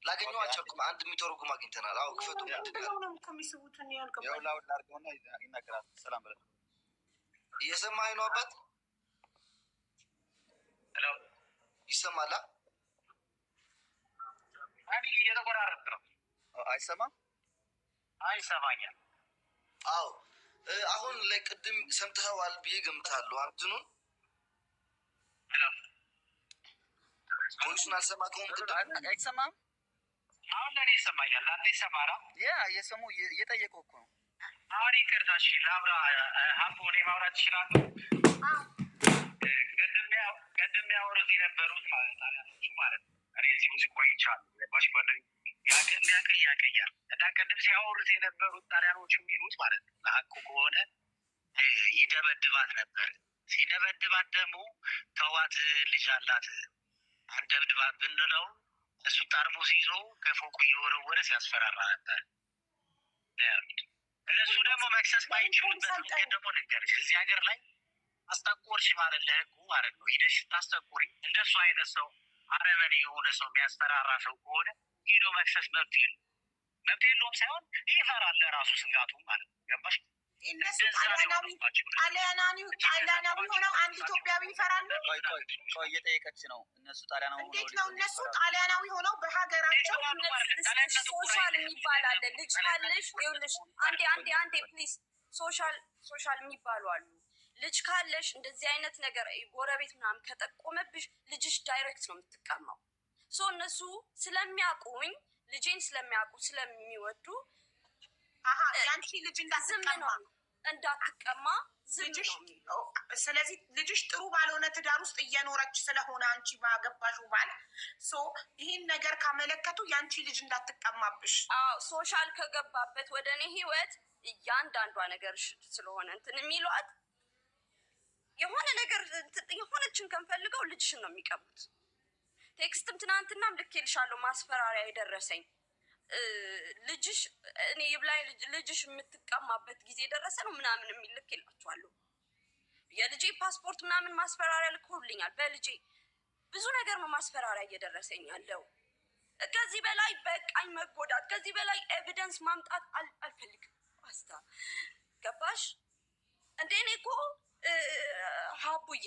[SPEAKER 3] ላገኘው አልቻልኩም። አንድ የሚተረጉም አግኝተናል። አዎ ክፈተው።
[SPEAKER 8] ያው ላውድ አድርገውና ይናገራል። ሰላም ብለህ
[SPEAKER 3] እየሰማኸኝ ነው አባት?
[SPEAKER 9] ሄሎ
[SPEAKER 3] ይሰማላ?
[SPEAKER 9] እየተቆራረጥ ነው።
[SPEAKER 8] አይሰማም?
[SPEAKER 9] ይሰማኛል።
[SPEAKER 3] አዎ አሁን ላይ ቅድም ሰምተኸዋል ብዬ ገምታለሁ። አንትኑን ቮይሱን አልሰማከውም? ቅድም
[SPEAKER 8] አይሰማም?
[SPEAKER 9] አሁን ለእኔ ይሰማኛል። ለአንተ ይሰማራ?
[SPEAKER 8] እየሰሙ እየጠየቀው እኮ ነው።
[SPEAKER 9] አሁን ይቅርታ፣ እሺ ላብራ። ሀቡ እኔ ማውራት ትችላለሁ? ቅድም ያወሩት የነበሩት ጣሊያኖቹ ማለት ነው። እኔ እዚህ ብዙ ቆይቻለሁ። ባሽ ያቀያል እና ቅድም ሲያወሩት የነበሩት ጣሊያኖቹ የሚሉት ማለት ነው ለሀቁ ከሆነ ይደበድባት ነበር። ሲደበድባት ደግሞ ተዋት ልጅ አላት አንደብድባት ብንለው እሱ ጠርሙስ ይዞ ከፎቁ እየወረወረ ሲያስፈራራ ነበር ያሉት። እነሱ ደግሞ መክሰስ ባይችሉበት መንገድ ደግሞ ነገርሽ እዚህ ሀገር ላይ አስጠቆርሽ ማለት ለህጉ ማለት ነው። ሂደሽ ታስጠቁሪ እንደሱ አይነት ሰው አረመኔ የሆነ ሰው የሚያስፈራራ ሰው ከሆነ ሄዶ መክሰስ መብት የለውም ሳይሆን ይፈራል ለራሱ ስጋቱ ማለት ነው። ገባሽ?
[SPEAKER 1] እነሱ ጣሊያናዊ ሆነው አንድ ኢትዮጵያዊ ይፈራሉ።
[SPEAKER 8] ቆይ እየጠየቀች ነው። እነሱ ጣሊያናዊ ሆነው
[SPEAKER 1] እንዴት ነው እነሱ ጣሊያናዊ ሆነው በሀገራቸው
[SPEAKER 5] ሶሻል የሚባል አለ። ልጅ ካለሽ ይኸውልሽ፣ አንዴ ፕሊዝ ሶሻል የሚባሉ አሉ። ልጅ ካለሽ እንደዚህ አይነት ነገር ጎረቤት ምናምን ከጠቆመብሽ ልጅሽ ዳይሬክት ነው የምትቀማው። እነሱ ስለሚያውቁኝ ልጄን ስለሚያውቁ ስለሚወዱ
[SPEAKER 1] ያንቺ ልጅ
[SPEAKER 5] እንዳትቀማ ዝም ነው።
[SPEAKER 1] ስለዚህ ልጅሽ ጥሩ ባልሆነ ትዳር ውስጥ እየኖረች ስለሆነ አንቺ ባገባሹ ባል ይህን ነገር ካመለከቱ ያንቺ ልጅ እንዳትቀማብሽ።
[SPEAKER 5] ሶሻል ከገባበት ወደ እኔ ህይወት እያንዳንዷ ነገር ስለሆነ እንትን የሚሏት የሆነ ነገር የሆነችን ከንፈልገው ልጅሽን ነው የሚቀሙት። ቴክስትም ትናንትናም ልኬልሻለሁ ማስፈራሪያ የደረሰኝ ልጅሽ እኔ ይብላኝ ልጅሽ የምትቀማበት ጊዜ ደረሰ ነው ምናምን የሚል ልኬላችኋለሁ። የልጄ ፓስፖርት ምናምን ማስፈራሪያ ልኮልኛል። በልጄ ብዙ ነገር ነው ማስፈራሪያ እየደረሰኝ ያለው። ከዚህ በላይ በቃኝ መጎዳት፣ ከዚህ በላይ ኤቪደንስ ማምጣት አልፈልግም። አስታ ገባሽ እንዴ? እኔ እኮ ሀቡዬ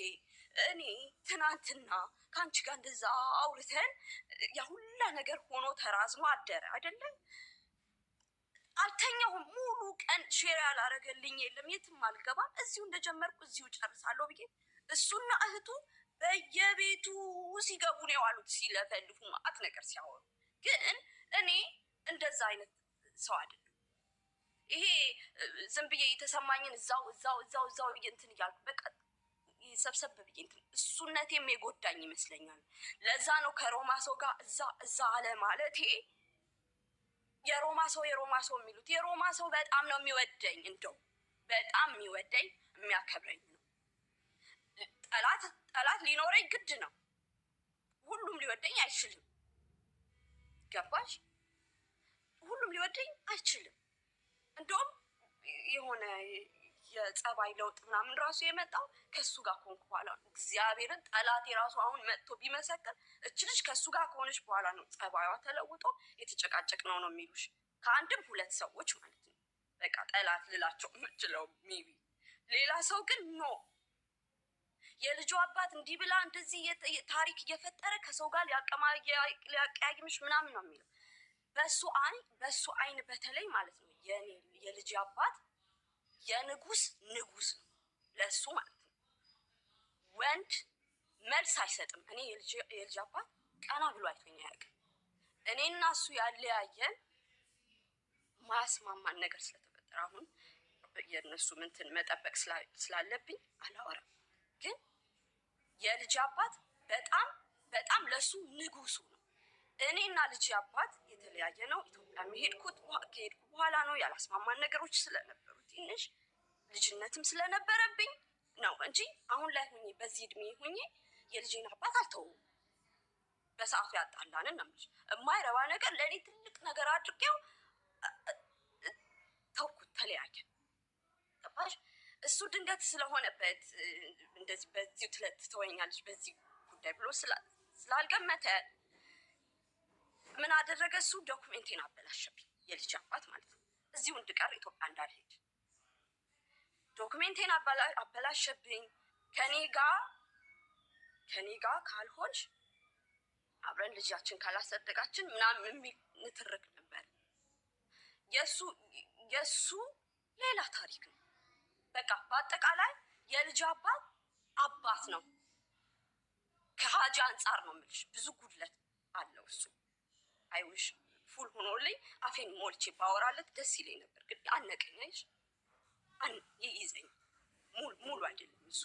[SPEAKER 5] እኔ ትናንትና ከአንቺ ጋር እንደዛ አውርተን ያሁላ ነገር ሆኖ ተራዝሞ አደረ አይደለም። አልተኛሁም። ሙሉ ቀን ሼር ያላረገልኝ የለም። የትም አልገባም። እዚሁ እንደጀመርኩ እዚሁ ጨርሳለሁ ብዬ እሱና እህቱ በየቤቱ ሲገቡ ነው የዋሉት፣ ሲለፈልፉ ማአት ነገር ሲያወሩ። ግን እኔ እንደዛ አይነት ሰው አይደለም። ይሄ ዝም ብዬ የተሰማኝን እዛው እንትን እያልኩ በቃ ሰብሰብ ብዬ እንትን እሱነቴም የጎዳኝ ይመስለኛል። ለዛ ነው ከሮማ ሰው ጋር እዛ አለ ማለቴ። የሮማ ሰው የሚሉት የሮማ ሰው በጣም ነው የሚወደኝ፣ እንደው በጣም የሚወደኝ የሚያከብረኝ ነው። ጠላት ሊኖረኝ ግድ ነው። ሁሉም ሊወደኝ አይችልም። ገባሽ? ሁሉም ሊወደኝ አይችልም። እንደውም የሆነ የጸባይ ለውጥ ምናምን ራሱ የመጣው ከሱ ጋር ከሆንኩ በኋላ እግዚአብሔርን ጠላቴ ራሱ አሁን መጥቶ ቢመሰክር እች ልጅ ከሱ ጋር ከሆነች በኋላ ነው ጸባይዋ ተለውጦ የተጨቃጨቅ ነው የሚሉሽ። ከአንድም ሁለት ሰዎች ማለት ነው። በቃ ጠላት ልላቸው የምችለው ሜቢ። ሌላ ሰው ግን ኖ የልጁ አባት እንዲህ ብላ እንደዚህ ታሪክ እየፈጠረ ከሰው ጋር ሊያቀያይምሽ ምናምን ነው የሚለው። በሱ አይን በተለይ ማለት ነው የልጅ አባት የንጉስ ንጉስ ነው ለሱ ማለት ነው። ወንድ መልስ አይሰጥም። እኔ የልጅ አባት ቀና ብሎ አይቶኝ አያውቅም። እኔና እሱ ያለያየን ማያስማማን ነገር ስለተፈጠረ አሁን የእነሱ ምንትን መጠበቅ ስላለብኝ አላወራም። ግን የልጅ አባት በጣም ለሱ ንጉሱ ነው። እኔና ልጅ አባት የተለያየ ነው። ኢትዮጵያ ከሄድኩ በኋላ ነው። ያላስማማን ነገሮች ስለነበሩ ትንሽ ልጅነትም ስለነበረብኝ ነው እንጂ አሁን ላይ ሁኜ በዚህ እድሜ ሁኜ የልጄን አባት አልተውም። በሰዓቱ ያጣላንን ነው የምልሽ። የማይረባ ነገር ለእኔ ትልቅ ነገር አድርጌው ተውኩት፣ ተለያየን። ገባሽ? እሱ ድንገት ስለሆነበት እንደዚህ በዚህ ትወኛለች በዚህ ጉዳይ ብሎ ስላልገመተ ምን አደረገ? እሱ ዶክሜንቴን አበላሸብኝ፣ የልጅ አባት ማለት ነው። እዚሁ እንድቀር ኢትዮጵያ እንዳልሄድ ዶክሜንቴን አበላሸብኝ። ከኔ ጋር ካልሆንሽ አብረን ልጃችን ካላሰደቃችን ምናምን የሚል ንትርክ ነበር። የእሱ ሌላ ታሪክ ነው። በቃ በአጠቃላይ የልጅ አባት ነው። ከሀጂ አንጻር ነው የምልሽ፣ ብዙ ጉድለት አለው እሱ። አይውሽ ፉል ሆኖልኝ አፌን ሞልቼ ባወራለት ደስ ይለኝ ነበር፣ ግን አነቀኝሽ ይይዘኝ ሙሉ አይደለም እሱ።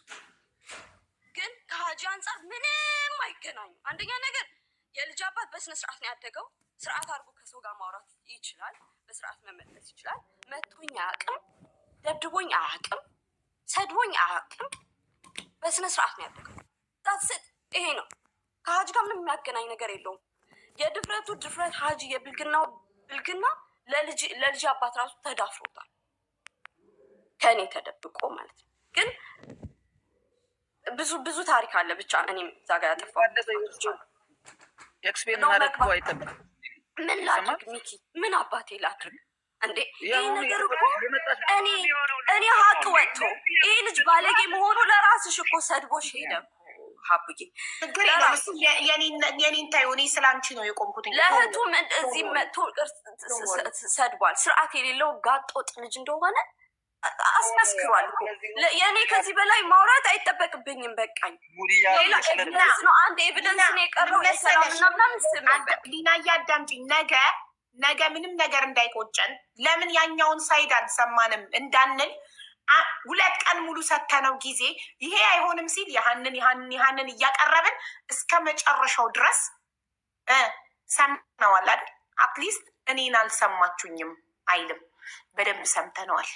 [SPEAKER 5] ግን ከሀጂ አንጻር ምንም አይገናኙ። አንደኛ ነገር የልጅ አባት በስነ ስርዓት ነው ያደገው። ስርዓት አድርጎ ከሰው ጋር ማውራት ይችላል፣ በስርዓት መመለስ ይችላል። መቶኝ አያውቅም፣ ደብድቦኝ አያውቅም፣ ሰድቦኝ አያውቅም። በስነ ስርዓት ነው ያደገው። ታስጥ ይሄ ነው። ከሀጂ ጋር ምንም የሚያገናኝ ነገር የለውም። የድፍረቱ ድፍረት ሀጂ፣ የብልግናው ብልግና ለልጅ አባት ራሱ ተዳፍሮታል፣ ከእኔ ተደብቆ ማለት ነው። ግን ብዙ ታሪክ አለ። ብቻ እኔም እዛ ጋር ያጠፋው ምን ላድርግ ሚኪ? ምን አባቴ ላድርግ እንዴ? ይህ ነገር እኮ እኔ ሀቅ ወጥቶ ይህ ልጅ ባለጌ መሆኑ ለራስሽ እኮ ሰድቦሽ ሄደ ሀቡዬ።
[SPEAKER 1] የኔን ታዩ። እኔ ስለ አንቺ ነው የቆምኩት።
[SPEAKER 5] ለእህቱም እዚህ መጥቶ ሰድቧል። ስርዓት የሌለው ጋጦጥ ልጅ እንደሆነ አስመስክሯል እኮ። የእኔ ከዚህ በላይ ማውራት አይጠበቅብኝም። በቃኝ። ሌላ ኤቪደንስ ነው፣ አንድ ኤቪደንስ ነው የቀረው። የሰላምና ምናምን ስም
[SPEAKER 1] ሊና እያዳምጪኝ። ነገ ምንም ነገር እንዳይቆጨን ለምን ያኛውን ሳይድ አልሰማንም እንዳንል 2 ቀን ሙሉ ሰተነው ጊዜ ይሄ አይሆንም ሲል ያህንን እያቀረብን እስከ መጨረሻው ድረስ ሰምተነዋል አይደል? አትሊስት እኔን አልሰማችሁኝም አይልም። በደንብ ሰምተነዋል።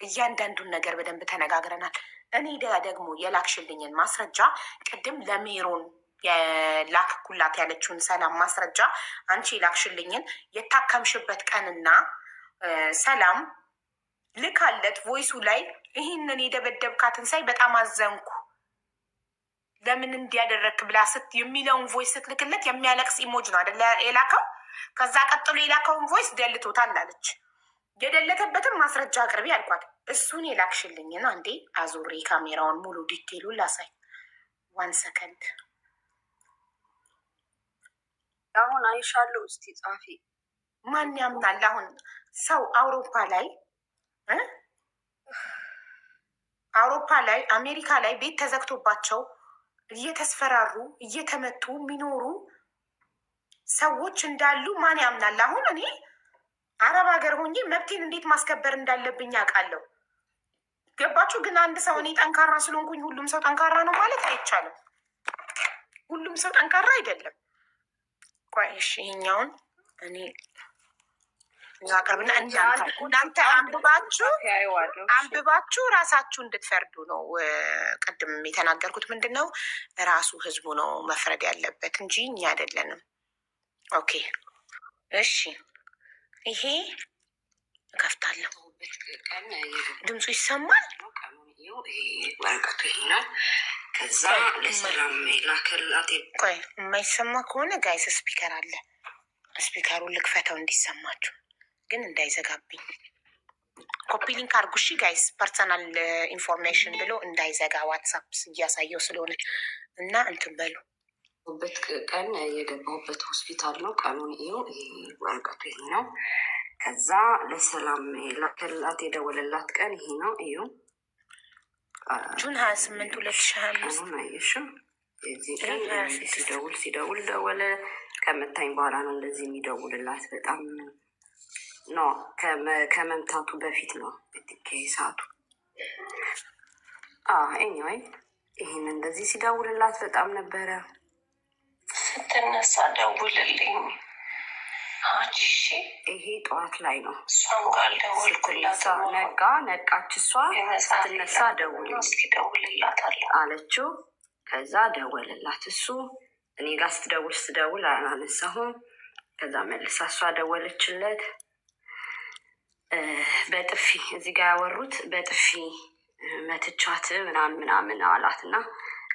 [SPEAKER 1] እያንዳንዱን ነገር በደንብ ተነጋግረናል። እኔ ደግሞ የላክሽልኝን ማስረጃ ቅድም ለሜሮን የላክኩላት ያለችውን ሰላም ማስረጃ አንቺ የላክሽልኝን የታከምሽበት ቀንና ሰላም ልካለት ቮይሱ ላይ ይህንን የደበደብካትን ሳይ በጣም አዘንኩ፣ ለምን እንዲያደረግክ ብላ የሚለውን ቮይስ ስትልክለት የሚያለቅስ ኢሞጅ ነው አደለ የላከው። ከዛ ቀጥሎ የላከውን ቮይስ ደልቶታል አለች። የደለተበትን ማስረጃ አቅርቢ አልኳት። እሱን የላክሽልኝን አንዴ አዙሬ ካሜራውን ሙሉ ዲቴሉን ላሳይ። 1 ሰከንድ
[SPEAKER 5] አሁን አይሻለሁ። እስቲ ጻፊ።
[SPEAKER 1] ማን ያምናል? አሁን ሰው አውሮፓ ላይ አሜሪካ ላይ ቤት ተዘግቶባቸው እየተስፈራሩ እየተመቱ የሚኖሩ ሰዎች እንዳሉ ማን ያምናል? አሁን እኔ አረብ ሀገር ሆኜ መብቴን እንዴት ማስከበር እንዳለብኝ አውቃለሁ። ገባችሁ? ግን አንድ ሰው እኔ ጠንካራ ስለሆንኩኝ ሁሉም ሰው ጠንካራ ነው ማለት አይቻልም። ሁሉም ሰው ጠንካራ አይደለም። ቆይ እሺ፣ ይሄኛውን እኔ አቅርብና እናንተ አንብባችሁ ራሳችሁ እንድትፈርዱ ነው። ቅድም የተናገርኩት ምንድን ነው? ራሱ ህዝቡ ነው መፍረድ ያለበት እንጂ እኛ አይደለንም። ኦኬ እሺ፣ ይሄ እከፍታለሁ። ድምፁ ይሰማል?
[SPEAKER 10] ወረቀቱ ይሄ ነው። ከዛ ለሰላም ላከላት።
[SPEAKER 1] ቆይ የማይሰማ ከሆነ ጋይስ ስፒከር አለ፣ ስፒከሩን ልክፈተው እንዲሰማችሁ፣ ግን እንዳይዘጋብኝ። ኮፒ ሊንክ አድርጉ እሺ ጋይስ። ፐርሰናል ኢንፎርሜሽን ብሎ እንዳይዘጋ ዋትሳፕ እያሳየው ስለሆነ እና እንትን በሉ።
[SPEAKER 10] በት ቀን የገባሁበት ሆስፒታል ነው። ቀኑን ይኸው። ይሄ ወረቀቱ ይሄ ነው። ከዛ ለሰላም ላከላት የደወለላት ቀን ይሄ ነው። ይኸው
[SPEAKER 1] ጁን 28 2025
[SPEAKER 10] አሁን አየሽው። የዚህ ቀን ሲደውል ደወለ። ከመታኝ በኋላ ነው እንደዚህ የሚደውልላት። በጣም ነው ከመምታቱ በፊት ነው ሰዓቱ። ኤኒዌይ ይህን እንደዚህ ሲደውልላት በጣም ነበረ።
[SPEAKER 2] ስትነሳ ደውልልኝ ሀጂ።
[SPEAKER 10] ይሄ ጠዋት ላይ ነው።
[SPEAKER 2] እሷም ጋር ደወልኩላት።
[SPEAKER 10] ነቃች። እሷ ስትነሳ ደውልላት አለችው። ከዛ ደወልላት እሱ። እኔ ጋር ስትደውል አላነሳሁም። ከዛ መልሳ እሷ ደወለችለት። በጥፊ እዚህ ጋር ያወሩት በጥፊ መትቻት ምናምን አላት እና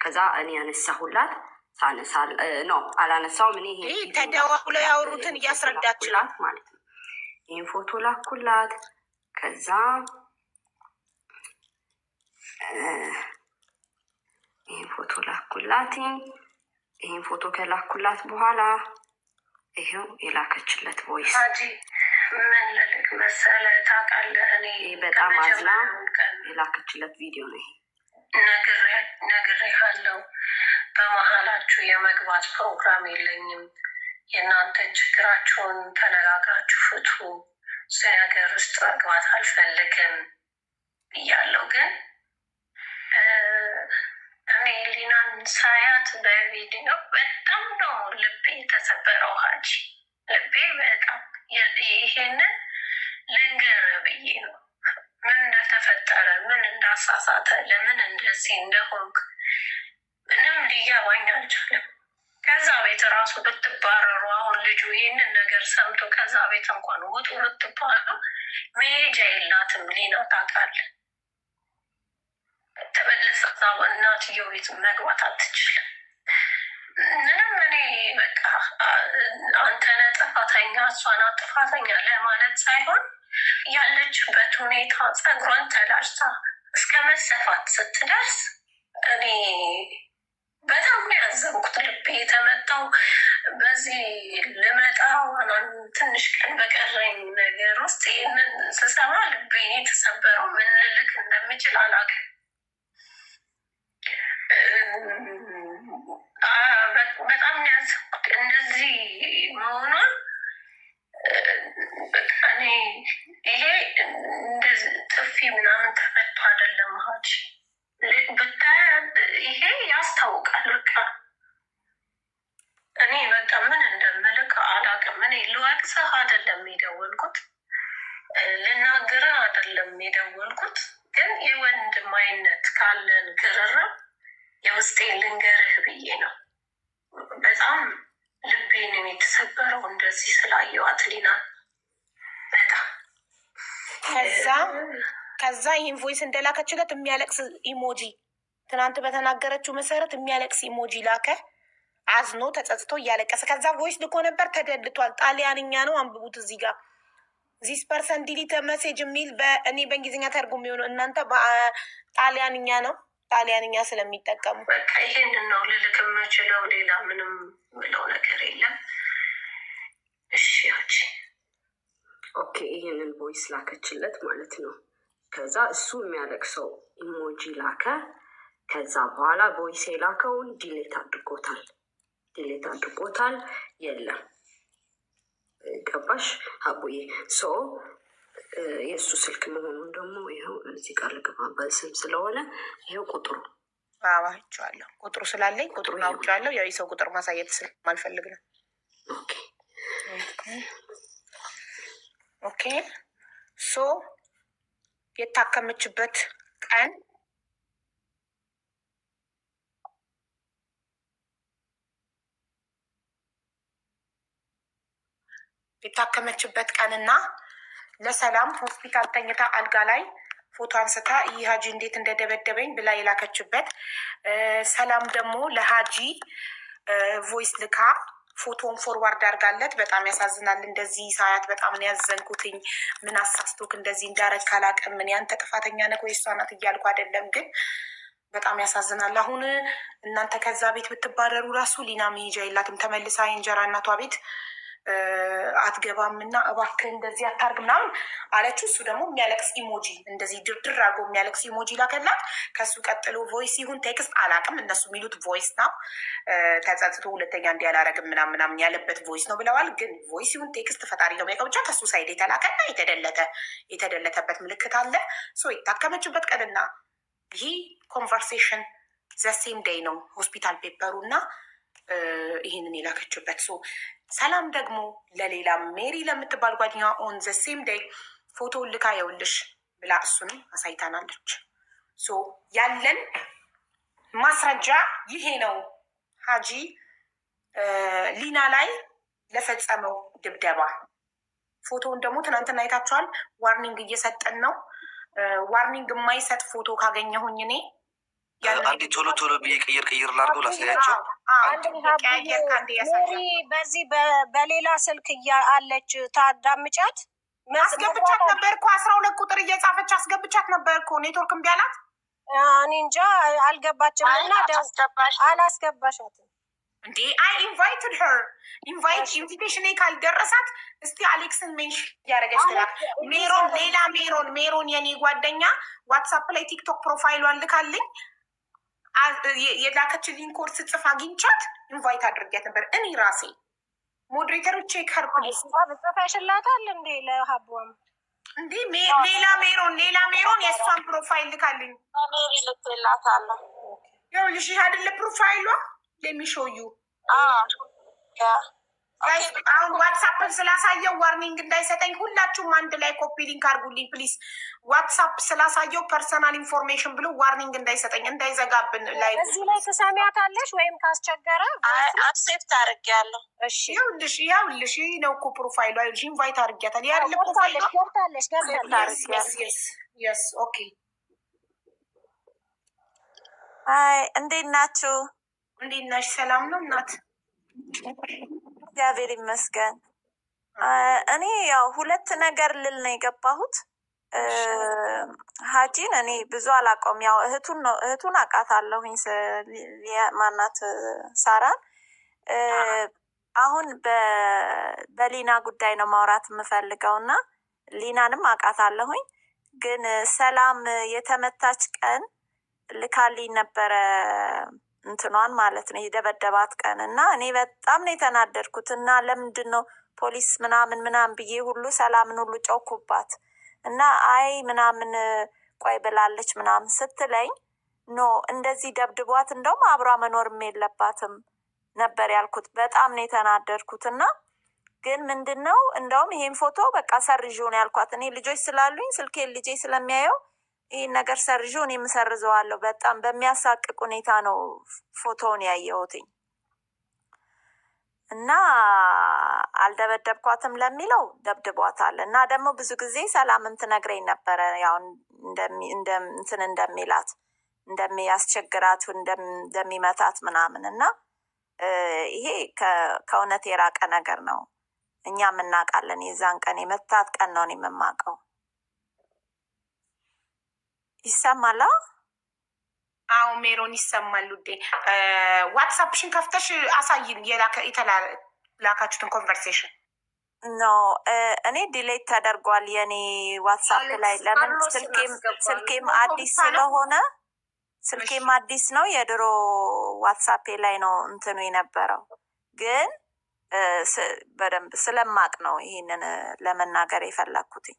[SPEAKER 10] ከዛ እኔ ያነሳሁላት ሳነሳል ነው አላነሳውም። እኔ ይሄ
[SPEAKER 1] ተደዋውሎ ያወሩትን እያስረዳችላት
[SPEAKER 10] ማለት ነው። ይህን ፎቶ ላኩላት። ከዛ ይህን ፎቶ ላኩላት። ይህን ፎቶ ከላኩላት በኋላ ይሄው የላከችለት ቮይስ
[SPEAKER 2] ምን ልልክ መሰለህ ታውቃለህ፣ እኔ
[SPEAKER 10] በጣም አዝና የላከችለት ቪዲዮ ነው ይሄ። ነግሬሃለሁ፣ በመሀላችሁ የመግባት ፕሮግራም የለኝም። የእናንተ ችግራችሁን ተነጋግራችሁ ፍቱ። ነገር ውስጥ መግባት አልፈልግም ብያለሁ። ግን እኔ ሊናን ሳያት በቪዲዮ በጣም ነው ልቤ የተሰበረው። ሀጂ ልቤ በጣም ይሄንን ልንገር ብዬ ነው። ምን እንደተፈጠረ፣ ምን እንዳሳሳተ፣ ለምን እንደዚህ እንደሆንክ ምንም ሊገባኝ አልቻለም። ከዛ ቤት ራሱ ብትባረሩ፣ አሁን ልጁ ይህንን ነገር ሰምቶ ከዛ ቤት እንኳን ውጡ ብትባሉ መሄጃ የላትም ሊና ታውቃለህ። ተመልሳ እናትየው ቤት መግባት አትችልም። ምንም እኔ በቃ አንተ ነህ ጥፋተኛ እሷ ናት ጥፋተኛ ለማለት ሳይሆን ያለችበት ሁኔታ ፀጉሯን ተላጭታ እስከ መሰፋት ስትደርስ እኔ በጣም ነው ያዘንኩት። ልቤ የተመታው በዚህ ልመጣ ትንሽ ቀን በቀረኝ ነገር ውስጥ ይህንን ስሰማ ልቤ የተሰበረው። ምን ልልክ እንደምችል አላውቅም። በጣም ያዘንኩት እንደዚህ መሆኗን። እኔ ይሄ እንደዚህ ጥፊ ምናምን ተመቶ አይደለም ሀጂ ብታይ ይሄ ያስታውቃል። በቃ እኔ በቃ ምን እንደምልክ አላውቅም። እኔ ልወቅስህ አይደለም የደወልኩት፣ ልናገርህ አይደለም የደወልኩት። ግን የወንድማዊነት ካለን ቅርርብ የውስጤን ልንገርህ ብዬ ነው። በጣም ልቤን የተሰበረው እንደዚህ ስላየዋት ሊና በጣም
[SPEAKER 1] ከዛ ይህን ቮይስ እንደላከችለት የሚያለቅስ ኢሞጂ ትናንት በተናገረችው መሰረት የሚያለቅስ ኢሞጂ ላከ። አዝኖ ተጸጽቶ እያለቀሰ ከዛ ቮይስ ልኮ ነበር። ተደልቷል። ጣሊያንኛ ነው፣ አንብቡት። እዚህ ጋር ዚስ ፐርሰን ዲሊት መሴጅ የሚል እኔ በእንግሊዝኛ ተርጉም የሚሆነው እናንተ በጣሊያንኛ ነው። ጣሊያንኛ ስለሚጠቀሙ
[SPEAKER 2] በቃ ይሄንን ነው ልልክ የምችለው። ሌላ ምንም ምለው ነገር የለም። እሺ ያቺ
[SPEAKER 10] ኦኬ፣ ይህንን ቮይስ ላከችለት ማለት ነው። ከዛ እሱ የሚያለቅሰው ኢሞጂ ላከ። ከዛ በኋላ ቮይስ የላከውን ዲሌት አድርጎታል። የለም ገባሽ አቡዬ? ሶ የእሱ ስልክ መሆኑን ደግሞ ይኸው እዚህ ጋር ልግባ በስም ስለሆነ ይኸው ቁጥሩ
[SPEAKER 1] አይቼዋለሁ። ቁጥሩ ስላለኝ ቁጥሩን አውቄዋለሁ። ያው የሰው ቁጥር ማሳየት ስለማልፈልግ ነው። ኦኬ ሶ የታከመችበት ቀን ቀንና ለሰላም ሆስፒታል ተኝታ አልጋ ላይ ፎቶ አንስታ ይህ ሀጂ እንዴት እንደደበደበኝ ብላ የላከችበት፣ ሰላም ደግሞ ለሀጂ ቮይስ ልካ ፎቶን ፎርዋርድ አድርጋለት። በጣም ያሳዝናል። እንደዚህ ሳያት በጣም ነው ያዘንኩትኝ። ምን አሳስቶክ እንደዚህ እንዳረግ ካላቅም ምን ያንተ ጥፋተኛ ነህ ወይ እሷ ናት እያልኩ አይደለም፣ ግን በጣም ያሳዝናል። አሁን እናንተ ከዛ ቤት ብትባረሩ ራሱ ሊና መሄጃ የላትም። ተመልሳ የእንጀራ እናቷ ቤት አትገባም እና እባክህ እንደዚህ አታርግ ምናምን አለችው። እሱ ደግሞ የሚያለቅስ ኢሞጂ እንደዚህ ድርድር አድርጎ የሚያለቅስ ኢሞጂ ላከላት። ከሱ ቀጥሎ ቮይስ ይሁን ቴክስት አላቅም፣ እነሱ የሚሉት ቮይስ ነው። ተጸጽቶ ሁለተኛ እንዲህ አላረግም ምናምን ያለበት ቮይስ ነው ብለዋል። ግን ቮይስ ይሁን ቴክስት ፈጣሪ ነው የሚያውቀው። ብቻ ከሱ ሳይድ የተላከና የተደለተበት ምልክት አለ። ሶ የታከመችበት ቀንና ይህ ኮንቨርሴሽን ዘሴም ዴይ ነው ሆስፒታል ፔፐሩ እና ይህንን የላከችበት። ሶ ሰላም ደግሞ ለሌላ ሜሪ ለምትባል ጓደኛዋ ኦን ዘ ሴም ዴይ ፎቶ ልካ የውልሽ ብላ እሱንም አሳይታናለች። ሶ ያለን ማስረጃ ይሄ ነው። ሀጂ ሊና ላይ ለፈጸመው ድብደባ ፎቶውን ደግሞ ትናንትና አይታችኋል። ዋርኒንግ እየሰጠን ነው። ዋርኒንግ የማይሰጥ ፎቶ ካገኘሁኝ እኔ
[SPEAKER 3] አንዴ ቶሎ ቶሎ ብዬ ቅይር ላድርገው ላሳያቸው።
[SPEAKER 2] ሜሪ በዚህ በሌላ ስልክ አለች ታዳምጫት።
[SPEAKER 1] አስገብቻት ነበር እኮ 12 ቁጥር እየጻፈች አስገብቻት ነበር እኮ ኔትወርክ እምቢ አላት።
[SPEAKER 2] እኔ እንጃ አልገባችም እና አላስገባሻትም
[SPEAKER 1] እንዴ? አይ ኢንቫይትድ ሄር ኢንቪቴሽን ካልደረሳት እስቲ አሌክስን ሜንሽን እያደረገች ትላል። ሜሮን የኔ ጓደኛ ዋትሳፕ ላይ ቲክቶክ ፕሮፋይሏን ልካልኝ የላከችልኝ ኮድ ስጽፍ አግኝቻት ኢንቫይት አድርጊያት ነበር እኔ ራሴ። ሞዴሬተሮች ከርኩልኝ
[SPEAKER 2] ጽፈሽላታል እንዴ? ለሀቧም
[SPEAKER 1] እንዴ ሌላ ሜሮን የእሷን ፕሮፋይል ልካልኝ
[SPEAKER 5] ሜሪ ልክላታለሁ።
[SPEAKER 1] ይኸውልሽ ይህ አይደለ ፕሮፋይሏ ለሚሾዩ አሁን ዋትሳፕን ስላሳየው ዋርኒንግ እንዳይሰጠኝ ሁላችሁም አንድ ላይ ኮፒ ሊንክ አድርጉልኝ ፕሊዝ። ዋትሳፕ ስላሳየው ፐርሰናል ኢንፎርሜሽን ብሎ ዋርኒንግ እንዳይሰጠኝ እንዳይዘጋብን። ላይ
[SPEAKER 2] እዚህ ላይ ትሰሚያታለሽ ወይም ካስቸገረ
[SPEAKER 5] አክሴፕት አድርጌያለሁ።
[SPEAKER 2] እሺ
[SPEAKER 1] ይኸውልሽ ይህ ነው እኮ ፕሮፋይሉ። ይኸውልሽ ኢንቫይት አድርጊያታል። ያለ ፕሮፋይሉ ገብታለሽ። ኦኬ
[SPEAKER 11] አይ እንዴት ናችሁ?
[SPEAKER 1] እንዴት ነሽ? ሰላም ነው እናት?
[SPEAKER 11] እግዚአብሔር ይመስገን። እኔ ያው ሁለት ነገር ልል ነው የገባሁት። ሀጂን እኔ ብዙ አላውቀውም። ያው እህቱን አውቃታለሁኝ ማናት ሳራን። አሁን በሊና ጉዳይ ነው ማውራት የምፈልገው እና ሊናንም አውቃታለሁኝ። ግን ሰላም የተመታች ቀን ልካልኝ ነበረ እንትኗን ማለት ነው የደበደባት ቀን እና እኔ በጣም ነው የተናደድኩት። እና ለምንድን ነው ፖሊስ ምናምን ብዬ ሁሉ ሰላምን ሁሉ ጨውኩባት እና አይ ምናምን ቆይ ብላለች ምናምን ስትለኝ ኖ እንደዚህ ደብድቧት እንደውም አብሯ መኖርም የለባትም ነበር ያልኩት። በጣም ነው የተናደድኩት። እና ግን ምንድን ነው እንደውም ይሄን ፎቶ በቃ ሰርዥው ነው ያልኳት። እኔ ልጆች ስላሉኝ ስልኬን ልጄ ስለሚያየው ይህን ነገር ሰርዥው እኔ የምሰርዘዋለሁ። በጣም በሚያሳቅቅ ሁኔታ ነው ፎቶውን ያየሁትኝ። እና አልደበደብኳትም ለሚለው ደብድቧታል። እና ደግሞ ብዙ ጊዜ ሰላምን ትነግረኝ ነበረ ያው እንትን እንደሚላት እንደሚያስቸግራት እንደሚመታት ምናምን። እና ይሄ ከእውነት የራቀ ነገር ነው። እኛም እናውቃለን። የዛን ቀን የመታት ቀን ነው እኔ የምማውቀው። ይሰማል?
[SPEAKER 1] አዎ ሜሮን ይሰማል ውዴ። ዋትሳፕሽን ከፍተሽ አሳይን የተላካችሁትን ኮንቨርሴሽን።
[SPEAKER 11] ኖ እኔ ዲሌት ተደርጓል የኔ ዋትሳፕ ላይ። ለምን ስልኬም አዲስ ነው። የድሮ ዋትሳፕ ላይ ነው እንትኑ የነበረው። ግን በደንብ ስለማቅ ነው ይህንን ለመናገር የፈለግኩትኝ።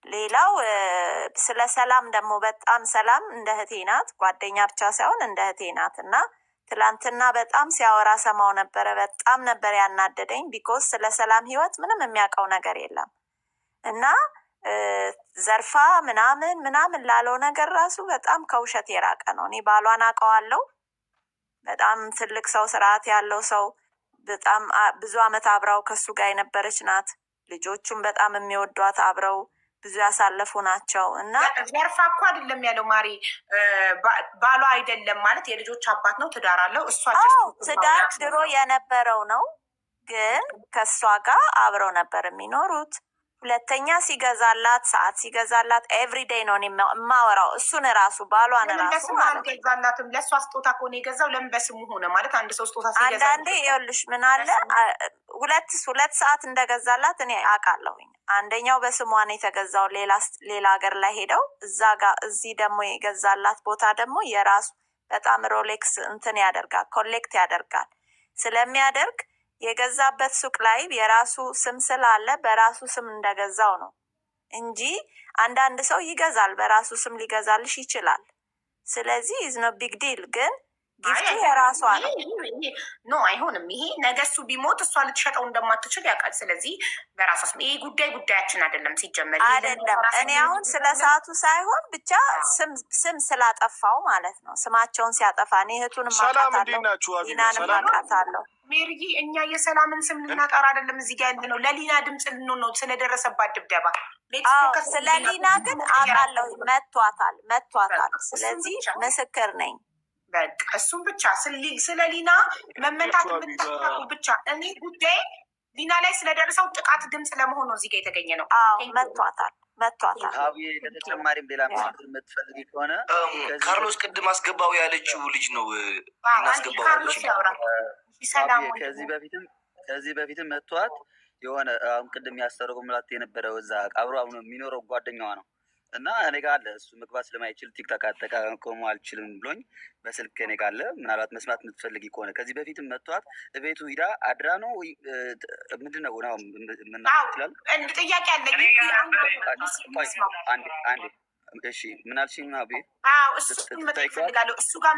[SPEAKER 11] ሌላው ስለ ሰላም ደግሞ በጣም ሰላም እንደ እህቴ ናት። ጓደኛ ብቻ ሳይሆን እንደ እህቴ ናት። እና ትላንትና በጣም ሲያወራ ሰማው ነበረ። በጣም ነበር ያናደደኝ። ቢኮዝ ስለ ሰላም ህይወት ምንም የሚያውቀው ነገር የለም። እና ዘርፋ ምናምን ላለው ነገር ራሱ በጣም ከውሸት የራቀ ነው። እኔ ባሏን አውቀዋለሁ። በጣም ትልቅ ሰው፣ ስርዓት ያለው ሰው፣ በጣም ብዙ አመት አብራው ከሱ ጋር የነበረች ናት። ልጆቹም በጣም የሚወዷት አብረው ብዙ ያሳለፉ ናቸው። እና
[SPEAKER 1] ዘርፋ እኮ አይደለም ያለው ማሪ፣ ባሏ አይደለም ማለት የልጆች አባት ነው፣ ትዳር አለው። እሷ
[SPEAKER 11] ትዳር ድሮ የነበረው ነው፣ ግን ከእሷ ጋር አብረው ነበር የሚኖሩት። ሁለተኛ ሲገዛላት ሰዓት ሲገዛላት ኤቭሪዴይ ነው የማወራው። እሱን ራሱ ባሏን ራሱ
[SPEAKER 1] ገዛላትም። ለእሷ ስጦታ ከሆነ የገዛው ለምን በስሙ ሆነ ማለት አንድ ሰው ስጦታ ሲገዛ
[SPEAKER 11] አንዳንዴ ይኸውልሽ ምን አለ ሁለት ሰዓት እንደገዛላት እኔ አውቃለሁኝ። አንደኛው በስሟን የተገዛው ሌላ ሀገር ላይ ሄደው እዛ ጋር እዚህ ደግሞ የገዛላት ቦታ ደግሞ የራሱ በጣም ሮሌክስ እንትን ያደርጋል፣ ኮሌክት ያደርጋል። ስለሚያደርግ የገዛበት ሱቅ ላይ የራሱ ስም ስላለ በራሱ ስም እንደገዛው ነው እንጂ አንዳንድ ሰው ይገዛል፣ በራሱ ስም ሊገዛልሽ ይችላል። ስለዚህ ኢዝ ኖ ቢግ ዲል። ግን ጊፍቱ የራሷ ነው።
[SPEAKER 1] ኖ አይሆንም። ይሄ ነገ እሱ ቢሞት እሷ ልትሸጠው እንደማትችል ያውቃል። ስለዚህ በራሷ ስም ይሄ ጉዳያችን አይደለም ሲጀመር
[SPEAKER 11] አይደለም። እኔ አሁን ስለ ሰዓቱ ሳይሆን ብቻ ስም ስላጠፋው ማለት ነው። ስማቸውን ሲያጠፋ እኔ እህቱንም አውቃታለሁ፣ ዲናንም አውቃታለሁ።
[SPEAKER 1] ሜሪዬ እኛ የሰላምን ስም ልናጠራ አይደለም እዚህ ጋር ያለነው ለሊና ድምፅ ልንሆን ነው ስለደረሰባት ድብደባ።
[SPEAKER 11] ስለ ሊና ግን አውቃለሁ መቷታል። ስለዚህ ምስክር ነኝ።
[SPEAKER 1] በቃ እሱም ብቻ ስለ ሊና መመታት የምታውቁ ብቻ። እኔ ጉዳይ ሊና ላይ ስለደረሰው ጥቃት ድምፅ ለመሆን ነው እዚህ ጋር የተገኘ ነው።
[SPEAKER 11] መቷታል።
[SPEAKER 12] ለተጨማሪም ሌላ ምስክር የምትፈልጊ ከሆነ
[SPEAKER 3] ካርሎስ ቅድም አስገባው ያለችው ልጅ ነው።
[SPEAKER 12] ከዚህ በፊትም መቷት የሆነ አሁን ቅድም ያስተረጉምላት የነበረው እዛ አብሮ አሁን የሚኖረው ጓደኛዋ ነው እና እኔ ጋር አለ። እሱ መግባት ስለማይችል ቲክቶክ አጠቃቀሙ አልችልም ብሎኝ በስልክ እኔ ጋር አለ። ምናልባት መስማት የምትፈልጊ ከሆነ ከዚህ በፊትም መቷት ቤቱ ሂዳ አድራ ነው ምንድን ነው ይችላል።
[SPEAKER 1] ጥያቄ አለኝ።
[SPEAKER 12] አንዴ እሺ፣ ምን አልሽኝ? አቤ
[SPEAKER 1] እሱን መጠየቅ እፈልጋለሁ። እሱ ጋር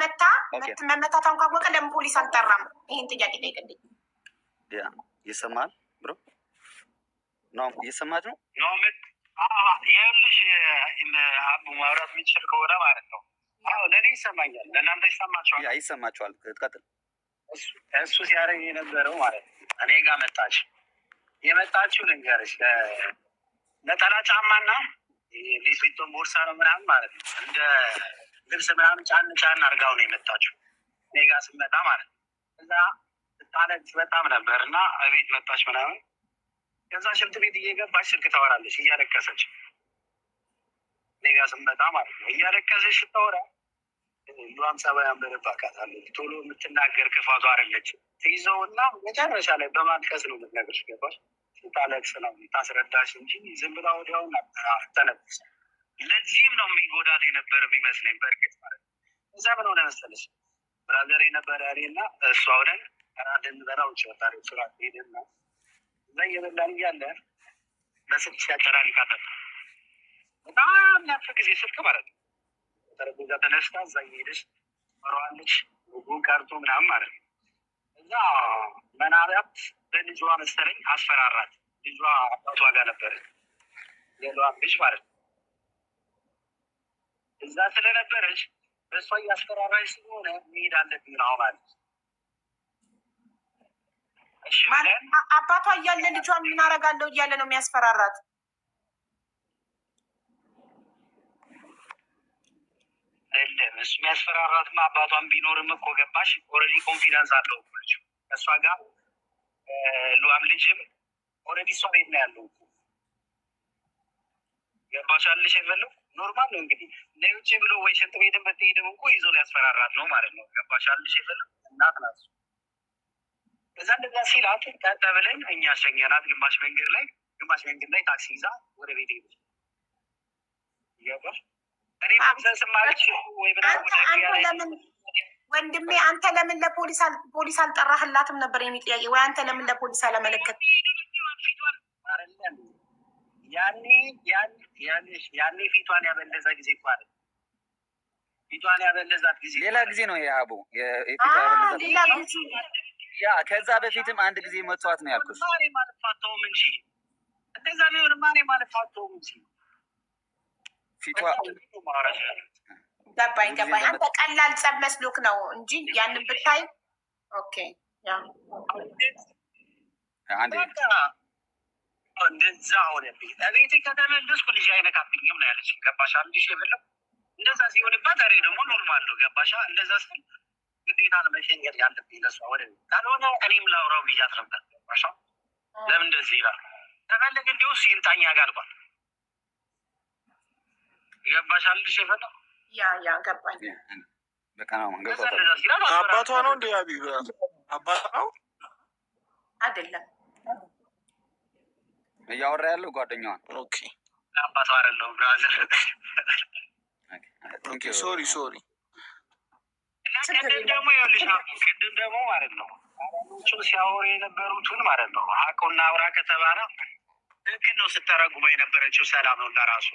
[SPEAKER 1] መመታቷን ካወቀ ለምን ፖሊስ አልጠራም? ይህን ጥያቄ ጠይቅልኝ።
[SPEAKER 12] ይሰማል ብሮ ነው እየሰማች ነው።
[SPEAKER 9] ይኸውልሽ አቡ ማውራት የሚችል ከሆነ ማለት ነው። ለእኔ ይሰማኛል፣ ለእናንተ ይሰማችኋል?
[SPEAKER 12] ይሰማችኋል። ቀጥል።
[SPEAKER 9] እሱ ሲያደርግ የነበረው ማለት ነው እኔ ጋር መጣች። የመጣችው ልንገርሽ ነጠላ ጫማና ሊስዊቶን ቦርሳ ነው ምናምን ማለት ነው። እንደ ልብስ ምናምን ጫን አድርጋው ነው የመጣችው እኔ ጋር ስመጣ ማለት ነው። እዛ ስታለቅስ በጣም ነበር እና እቤት መጣች ምናምን። ከዛ ሽንት ቤት እየገባች ስልክ ታወራለች እያለቀሰች እኔ ጋር ስመጣ ማለት ነው። እያለቀሰች ስታወራ ሉዋም ጸባይ አንበረባካታለች። ቶሎ የምትናገር ክፋቱ አይደለች። ትይዘውና መጨረሻ ላይ በማልቀስ ነው የምትነግርሽ። ገባሽ? ስታለቅስ ነው ታስረዳሽ እንጂ ዝም ብላ ወዲያውን ተነቅስ። ለዚህም ነው የሚጎዳት የነበረ የሚመስለኝ በእርግጥ ማለት ነው። እዛ ምን ሆነ መሰለሽ ብራዘር የነበረ እኔና እሷ ሆነን ራት ልንበላ ውጭ ወጣ ስራ ሄደና እዛ እየበላን እያለ በስልክ ሲያጨራልቃት በጣም ያፍ ጊዜ ስልክ ማለት ነው። ጠረጴዛ ተነስታ እዛ እየሄደች መሯዋለች ጉን ቀርቶ ምናምን ማለት ነው። እዛ መናሪያት በልጇ መሰለኝ አስፈራራት። ልጇ አባቷ ጋር ነበረ የሏም ልጅ ማለት ነው። እዛ ስለነበረች በእሷ እያስፈራራች ስለሆነ መሄድ አለብኝ ነው ማለት ነው።
[SPEAKER 1] አባቷ እያለ ልጇን ምን አደርጋለሁ እያለ ነው የሚያስፈራራት።
[SPEAKER 9] አይደለም እሱ የሚያስፈራራትማ አባቷን ቢኖርም እኮ ገባሽ ኦልሬዲ ኮንፊደንስ አለው እኮ ልጁ ከእሷ ጋር ሉዋም ልጅም ኦልሬዲ እሷ ቤት ነው ያለው እኮ ገባሽ አልሽ የፈለው ኖርማል ነው እንግዲህ ለውጭ ብሎ ወይ ሽንት ቤትን ብትሄድም እኮ ይዞ ሊያስፈራራት ነው ማለት ነው። ገባሽ አልሽ የፈለው እናት ናት። እዛ እንደዛ ሲላት ቀጥ ብለን እኛ ሸኘናት። ግማሽ መንገድ ላይ ታክሲ ይዛ ወደ ቤት ሄደች። ገባሽ እኔ ማምሰስ ማለች ወይ
[SPEAKER 1] ወንድሜ አንተ ለምን ለፖሊስ አልጠራህላትም ነበር የሚል ጥያቄ። ወይ አንተ ለምን ለፖሊስ አለመለከት? ያኔ ፊቷን ያበለዛ ጊዜ እኮ አለ። ፊቷን ያበለዛት ጊዜ
[SPEAKER 12] ሌላ ጊዜ ነው የአቡ
[SPEAKER 1] ሌላ ጊዜ
[SPEAKER 12] ያ ከዛ በፊትም አንድ ጊዜ መጥቷት ነው ያልኩት።
[SPEAKER 9] ማሬ ማለት ፋተውም እንጂ እንደዛ ቢሆን ማሬ ማለት ፋተውም እንጂ ፊቷ
[SPEAKER 1] ገባኝ። አንተ ቀላል ጸብ መስሎክ ነው እንጂ ያንን ብታይ ኦኬ። ያ
[SPEAKER 12] አንዴ
[SPEAKER 9] እንደዛ ሆነብኝ። እቤቴ ከተመለስኩ ልጅ አይነካብኝም ነው ያለች። ገባሻ? ልጅ የበለው እንደዛ ሲሆንባት ዛሬ ደግሞ ኖርማል ነው። ገባሻ? እንደዛ ስል ግዴታ ነው መሸኘት ያለብኝ ለሷ ወደ ካልሆነ እኔም ላውራው ብያት ነበር። ገባሻ? ለምን እንደዚህ ይላል? ተፈለገ እንዲሁ ሲምጣኛ ጋልኳል። ገባሻ? ልጅ የበለው
[SPEAKER 1] ያ ገባኝ።
[SPEAKER 12] በቃ ነው
[SPEAKER 13] አባቷ ነው እንደ አቢብ አባቷ ነው
[SPEAKER 1] አይደለም
[SPEAKER 12] እያወራ ያለው ጓደኛዋን።
[SPEAKER 9] ኦኬ አባቷ አይደለም ብራዘር።
[SPEAKER 13] ኦኬ ሶሪ
[SPEAKER 9] ቅድም ደግሞ ይኸውልሽ ቅድም ደግሞ ማለት ነው አራዎቹን ሲያወሩ የነበሩትን ማለት ነው ሀቁና አውራ ከተባለ ትክክል ነው። ስተረጉሞ የነበረችው ሰላም ነው ለራሱ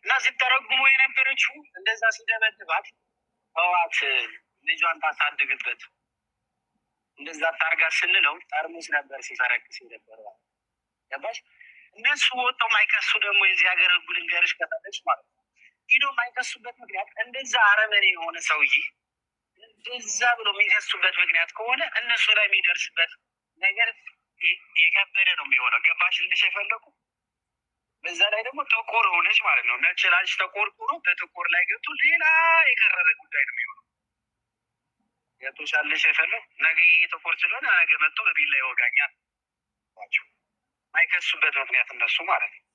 [SPEAKER 9] እና ስተረጉሞ የነበረችው እንደዛ ሲደበድባት ህዋት ልጇን ታሳድግበት እንደዛ ታርጋ ስንለው ጠርሙስ ነበር ሲፈረክስ የነበረ ገባሽ? እነሱ ወጥተው ማይከሱ ደግሞ የዚህ ሀገር ህጉ ልንገርሽ ከፈለግሽ ማለት ነው ሂዶ ማይከሱበት ምክንያት እንደዛ አረመኔ የሆነ ሰውዬ እዛ ብሎ የሚከሱበት ምክንያት ከሆነ እነሱ ላይ የሚደርስበት ነገር የከበደ ነው የሚሆነው። ገባሽ ልልሽ የፈለኩ በዛ ላይ ደግሞ ጥቁር ሆነች ማለት ነው። ነጭ ላልሽ ተቆርቁሮ በጥቁር ላይ ገብቶ ሌላ የከረረ ጉዳይ ነው የሚሆነው። ገብቶሻል የፈለኩ ነገ ይሄ ጥቁር ስለሆነ ነገ መጥቶ በቢላ ይወጋኛል ናቸው ማይከሱበት ምክንያት እነሱ ማለት ነው።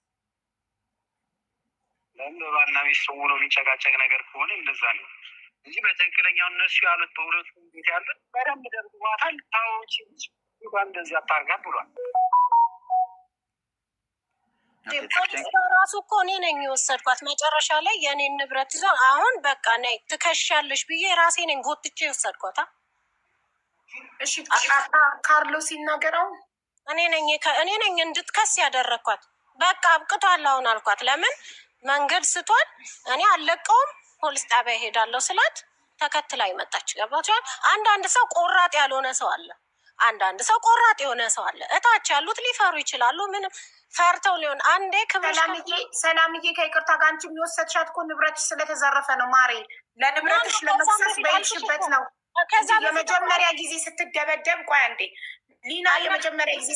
[SPEAKER 9] ለምን በባልና ሚስት ሆኖ የሚጨቃጨቅ ነገር ከሆነ እንደዛ ነው እንጂ በትክክለኛው እነሱ ያሉት በሁለቱ ቤት ያሉት በደንብ ደርጓታል። ታዎች እንደዚህ አታርጋት ብሏል።
[SPEAKER 2] ፖሊስ ራሱ እኮ እኔ ነኝ የወሰድኳት መጨረሻ ላይ የእኔን ንብረት ይዞ አሁን በቃ ነይ ትከሻለሽ ብዬ ራሴ ነኝ ጎትቼ የወሰድኳት።
[SPEAKER 1] እሺ ካርሎስ ሲናገረው
[SPEAKER 2] እኔ ነኝ እንድትከስ ያደረግኳት። በቃ አብቅቷል አሁን አልኳት። ለምን መንገድ ስቷል፣ እኔ አልለቀውም ፖሊስ ጣቢያ ይሄዳለሁ ስላት ተከትላ ይመጣች። ገባችኋል? አንዳንድ ሰው ቆራጥ ያልሆነ ሰው አለ፣ አንዳንድ ሰው ቆራጥ የሆነ ሰው አለ። እታች ያሉት ሊፈሩ ይችላሉ። ምንም ፈርተው ሊሆን አንዴ
[SPEAKER 1] ሰላምዬ ከይቅርታ ጋር አንቺ የሚወሰድሻት እኮ ንብረትሽ ስለተዘረፈ ነው ማሬ። ለንብረትሽ ለመክሰስ በይሽበት ነው። የመጀመሪያ ጊዜ ስትደበደብ ቆይ አንዴ ሊና የመጀመሪያ ጊዜ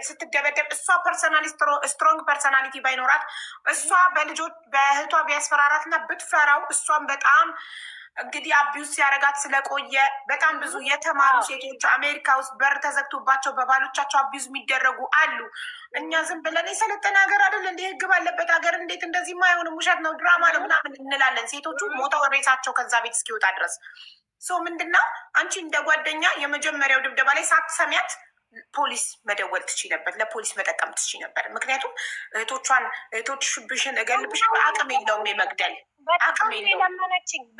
[SPEAKER 1] ስትደበደብ እሷ ፐርሰናሊ ስትሮንግ ፐርሰናሊቲ ባይኖራት እሷ በእህቷ ቢያስፈራራት እና ብትፈራው እሷን በጣም እንግዲህ አቢዩስ ሲያደርጋት ስለቆየ በጣም ብዙ የተማሩ ሴቶች አሜሪካ ውስጥ በር ተዘግቶባቸው በባሎቻቸው አቢዩዝ የሚደረጉ አሉ። እኛ ዝም ብለን የሰለጠነ ሀገር አይደል እንደ ህግ ባለበት ሀገር እንዴት እንደዚህ ማይሆንም ውሸት ነው ድራማ ነው ምናምን እንላለን። ሴቶቹ ሞተው ሬሳቸው ከዛ ቤት እስኪወጣ ድረስ ሰው ምንድነው አንቺ እንደ ጓደኛ የመጀመሪያው ድብደባ ላይ ሳትሰሚያት ፖሊስ መደወል ትችይ ነበር፣ ለፖሊስ መጠቀም ትችይ ነበር። ምክንያቱም እህቶችሽን እገልብሽ አቅም የለውም የመግደል አቅም የለውም።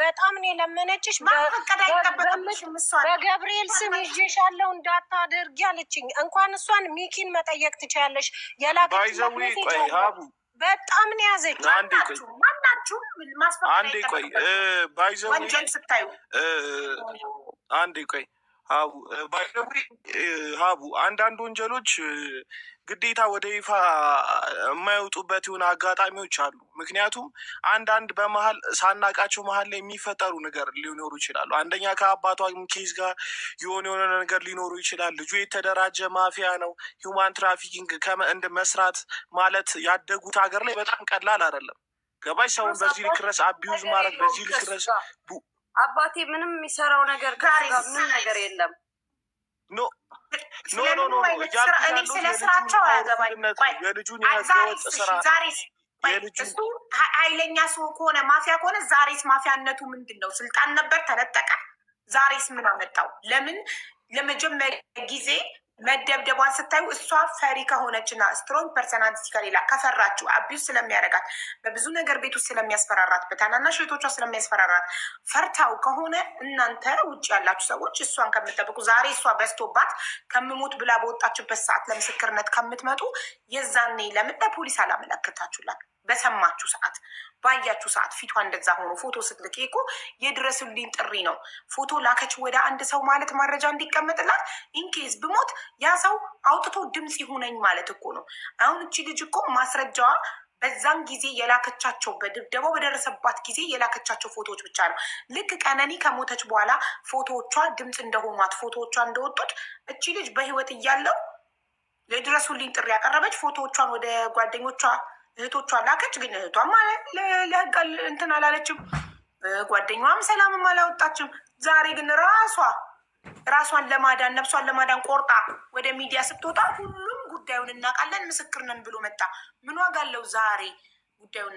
[SPEAKER 2] በጣም ነው የለመነችሽ። በገብርኤል ስም ይዤሻለሁ እንዳታደርጊ አለችኝ። እንኳን እሷን ሚኪን መጠየቅ ትችያለሽ። በጣም ነው ያዘች።
[SPEAKER 13] አንዴ ቆይ
[SPEAKER 1] ወንጀል ስታዩ
[SPEAKER 13] አንዴ ቆይ ሀቡ አንዳንድ ወንጀሎች ግዴታ ወደ ይፋ የማይወጡበት የሆነ አጋጣሚዎች አሉ። ምክንያቱም አንዳንድ በመሀል ሳናቃቸው መሀል ላይ የሚፈጠሩ ነገር ሊኖሩ ይችላሉ። አንደኛ ከአባቷ ኬዝ ጋር የሆነ ነገር ሊኖሩ ይችላል። ልጁ የተደራጀ ማፊያ ነው። ሂውማን ትራፊኪንግ እንደ መስራት ማለት ያደጉት ሀገር ላይ በጣም ቀላል አይደለም። ገባሽ? ሰውን በዚህ ልክ ድረስ አቢዩዝ ማድረግ በዚህ ልክ ድረስ
[SPEAKER 10] አባቴ ምንም የሚሰራው ነገር ምንም ነገር የለም።
[SPEAKER 1] ስለ ስራቸው አያገባኝም። እሱ ኃይለኛ ሰው ከሆነ ማፊያ ከሆነ ዛሬስ ማፊያነቱ ምንድን ነው? ስልጣን ነበር ተነጠቀ። ዛሬስ ምን አመጣው? ለምን ለመጀመሪያ ጊዜ መደብደቧን ስታዩ እሷ ፈሪ ከሆነችና ስትሮንግ ፐርሰናሊቲ ከሌላ ከፈራችሁ አቢዩዝ ስለሚያደርጋት በብዙ ነገር ቤት ውስጥ ስለሚያስፈራራት በታናናሽ እህቶቿ ስለሚያስፈራራት ፈርታው ከሆነ እናንተ ውጭ ያላችሁ ሰዎች እሷን ከምጠብቁ ዛሬ እሷ በስቶባት ከምሞት ብላ በወጣችበት ሰዓት ለምስክርነት ከምትመጡ የዛኔ ለምን ለፖሊስ አላመለከታችሁላት? በሰማችሁ ሰዓት ባያችሁ ሰዓት ፊቷ እንደዛ ሆኖ ፎቶ ስትልክ እኮ የድረሱልኝ ጥሪ ነው። ፎቶ ላከች ወደ አንድ ሰው ማለት ማረጃ እንዲቀመጥላት ኢንኬዝ ብሞት ያ ሰው አውጥቶ ድምፅ ይሁነኝ ማለት እኮ ነው። አሁን እቺ ልጅ እኮ ማስረጃዋ በዛን ጊዜ የላከቻቸው በድብደባው በደረሰባት ጊዜ የላከቻቸው ፎቶዎች ብቻ ነው። ልክ ቀነኒ ከሞተች በኋላ ፎቶዎቿ ድምፅ እንደሆኗት ፎቶዎቿ እንደወጡት እቺ ልጅ በህይወት እያለው የድረሱልኝ ጥሪ ያቀረበች ፎቶዎቿን ወደ ጓደኞቿ እህቶቿ ላከች። ግን እህቷም ለህግ እንትን አላለችም፣ ጓደኛዋም ሰላምም አላወጣችም። ዛሬ ግን ራሷን ለማዳን ነፍሷን ለማዳን ቆርጣ ወደ ሚዲያ ስትወጣ ሁሉም ጉዳዩን እናውቃለን ምስክር ነን ብሎ መጣ። ምን ዋጋ አለው ዛሬ ጉዳዩን